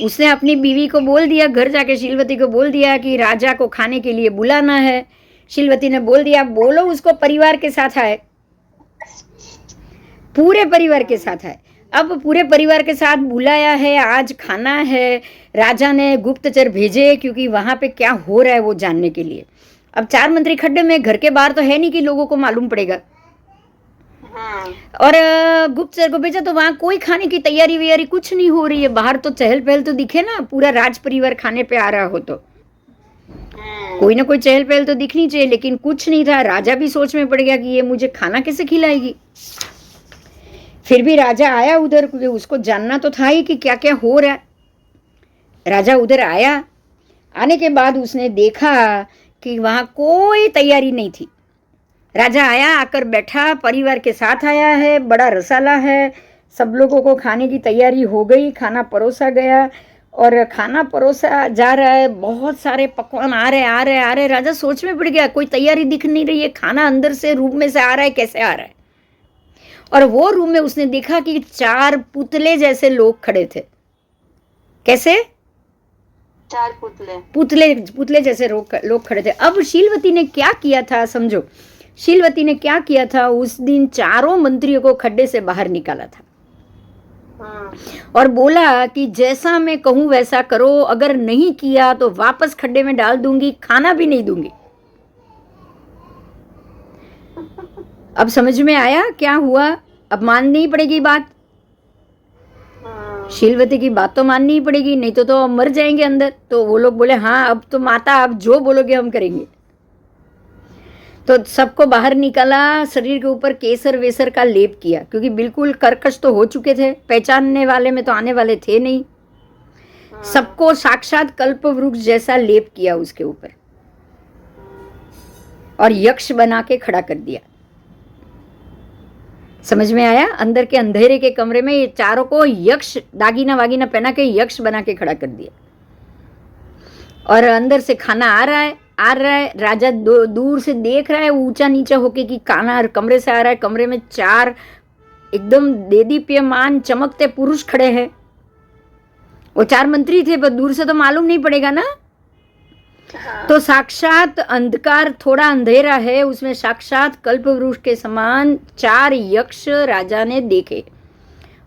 Speaker 1: उसने अपनी बीवी को बोल दिया, घर जाके शीलवती को बोल दिया कि राजा को खाने के लिए बुलाना है। शीलवती ने बोल दिया, बोलो उसको परिवार के साथ आए, पूरे परिवार के साथ आए। अब पूरे परिवार के साथ बुलाया है, आज खाना है। राजा ने गुप्तचर भेजे क्योंकि वहां पे क्या हो रहा है वो जानने के लिए। अब 4 मंत्री खड्डे में, घर के बाहर तो है नहीं कि लोगों को मालूम पड़ेगा। और गुप्तचर को भेजा तो वहां कोई खाने की तैयारी वैयारी कुछ नहीं हो रही है। बाहर तो चहल पहल तो दिखे ना, पूरा राज परिवार खाने पे आ रहा हो तो कोई ना कोई चहल पहल तो दिखनी चाहिए, लेकिन कुछ नहीं था। राजा भी सोच में पड़ गया कि ये मुझे खाना कैसे खिलाएगी। फिर भी राजा आया उधर, क्योंकि उसको जानना तो था ही कि क्या क्या हो रहा है। राजा उधर आया। आने के बाद उसने देखा कि वहां कोई तैयारी नहीं थी। राजा आया, आकर बैठा, परिवार के साथ आया है, बड़ा रसाला है, सब लोगों को खाने की तैयारी हो गई, खाना परोसा गया और खाना परोसा जा रहा है। बहुत सारे पकवान आ रहे। राजा सोच में पड़ गया, कोई तैयारी दिख नहीं रही है, खाना अंदर से रूम में से आ रहा है, कैसे आ रहा है। और वो रूम में उसने देखा कि 4 पुतले जैसे लोग खड़े थे। कैसे?
Speaker 2: 4 पुतले
Speaker 1: पुतले जैसे लोग खड़े थे। अब शीलवती ने क्या किया था समझो। शीलवती ने क्या किया था, उस दिन 4 मंत्रियों को खड्डे से बाहर निकाला था और बोला कि जैसा मैं कहूं वैसा करो, अगर नहीं किया तो वापस खड्डे में डाल दूंगी, खाना भी नहीं दूंगी। अब समझ में आया क्या हुआ। अब माननी पड़ेगी बात, शीलवती की बात तो माननी ही पड़ेगी, नहीं तो मर जाएंगे अंदर। तो वो लोग बोले हाँ अब तो माता आप जो बोलोगे हम करेंगे। तो सबको बाहर निकाला, शरीर के ऊपर केसर वेसर का लेप किया, क्योंकि बिल्कुल कर्कश तो हो चुके थे, पहचानने वाले में तो आने वाले थे नहीं। सबको साक्षात कल्प वृक्ष जैसा लेप किया उसके ऊपर और यक्ष बना के खड़ा कर दिया। समझ में आया? अंदर के अंधेरे के कमरे में ये 4 को यक्ष दागीना वागीना पहना के यक्ष बना के खड़ा कर दिया। और अंदर से खाना आ रहा है। राजा दूर से देख रहा है ऊंचा नीचा होके कि खाना कमरे से आ रहा है। कमरे में 4 एकदम देदीप्यमान चमकते पुरुष खड़े हैं। वो 4 मंत्री थे, पर दूर से तो मालूम नहीं पड़ेगा ना। तो साक्षात अंधकार, थोड़ा अंधेरा है, उसमें साक्षात कल्पवृक्ष के समान 4 यक्ष राजा ने देखे।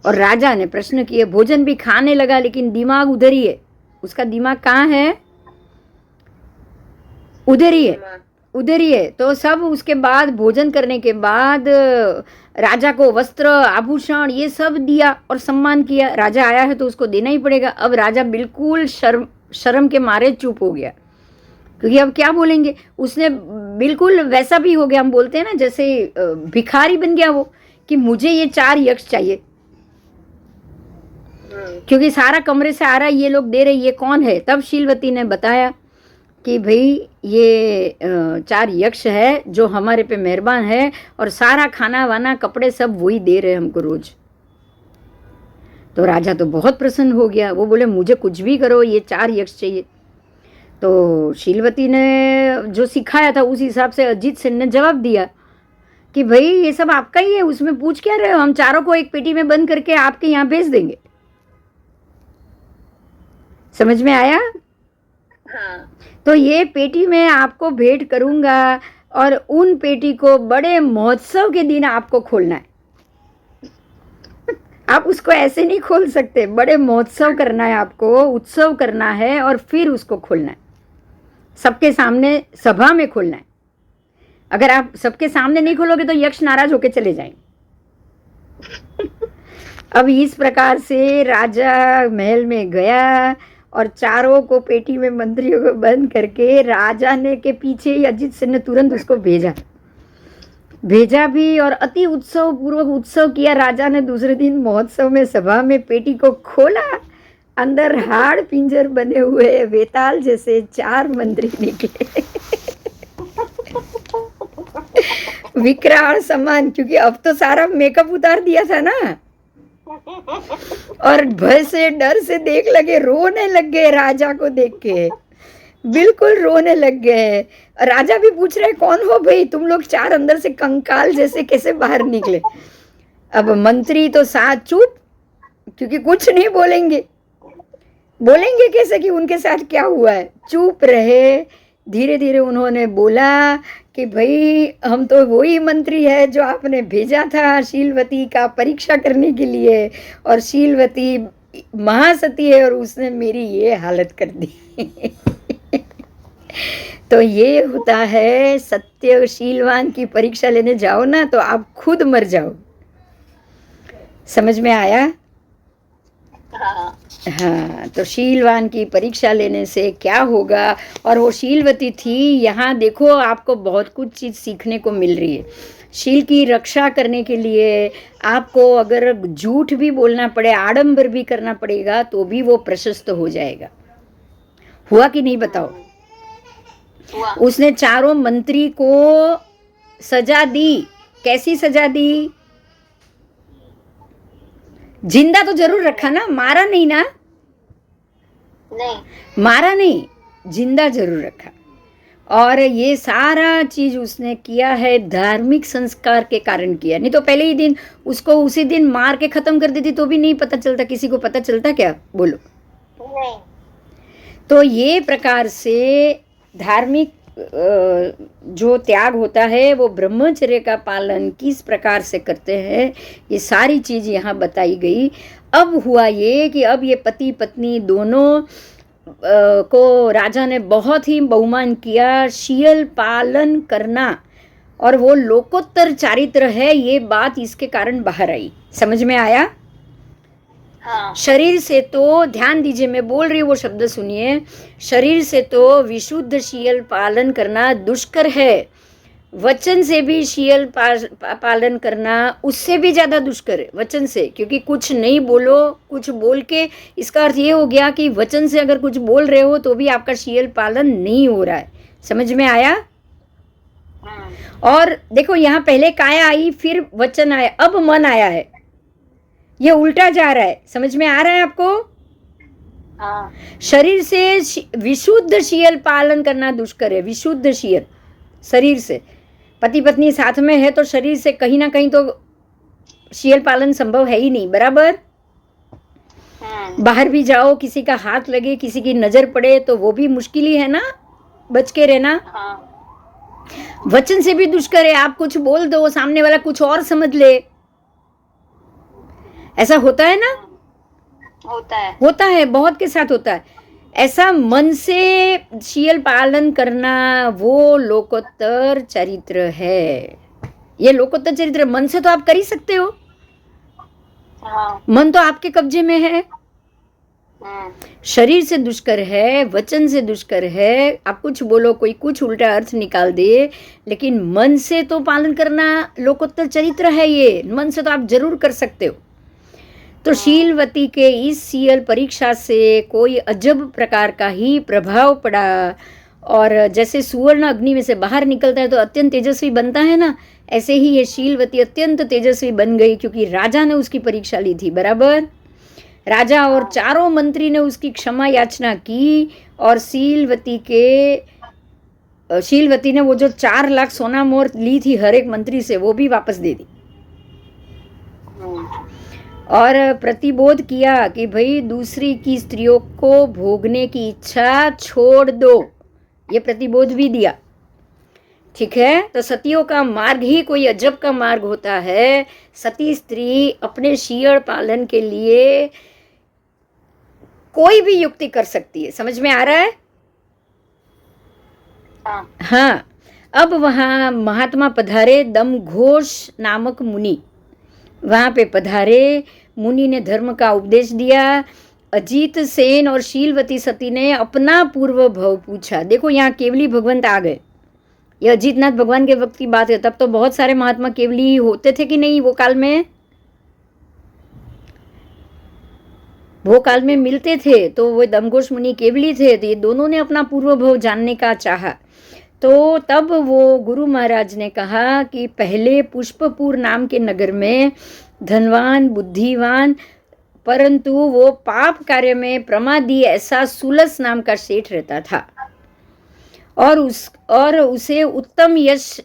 Speaker 1: और राजा ने प्रश्न किए, भोजन भी खाने लगा, लेकिन दिमाग उधर ही है। उसका दिमाग कहाँ है? उधर ही है। तो सब उसके बाद भोजन करने के बाद राजा को वस्त्र आभूषण ये सब दिया और सम्मान किया। राजा आया है तो उसको देना ही पड़ेगा। अब राजा बिल्कुल शर्म के मारे चुप हो गया क्योंकि अब क्या बोलेंगे, उसने बिल्कुल वैसा भी हो गया, हम बोलते हैं ना जैसे भिखारी बन गया वो, कि मुझे ये 4 यक्ष चाहिए, क्योंकि सारा कमरे से आ रहा है, ये लोग दे रहे, ये कौन है। तब शीलवती ने बताया कि भाई ये 4 यक्ष है जो हमारे पे मेहरबान है, और सारा खाना वाना कपड़े सब वही दे रहे हमको रोज। तो राजा तो बहुत प्रसन्न हो गया, वो बोले मुझे कुछ भी करो, ये 4 यक्ष चाहिए। तो शीलवती ने जो सिखाया था उस हिसाब से अजीत सिंह ने जवाब दिया कि भाई ये सब आपका ही है, उसमें पूछ क्या रहे हो, हम चारों को एक पेटी में बंद करके आपके यहाँ भेज देंगे। समझ में आया?
Speaker 2: हाँ।
Speaker 1: तो ये पेटी मैं आपको भेंट करूंगा, और उन पेटी को बड़े महोत्सव के दिन आपको खोलना है। आप उसको ऐसे नहीं खोल सकते, बड़े महोत्सव करना है आपको, उत्सव करना है, और फिर उसको खोलना है, सबके सामने सभा में खोलना है। अगर आप सबके सामने नहीं खोलोगे तो यक्ष नाराज होके चले जाएंगे। अब इस प्रकार से राजा महल में गया, और चारों को पेटी में, मंत्रियों को बंद करके राजा ने के पीछे ही अजीत सिंह ने तुरंत उसको भेजा भी, और अति उत्सव पूर्वक उत्सव किया राजा ने। दूसरे दिन महोत्सव में सभा में पेटी को खोला, अंदर हाड़ पिंजर बने हुए वेताल जैसे 4 मंत्री निकले। विकराल समान, क्योंकि अब तो सारा मेकअप उतार दिया था ना, और भय से डर से देख लगे, रोने लग गए राजा को देख के, बिल्कुल रोने लग गए। राजा भी पूछ रहे कौन हो भाई तुम लोग, 4 अंदर से कंकाल जैसे कैसे बाहर निकले। अब मंत्री तो साथ चुप, क्योंकि कुछ नहीं बोलेंगे कैसे कि उनके साथ क्या हुआ है, चुप रहे। धीरे धीरे उन्होंने बोला कि भाई हम तो वही मंत्री है जो आपने भेजा था शीलवती का परीक्षा करने के लिए, और शीलवती महासती है और उसने मेरी ये हालत कर दी। तो ये होता है सत्यशीलवान की परीक्षा लेने जाओ ना तो आप खुद मर जाओ। समझ में आया? हाँ, तो शीलवान की परीक्षा लेने से क्या होगा। और वो शीलवती थी, यहाँ देखो आपको बहुत कुछ चीज़ सीखने को मिल रही है। शील की रक्षा करने के लिए आपको अगर झूठ भी बोलना पड़े, आडंबर भी करना पड़ेगा, तो भी वो प्रशस्त हो जाएगा। हुआ कि नहीं बताओ?
Speaker 2: हुआ।
Speaker 1: उसने 4 मंत्री को सजा दी। कैसी सजा दी? जिंदा तो जरूर रखा ना, मारा नहीं ना?
Speaker 2: नहीं,
Speaker 1: मारा नहीं, जिंदा जरूर रखा। और ये सारा चीज उसने किया है धार्मिक संस्कार के कारण किया, नहीं तो पहले ही दिन उसको उसी दिन मार के खत्म कर देती तो भी नहीं पता चलता, किसी को पता चलता क्या? बोलो।
Speaker 2: नहीं।
Speaker 1: तो ये प्रकार से धार्मिक जो त्याग होता है वो ब्रह्मचर्य का पालन किस प्रकार से करते हैं, ये सारी चीज यहाँ बताई गई। अब हुआ ये कि अब ये पति पत्नी दोनों को राजा ने बहुत ही बहुमान किया। शील पालन करना और वो लोकोत्तर चारित्र है, ये बात इसके कारण बाहर आई। समझ में आया?
Speaker 2: हाँ।
Speaker 1: शरीर से तो ध्यान दीजिए, मैं बोल रही हूँ वो शब्द सुनिए। शरीर से तो विशुद्ध शील पालन करना दुष्कर है, वचन से भी शील पालन करना उससे भी ज्यादा दुष्कर है वचन से। क्योंकि कुछ नहीं बोलो, कुछ बोल के इसका अर्थ ये हो गया कि वचन से अगर कुछ बोल रहे हो तो भी आपका शील पालन नहीं हो रहा है। समझ में आया? और देखो यहाँ पहले काया आई, फिर वचन आया, अब मन आया है, ये उल्टा जा रहा है। समझ में आ रहा है आपको?
Speaker 2: हाँ।
Speaker 1: शरीर से विशुद्ध शील पालन करना दुष्कर है। विशुद्ध शील शरीर से, पति पत्नी साथ में है तो शरीर से कहीं ना कहीं तो शील पालन संभव है ही नहीं, बराबर? बाहर भी जाओ, किसी का हाथ लगे, किसी की नजर पड़े तो वो भी मुश्किल ही है ना, बच के रहना।
Speaker 2: हाँ।
Speaker 1: वचन से भी दुष्कर है, आप कुछ बोल दो, सामने वाला कुछ और समझ ले, ऐसा होता है ना? होता है, बहुत के साथ होता है ऐसा। मन से शील पालन करना वो लोकोत्तर चरित्र है। ये लोकोत्तर चरित्र मन से तो आप कर ही सकते हो।
Speaker 2: हाँ।
Speaker 1: मन तो आपके कब्जे में है। शरीर से दुष्कर है, वचन से दुष्कर है। आप कुछ बोलो, कोई कुछ उल्टा अर्थ निकाल दे, लेकिन मन से तो पालन करना लोकोत्तर चरित्र है। ये मन से तो आप जरूर कर सकते हो। तो शीलवती के इस सीएल परीक्षा से कोई अजब प्रकार का ही प्रभाव पड़ा, और जैसे सुवर्ण अग्नि में से बाहर निकलता है तो अत्यंत तेजस्वी बनता है ना, ऐसे ही ये शीलवती अत्यंत तेजस्वी बन गई, क्योंकि राजा ने उसकी परीक्षा ली थी। बराबर, राजा और चारों मंत्री ने उसकी क्षमा याचना की, और शीलवती ने वो जो 4 लाख सोना मोहर ली थी हर एक मंत्री से, वो भी वापस दे दी, और प्रतिबोध किया कि भाई दूसरी की स्त्रियों को भोगने की इच्छा छोड़ दो। ये प्रतिबोध भी दिया। ठीक है, तो सतियों का मार्ग ही कोई अजब का मार्ग होता है। सती स्त्री अपने शील पालन के लिए कोई भी युक्ति कर सकती है। समझ में आ रहा है? हाँ। अब वहाँ महात्मा पधारे, दम घोष नामक मुनि वहाँ पे पधारे। मुनि ने धर्म का उपदेश दिया। अजीत सेन और शीलवती सती ने अपना पूर्व भव पूछा। देखो, यहाँ केवली भगवंत आ गए। ये अजीतनाथ भगवान के वक्त की बात है। तब तो बहुत सारे महात्मा केवली होते थे कि नहीं? वो काल में मिलते थे, तो वो दमघोष मुनि केवली थे। तो ये दोनों ने अपना पूर्व भव जानने का चाहा। तो तब वो गुरु महाराज ने कहा कि पहले पुष्पपुर नाम के नगर में धनवान, बुद्धिवान, परंतु वो पाप कार्य में प्रमादी ऐसा सुलस नाम का सेठ रहता था, और उसे उत्तम यश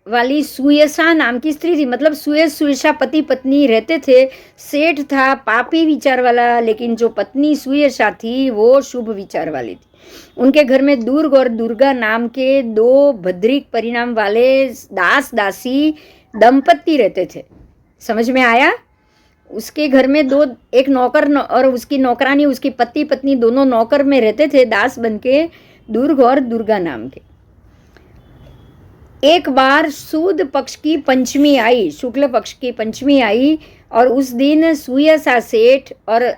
Speaker 1: वाली सुयसा नाम की स्त्री थी। मतलब सुयसा पति पत्नी रहते थे। सेठ था पापी विचार वाला, लेकिन जो पत्नी सुयसा थी वो शुभ विचार वाली थी। उनके घर में दुर्ग और दुर्गा नाम के 2 भद्रिक परिणाम वाले दास दासी दंपत्ति रहते थे। समझ में आया? उसके घर में एक नौकर और उसकी नौकरानी, उसकी पति पत्नी दोनों नौकर में रहते थे, दास बन के, दुर्ग और दुर्गा नाम के। एक बार सूद पक्ष की पंचमी आई, शुक्ल पक्ष की पंचमी आई, और उस दिन सुयसा सेठ और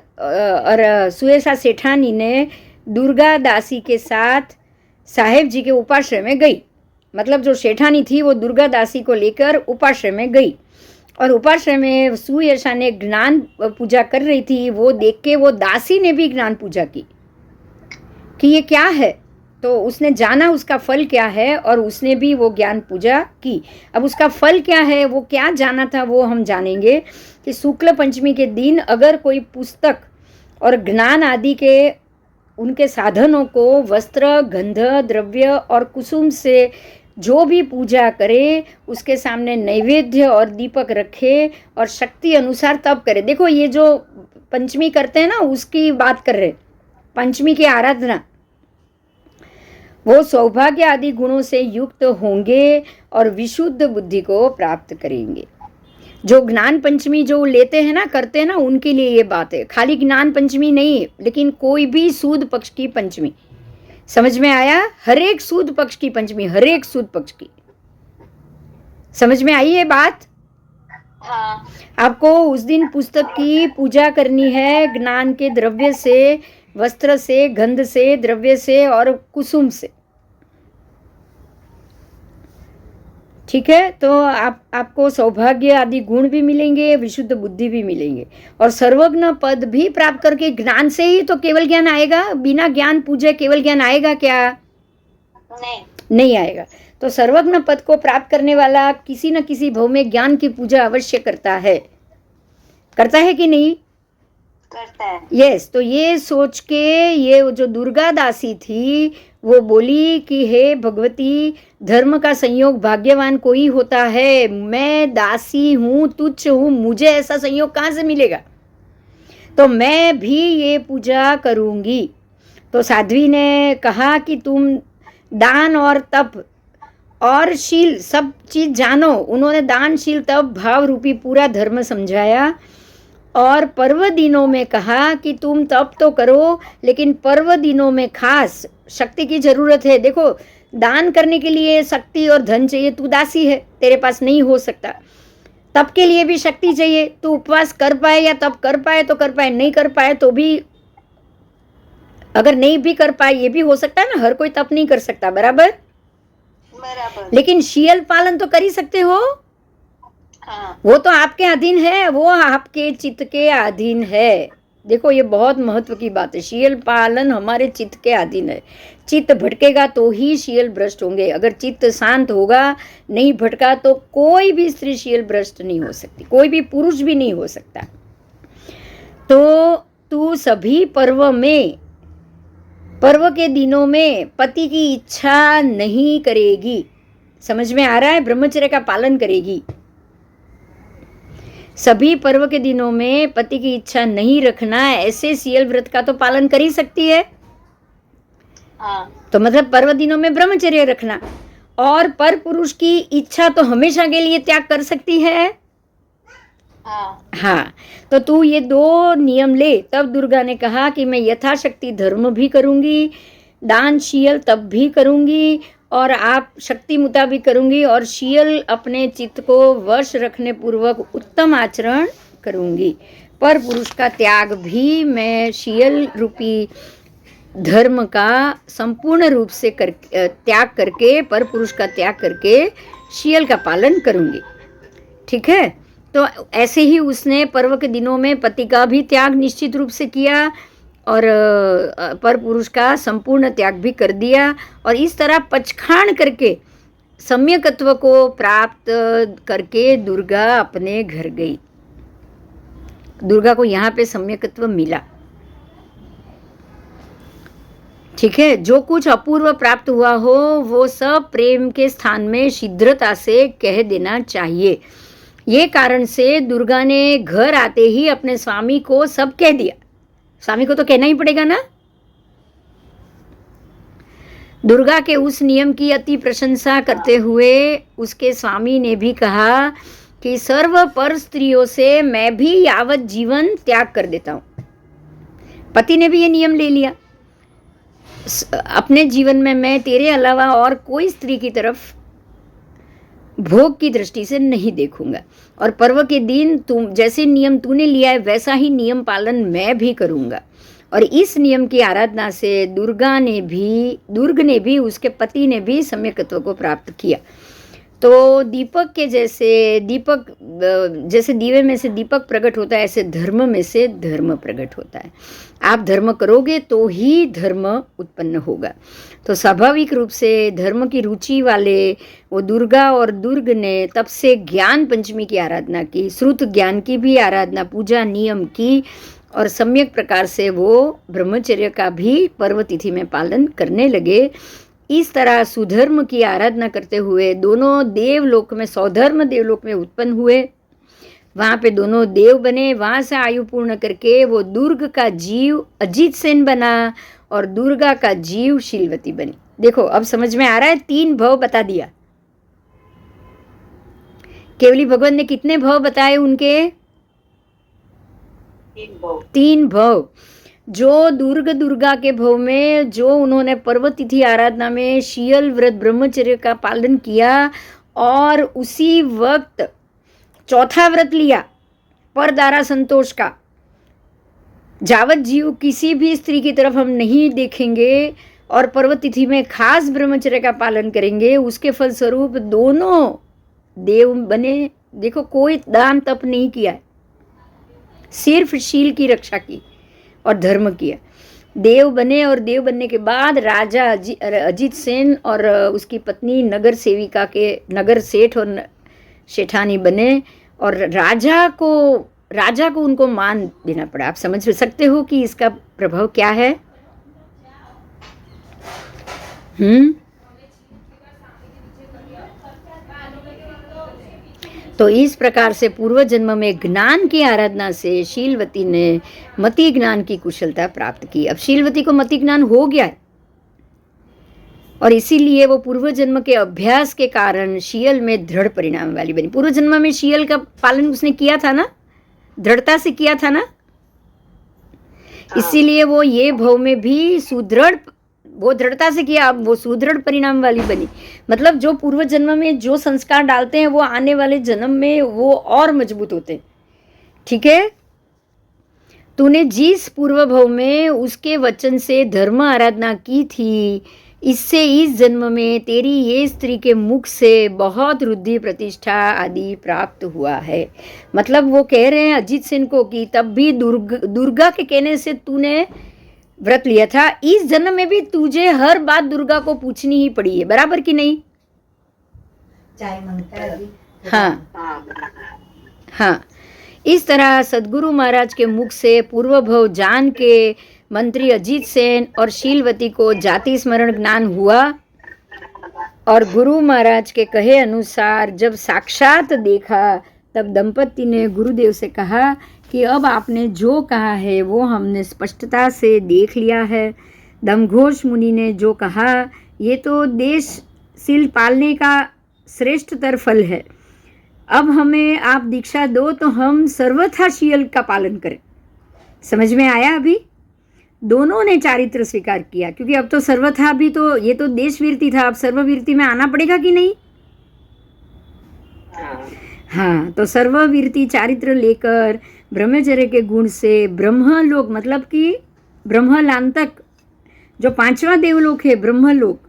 Speaker 1: सुयसा सेठानी ने दुर्गा दासी के साथ साहेब जी के उपाश्रय में गई। मतलब जो सेठानी थी वो दुर्गा दासी को लेकर उपाश्रय में गई, और उपाश्रय में सुयसा ने ज्ञान पूजा कर रही थी। वो देख के वो दासी ने भी ज्ञान पूजा की कि ये क्या है। तो उसने जाना उसका फल क्या है, और उसने भी वो ज्ञान पूजा की। अब उसका फल क्या है, वो क्या जाना था, वो हम जानेंगे कि शुक्ल पंचमी के दिन अगर कोई पुस्तक और ज्ञान आदि के उनके साधनों को वस्त्र, गंध, द्रव्य और कुसुम से जो भी पूजा करे, उसके सामने नैवेद्य और दीपक रखे और शक्ति अनुसार तब करे। देखो, ये जो पंचमी करते हैं ना, उसकी बात कर रहे। पंचमी की आराधना, वो सौभाग्य आदि गुणों से युक्त होंगे और विशुद्ध बुद्धि को प्राप्त करेंगे। जो ज्ञान पंचमी जो लेते हैं ना, करते हैं ना, उनके लिए ये बात है। खाली ज्ञान पंचमी नहीं, लेकिन कोई भी सूद पक्ष की पंचमी। समझ में आया? हर एक सूद पक्ष की पंचमी, हर एक सूद पक्ष की। समझ में आई ये बात?
Speaker 2: हाँ।
Speaker 1: आपको उस दिन पुस्तक की पूजा करनी है, ज्ञान के द्रव्य से, वस्त्र से, गंध से, द्रव्य से और कुसुम से। ठीक है? तो आपको सौभाग्य आदि गुण भी मिलेंगे, विशुद्ध बुद्धि भी मिलेंगे, और सर्वज्ञ पद भी प्राप्त करके। ज्ञान से ही तो केवल ज्ञान आएगा, बिना ज्ञान पूजे केवल ज्ञान आएगा क्या? नहीं आएगा। तो सर्वज्ञ पद को प्राप्त करने वाला किसी न किसी भव में ज्ञान की पूजा अवश्य करता है कि नहीं?
Speaker 2: करता है।
Speaker 1: यस। तो ये सोच के ये जो दुर्गा दासी थी वो बोली कि हे भगवती, धर्म का संयोग भाग्यवान कोई होता है। मैं दासी हूँ, तुच्छ हूँ, मुझे ऐसा संयोग कहाँ से मिलेगा? तो मैं भी ये पूजा करूँगी। तो साध्वी ने कहा कि तुम दान और तप और शील सब चीज़ जानो। उन्होंने दान, शील, तप, भाव रूपी पूरा धर्म समझाया, और पर्व दिनों में कहा कि तुम तप तो करो, लेकिन पर्व दिनों में खास शक्ति की ज़रूरत है। देखो, दान करने के लिए शक्ति और धन चाहिए। तू दासी है, तेरे पास नहीं हो सकता। तप के लिए भी शक्ति चाहिए। तू उपवास कर पाए या तप कर पाए तो कर पाए, नहीं कर पाए तो भी अगर नहीं भी कर पाए, ये भी हो सकता है ना, हर कोई तप नहीं कर सकता, बराबर।
Speaker 2: बराबर।
Speaker 1: लेकिन शीयल पालन तो कर ही सकते हो।
Speaker 2: हाँ।
Speaker 1: वो तो आपके अधीन है, वो आपके चित्त के अधीन है। देखो ये बहुत महत्व की बात है, शीयल पालन हमारे चित्त के अधीन है। चित्त भटकेगा तो ही शीयल भ्रष्ट होंगे। अगर चित्त शांत होगा, नहीं भटका, तो कोई भी स्त्री शीयल भ्रष्ट नहीं हो सकती, कोई भी पुरुष भी नहीं हो सकता। तो तू सभी पर्व के दिनों में पति की इच्छा नहीं करेगी, समझ में आ रहा है, ब्रह्मचर्य का पालन करेगी। सभी पर्व के दिनों में पति की इच्छा नहीं रखना, ऐसे शीयल व्रत का तो पालन कर ही सकती है।
Speaker 2: हाँ।
Speaker 1: तो मतलब पर्व दिनों में ब्रह्मचर्य रखना, और पर पुरुष की इच्छा तो हमेशा के लिए त्याग कर सकती है। हाँ, तो तू ये 2 नियम ले। तब दुर्गा ने कहा कि मैं यथाशक्ति धर्म भी करूंगी, दान शीयल तब भी करूंगी, और आप शक्ति मुताबिक करूंगी, और शीयल अपने चित्त को वश रखने पूर्वक उत्तम आचरण करूंगी। पर पुरुष का त्याग भी मैं शीयल रूपी धर्म का संपूर्ण रूप से त्याग करके, पर पुरुष का त्याग करके शीयल का पालन करूंगी। ठीक है। तो ऐसे ही उसने पर्व के दिनों में पति का भी त्याग निश्चित रूप से किया, और पर पुरुष का संपूर्ण त्याग भी कर दिया, और इस तरह पचखाण करके सम्यकत्व को प्राप्त करके दुर्गा अपने घर गई। दुर्गा को यहाँ पे सम्यकत्व मिला। ठीक है। जो कुछ अपूर्व प्राप्त हुआ हो वो सब प्रेम के स्थान में शीघ्रता से कह देना चाहिए। ये कारण से दुर्गा ने घर आते ही अपने स्वामी को सब कह दिया। स्वामी को तो कहना ही पड़ेगा ना। दुर्गा के उस नियम की अति प्रशंसा करते हुए उसके स्वामी ने भी कहा कि सर्व पर स्त्रियों से मैं भी यावत जीवन त्याग कर देता हूँ। पति ने भी ये नियम ले लिया, अपने जीवन में मैं तेरे अलावा और कोई स्त्री की तरफ भोग की दृष्टि से नहीं देखूंगा, और पर्व के दिन तुम जैसे नियम तूने लिया है वैसा ही नियम पालन मैं भी करूंगा। और इस नियम की आराधना से दुर्ग ने भी उसके पति ने भी सम्यकत्व को प्राप्त किया। तो दीपक के जैसे दीवे में से दीपक प्रकट होता है, ऐसे धर्म में से धर्म प्रकट होता है। आप धर्म करोगे तो ही धर्म उत्पन्न होगा। तो स्वाभाविक रूप से धर्म की रुचि वाले वो दुर्गा और दुर्ग ने तब से ज्ञान पंचमी की आराधना की, श्रुत ज्ञान की भी आराधना, पूजा नियम की, और सम्यक प्रकार से वो ब्रह्मचर्य का भी पर्व तिथि में पालन करने लगे। इस तरह सुधर्म की आराधना करते हुए दोनों देवलोक में, सौधर्म देवलोक में उत्पन्न हुए। वहाँ पे दोनों देव बने। वहाँ से आयु पूर्ण करके वो दुर्ग का जीव अजित सेन बना और दुर्गा का जीव शीलवती बनी। देखो अब समझ में आ रहा है, 3 भव बता दिया। केवली भगवान ने कितने भव बताए उनके? 3 भव। जो दुर्गा के भव में जो उन्होंने पर्व तिथि आराधना में शीयल व्रत ब्रह्मचर्य का पालन किया, और उसी वक्त 4था व्रत लिया परदारा संतोष का। जावत जीव किसी भी स्त्री की तरफ हम नहीं देखेंगे और पर्व तिथि में खास ब्रह्मचर्य का पालन करेंगे, उसके फलस्वरूप दोनों देव बने। देखो कोई दान तप नहीं किया, सिर्फ शील की रक्षा की और धर्म किया। देव बने, और देव बनने के बाद राजा अजित सेन और उसकी पत्नी नगर सेविका के नगर सेठ और शेठानी बने, और राजा को उनको मान देना पड़ा। आप समझ सकते हो कि इसका प्रभाव क्या है। तो इस प्रकार से पूर्व जन्म में ज्ञान की आराधना से शीलवती ने मति ज्ञान की कुशलता प्राप्त की। अब शीलवती को मति ज्ञान हो गया है, और इसीलिए वो पूर्व जन्म के अभ्यास के कारण शीयल में दृढ़ परिणाम वाली बनी। पूर्व जन्म में शीयल का पालन उसने किया था ना, दृढ़ता से किया था ना, इसीलिए वो ये भव में भी वो दृढ़ता से किया, अब वो सुदृढ़ परिणाम वाली बनी। मतलब जो पूर्व जन्म में जो संस्कार डालते हैं वो आने वाले जन्म में वो और मजबूत होते हैं। ठीक है। तूने जिस पूर्व भव में उसके वचन से धर्म आराधना की थी, इससे इस जन्म में तेरी ये स्त्री के मुख से बहुत रुद्धि प्रतिष्ठा आदि प्राप्त हुआ है। मतलब वो कह रहे हैं अजीत सिंह को कि तब भी दुर्गा के कहने से तूने व्रत लिया था, इस जन्म में भी तुझे हर बात दुर्गा को पूछनी ही पड़ी है, बराबर कि नहीं?
Speaker 3: चाहे मंगता है अभी।
Speaker 1: हाँ
Speaker 2: हाँ
Speaker 1: हाँ। इस तरह सदगुरु महाराज के मुख से पूर्व भव जान के मंत्री अजीत सेन और शीलवती को जाति स्मरण ज्ञान हुआ और गुरु महाराज के कहे अनुसार जब साक्षात देखा तब दंपति ने गुरुदेव से कहा कि अब आपने जो कहा है वो हमने स्पष्टता से देख लिया है। दमघोष मुनि ने जो कहा ये तो देशशील पालने का श्रेष्ठतर फल है। अब हमें आप दीक्षा दो तो हम सर्वथा शील का पालन करें। समझ में आया? अभी दोनों ने चारित्र स्वीकार किया, क्योंकि अब तो सर्वथा भी तो ये तो देशवीरती था, अब सर्ववीरती में आना पड़ेगा कि नहीं? हाँ, तो सर्ववीरती चारित्र लेकर ब्रह्मचर्य के गुण से ब्रह्मलोक, मतलब कि ब्रह्मलांतक जो 5वां देवलोक है ब्रह्मलोक,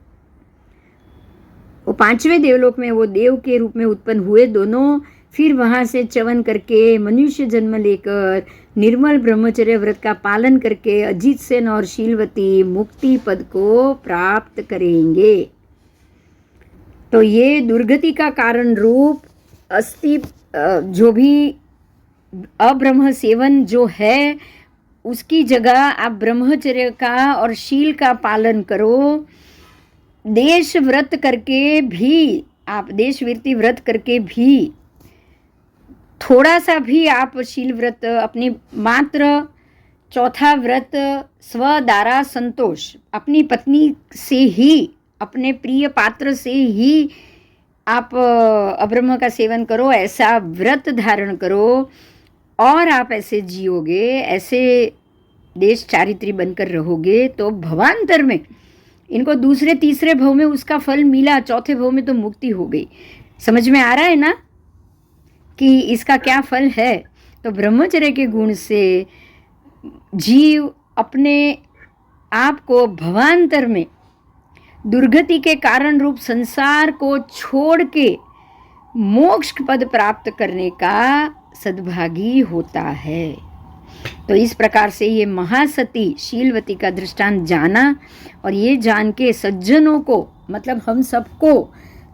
Speaker 1: वो 5वें देवलोक में वो देव के रूप में उत्पन्न हुए दोनों। फिर वहाँ से च्यवन करके मनुष्य जन्म लेकर निर्मल ब्रह्मचर्य व्रत का पालन करके अजीत सेन और शीलवती मुक्ति पद को प्राप्त करेंगे। तो ये दुर्गति का कारण रूप अस्थि जो भी अब्रह्म सेवन जो है उसकी जगह आप ब्रह्मचर्य का और शील का पालन करो। देश व्रत करके भी आप देशवीरती व्रत करके भी थोड़ा सा भी आप शील व्रत अपनी मात्र चौथा व्रत स्वदारा संतोष, अपनी पत्नी से ही अपने प्रिय पात्र से ही आप अब्रह्म का सेवन करो, ऐसा व्रत धारण करो और आप ऐसे जियोगे, ऐसे देश चारित्री बनकर रहोगे तो भवांतर में इनको दूसरे तीसरे भव में उसका फल मिला, चौथे भव में तो मुक्ति हो गई। समझ में आ रहा है ना कि इसका क्या फल है? तो ब्रह्मचर्य के गुण से जीव अपने आप को भवांतर में दुर्गति के कारण रूप संसार को छोड़ के मोक्ष पद प्राप्त करने का सद्भागी होता है। तो इस प्रकार से ये महासती शीलवती का दृष्टांत जाना और ये जान के सज्जनों को, मतलब हम सबको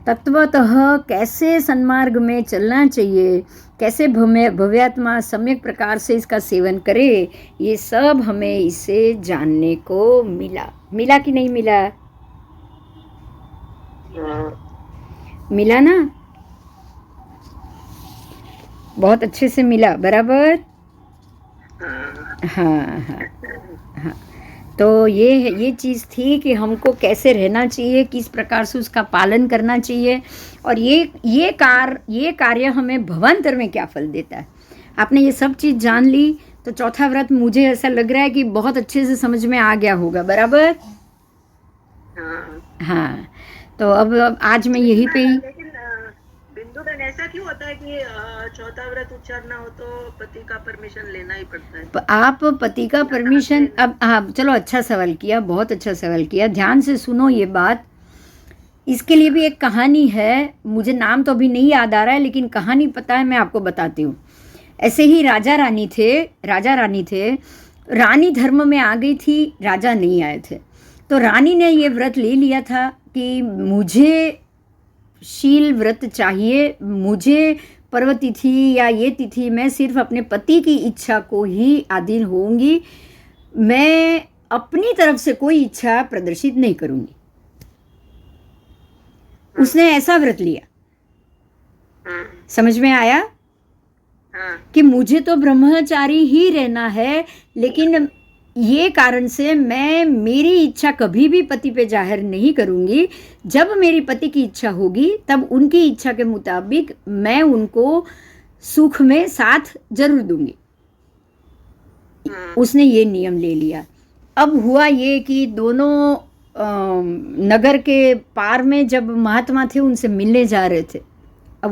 Speaker 1: तत्वतः कैसे सन्मार्ग में चलना चाहिए, कैसे भव्यात्मा सम्यक प्रकार से इसका सेवन करे, ये सब हमें इसे जानने को मिला। मिला कि नहीं मिला? मिला ना? बहुत अच्छे से मिला, बराबर? हाँ हाँ हाँ। तो ये चीज़ थी कि हमको कैसे रहना चाहिए, किस प्रकार से उसका पालन करना चाहिए और ये कार्य हमें भवांतर में क्या फल देता है। आपने ये सब चीज़ जान ली तो चौथा व्रत मुझे ऐसा लग रहा है कि बहुत अच्छे से समझ में आ गया होगा, बराबर? हाँ, तो अब आज मैं यही पे ही।
Speaker 2: बिंदु बहन, ऐसा क्यों होता है कि चौथा व्रत उच्चारना हो तो पति का परमिशन लेना ही पड़ता है?
Speaker 1: आप पति का परमिशन, अब हाँ चलो, अच्छा सवाल किया, बहुत अच्छा सवाल किया। ध्यान से सुनो ये बात। इसके लिए भी एक कहानी है, मुझे नाम तो अभी नहीं याद आ रहा है लेकिन कहानी पता है, मैं आपको बताती हूँ। ऐसे ही राजा रानी थे, रानी धर्म में आ गई थी, राजा नहीं आए थे। तो रानी ने ये व्रत ले लिया था कि मुझे शील व्रत चाहिए, मुझे पर्व तिथि या ये तिथि मैं सिर्फ अपने पति की इच्छा को ही अधीन होऊंगी, मैं अपनी तरफ से कोई इच्छा प्रदर्शित नहीं करूंगी। उसने ऐसा व्रत लिया। समझ में आया कि मुझे तो ब्रह्मचारी ही रहना है, लेकिन ये कारण से मैं मेरी इच्छा कभी भी पति पे जाहिर नहीं करूंगी। जब मेरी पति की इच्छा होगी तब उनकी इच्छा के मुताबिक मैं उनको सुख में साथ जरूर दूंगी। उसने ये नियम ले लिया। अब हुआ ये कि दोनों नगर के पार में जब महात्मा थे उनसे मिलने जा रहे थे। अब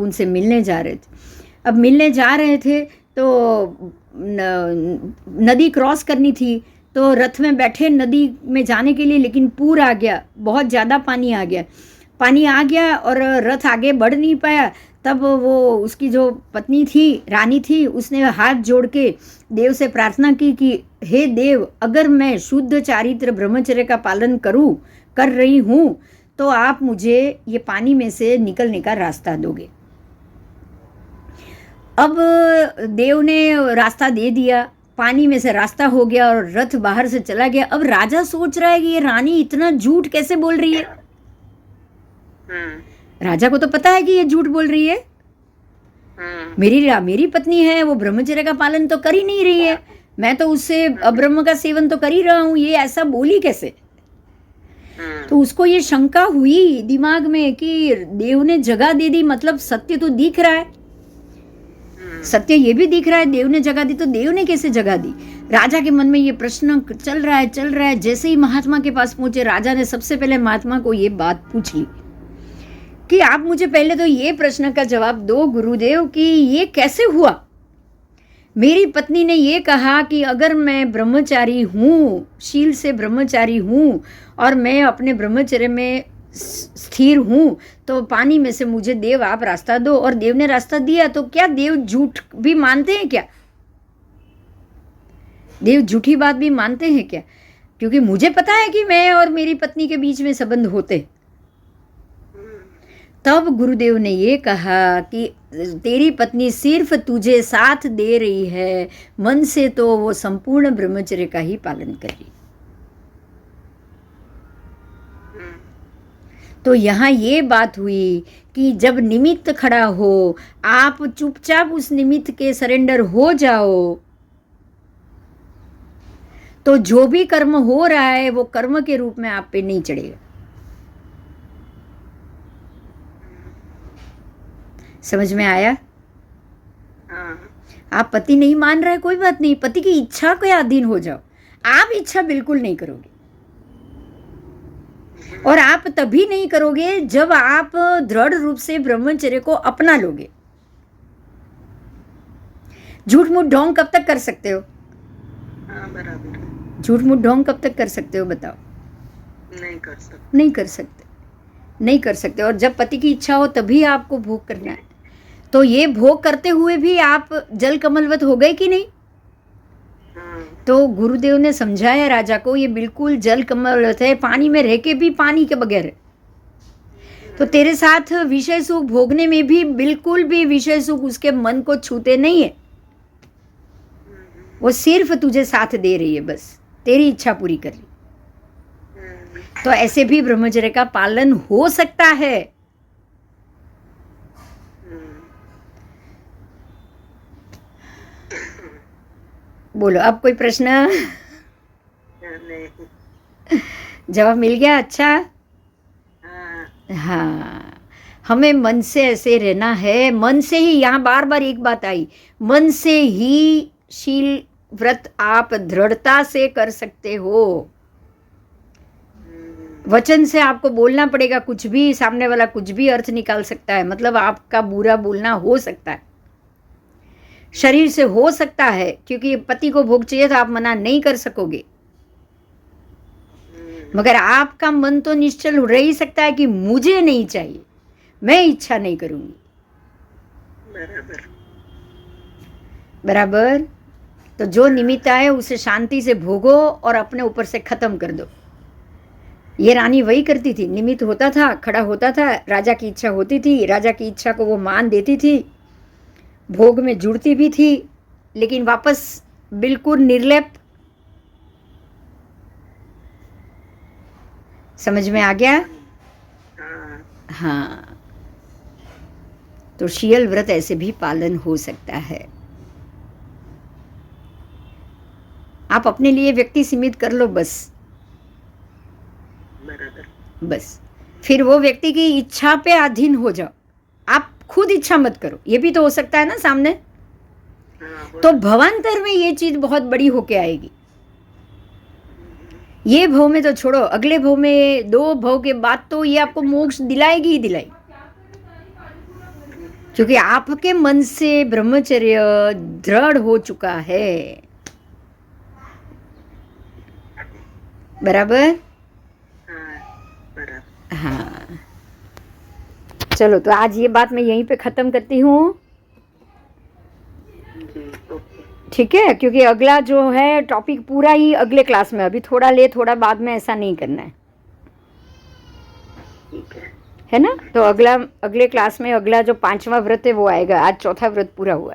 Speaker 1: मिलने जा रहे थे तो नदी क्रॉस करनी थी, तो रथ में बैठे नदी में जाने के लिए, लेकिन पूर आ गया, बहुत ज़्यादा पानी आ गया और रथ आगे बढ़ नहीं पाया। तब वो उसकी जो पत्नी थी, रानी थी, उसने हाथ जोड़ के देव से प्रार्थना की कि हे देव, अगर मैं शुद्ध चारित्र ब्रह्मचर्य का पालन कर रही हूँ तो आप मुझे ये पानी में से निकलने का रास्ता दोगे। अब देव ने रास्ता दे दिया, पानी में से रास्ता हो गया और रथ बाहर से चला गया। अब राजा सोच रहा है कि ये रानी इतना झूठ कैसे बोल रही है। राजा को तो पता है कि ये झूठ बोल रही है, मेरी पत्नी है, वो ब्रह्मचर्य का पालन तो कर ही नहीं रही है, मैं तो उससे अब्रह्म का सेवन तो कर ही रहा हूँ, ये ऐसा बोली कैसे। तो उसको ये शंका हुई दिमाग में कि देव ने जगह दे दी, मतलब सत्य तो दिख रहा है, सत्य ये भी दिख रहा है, देव ने जगह दी तो देव ने कैसे जगह दी। राजा के मन में ये प्रश्न चल रहा है। जैसे ही महात्मा के पास पहुंचे, राजा ने सबसे पहले महात्मा को ये बात पूछ ली कि आप मुझे पहले तो ये प्रश्न का जवाब दो गुरुदेव कि ये कैसे हुआ। मेरी पत्नी ने ये कहा कि अगर मैं ब्रह्मचारी हूँ, शील से ब्रह्मचारी हूँ और मैं अपने ब्रह्मचर्य में स्थिर हूँ, तो पानी में से मुझे देव आप रास्ता दो, और देव ने रास्ता दिया। तो क्या देव झूठ भी मानते हैं क्या? देव झूठी बात भी मानते हैं क्या? क्योंकि मुझे पता है कि मैं और मेरी पत्नी के बीच में संबंध होते। तब गुरुदेव ने ये कहा कि तेरी पत्नी सिर्फ तुझे साथ दे रही है, मन से तो वो संपूर्ण ब्रह्मचर्य का ही पालन कर रही। तो यहाँ ये बात हुई कि जब निमित्त खड़ा हो, आप चुपचाप उस निमित्त के सरेंडर हो जाओ, तो जो भी कर्म हो रहा है वो कर्म के रूप में आप पे नहीं चढ़ेगा। समझ में आया? आप पति नहीं मान रहे, कोई बात नहीं, पति की इच्छा के अधीन हो जाओ। आप इच्छा बिल्कुल नहीं करोगे, और आप तभी नहीं करोगे जब आप दृढ़ रूप से ब्रह्मचर्य को अपना लोगे। झूठ मूठ ढोंग कब तक कर सकते हो?
Speaker 2: बराबर।
Speaker 1: झूठ मूठ ढोंग कब तक कर सकते हो बताओ?
Speaker 2: नहीं कर
Speaker 1: सकते। और जब पति की इच्छा हो तभी आपको भोग करना है। तो ये भोग करते हुए भी आप जल कमलवत हो गए कि नहीं? तो गुरुदेव ने समझाया राजा को, ये बिल्कुल जल कमलवत है, पानी में रह के भी पानी के बगैर है। तो तेरे साथ विषय सुख भोगने में भी बिल्कुल भी विषय सुख उसके मन को छूते नहीं है, वो सिर्फ तुझे साथ दे रही है, बस तेरी इच्छा पूरी कर रही। तो ऐसे भी ब्रह्मचर्य का पालन हो सकता है। बोलो, अब कोई प्रश्न? जवाब मिल गया? अच्छा। हाँ, हमें मन से ऐसे रहना है, मन से ही। यहाँ बार बार एक बात आई, मन से ही शील व्रत आप दृढ़ता से कर सकते हो। वचन से आपको बोलना पड़ेगा, कुछ भी सामने वाला कुछ भी अर्थ निकाल सकता है, मतलब आपका बुरा बोलना हो सकता है, शरीर से हो सकता है, क्योंकि पति को भोग चाहिए तो आप मना नहीं कर सकोगे, मगर आपका मन तो निश्चल रह ही सकता है कि मुझे नहीं चाहिए, मैं इच्छा नहीं करूंगी। बराबर। तो जो निमित्त आए उसे शांति से भोगो और अपने ऊपर से खत्म कर दो। ये रानी वही करती थी, निमित्त होता था, खड़ा होता था, राजा की इच्छा होती थी, राजा की इच्छा को वो मान देती थी, भोग में जुड़ती भी थी, लेकिन वापस बिल्कुल निर्लेप। समझ में आ गया? हाँ, तो शील व्रत ऐसे भी पालन हो सकता है। आप अपने लिए व्यक्ति सीमित कर लो, बस फिर वो व्यक्ति की इच्छा पे अधीन हो जाओ, आप खुद इच्छा मत करो। ये भी तो हो सकता है ना सामने। तो भवांतर में ये चीज बहुत बड़ी होके आएगी। ये भव में तो छोड़ो, अगले भव में, 2 भव के बाद तो ये आपको मोक्ष दिलाएगी ही दिलाएगी। क्योंकि आपके मन से ब्रह्मचर्य दृढ़ हो चुका है। बराबर?
Speaker 2: हाँ बराबर।
Speaker 1: हाँ, चलो तो आज ये बात मैं यहीं पे ख़त्म करती हूँ।
Speaker 2: जी ओके।
Speaker 1: ठीक है, क्योंकि अगला जो है टॉपिक पूरा ही अगले क्लास में, अभी थोड़ा ले थोड़ा बाद में, ऐसा नहीं करना है,
Speaker 2: ठीक
Speaker 1: है ना? तो अगले क्लास में अगला जो 5वां व्रत है वो आएगा। आज 4था व्रत पूरा हुआ।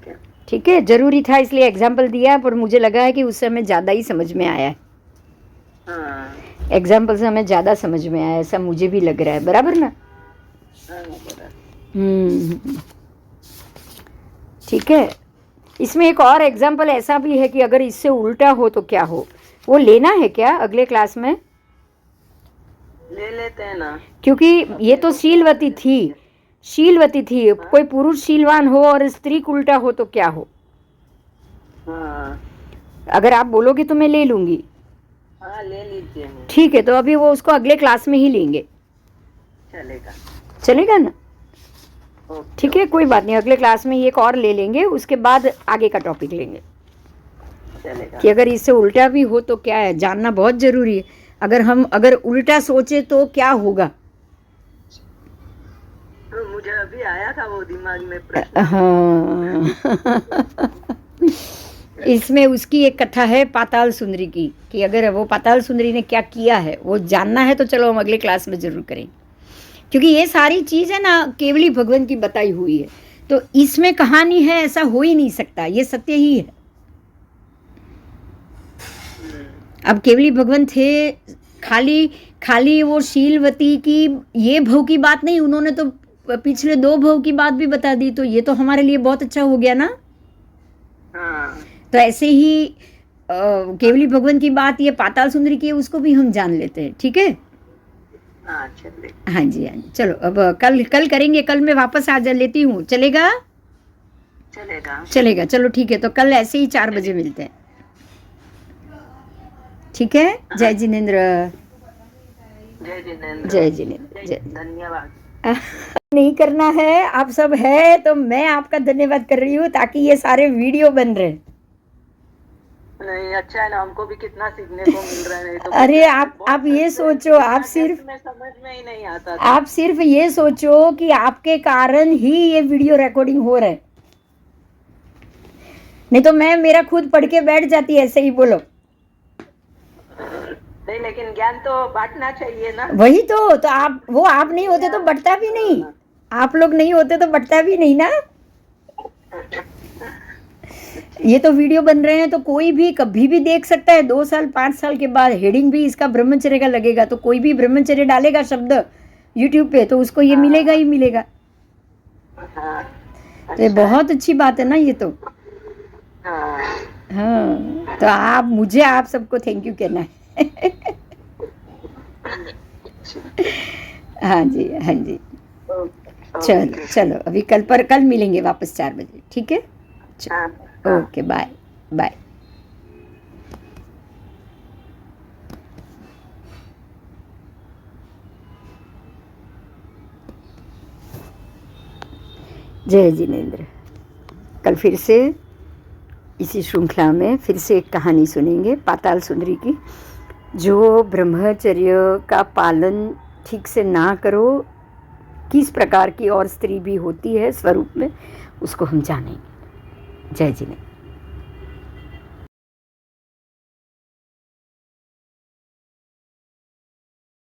Speaker 2: है।
Speaker 1: ठीक है, जरूरी था इसलिए एग्जाम्पल दिया, पर मुझे लगा है कि उससे हमें ज़्यादा ही समझ में आया है।
Speaker 2: हाँ
Speaker 1: एग्जाम्पल से हमें ज़्यादा समझ में आया, ऐसा मुझे भी लग रहा है। बराबर ना?
Speaker 2: हाँ बराबर।
Speaker 1: ठीक है। इसमें एक और एग्जाम्पल ऐसा भी है कि अगर इससे उल्टा हो तो क्या हो, वो लेना है क्या अगले क्लास में?
Speaker 2: ले लेते हैं ना,
Speaker 1: क्योंकि ये तो शीलवती थी, कोई पुरुष शीलवान हो और स्त्री को उल्टा हो तो क्या हो?
Speaker 2: हाँ
Speaker 1: अगर आप बोलोगे तो मैं ले लूंगी।
Speaker 2: हाँ ले लीजिए।
Speaker 1: ठीक है, तो अभी वो उसको अगले क्लास में ही लेंगे। चलेगा ना?
Speaker 2: ओके,
Speaker 1: ठीक है, कोई बात नहीं, अगले क्लास में एक और ले लेंगे, उसके बाद आगे का टॉपिक लेंगे
Speaker 2: चलेगा।
Speaker 1: कि अगर इससे उल्टा भी हो तो क्या है, जानना बहुत जरूरी है। अगर उल्टा सोचे तो क्या होगा?
Speaker 2: तो मुझे अभी आया था वो दिमाग में प्रश्न।
Speaker 1: हाँ इसमें उसकी एक कथा है पाताल सुंदरी की, कि अगर वो पाताल सुंदरी ने क्या किया है वो जानना है तो चलो हम अगले क्लास में जरूर करें, क्योंकि ये सारी चीज़ है ना केवली भगवान की बताई हुई है, तो इसमें कहानी है ऐसा हो ही नहीं सकता, ये सत्य ही है। अब केवली भगवान थे, खाली वो शीलवती की ये भव की बात नहीं, उन्होंने तो पिछले 2 भव की बात भी बता दी, तो ये तो हमारे लिए बहुत अच्छा हो गया ना।
Speaker 2: हाँ
Speaker 1: तो ऐसे ही केवली भगवान की बात ये पाताल सुंदरी की है, उसको भी हम जान लेते हैं। ठीक है,
Speaker 2: हाँ चलेगा।
Speaker 1: हाँ जी हाँ जी। चलो अब कल करेंगे, कल मैं वापस आ जा लेती हूँ। चलेगा? चलेगा, चलो ठीक है, तो कल ऐसे ही 4 बजे मिलते हैं। ठीक है, जय जिनेन्द्र।
Speaker 2: जय जिनेन्द्र।
Speaker 1: जय जिनेन्द्र। जय।
Speaker 2: धन्यवाद।
Speaker 1: नहीं करना है, आप सब है तो मैं आपका धन्यवाद कर रही हूँ, ताकि ये सारे वीडियो बन रहे।
Speaker 2: नहीं अच्छा है ना, हमको भी कितना सीखने को मिल रहा है। नहीं तो
Speaker 1: अरे आप ये सोचो, आप सिर्फ
Speaker 2: में समझ में ही नहीं आता था।
Speaker 1: आप सिर्फ ये सोचो कि आपके कारण ही ये वीडियो रिकॉर्डिंग हो रहा है, नहीं तो मैं मेरा खुद पढ़ के बैठ जाती ऐसे ही। बोलो।
Speaker 2: नहीं लेकिन ज्ञान तो बांटना चाहिए ना।
Speaker 1: वही तो आप नहीं होते तो बढ़ता भी नहीं, आप लोग नहीं होते तो बढ़ता भी नहीं ना। ये तो वीडियो बन रहे हैं तो कोई भी कभी भी देख सकता है। 2 साल 5 साल के बाद हेडिंग भी इसका ब्रह्मचर्य का लगेगा, तो कोई भी ब्रह्मचर्य डालेगा शब्द यूट्यूब पे तो उसको ये मिलेगा ही मिलेगा। तो ये बहुत अच्छी बात है ना ये तो। हाँ, तो आप सबको थैंक यू कहना है। हाँ जी हाँ जी। चलो अभी कल मिलेंगे वापस 4 बजे। ठीक है, ओके, बाय बाय। जय जिनेन्द्र। कल फिर से इसी श्रृंखला में फिर से एक कहानी सुनेंगे पाताल सुंदरी की। जो ब्रह्मचर्य का पालन ठीक से ना करो, किस प्रकार की और स्त्री भी होती है स्वरूप में, उसको हम जानेंगे। जय जिनेन्द्र।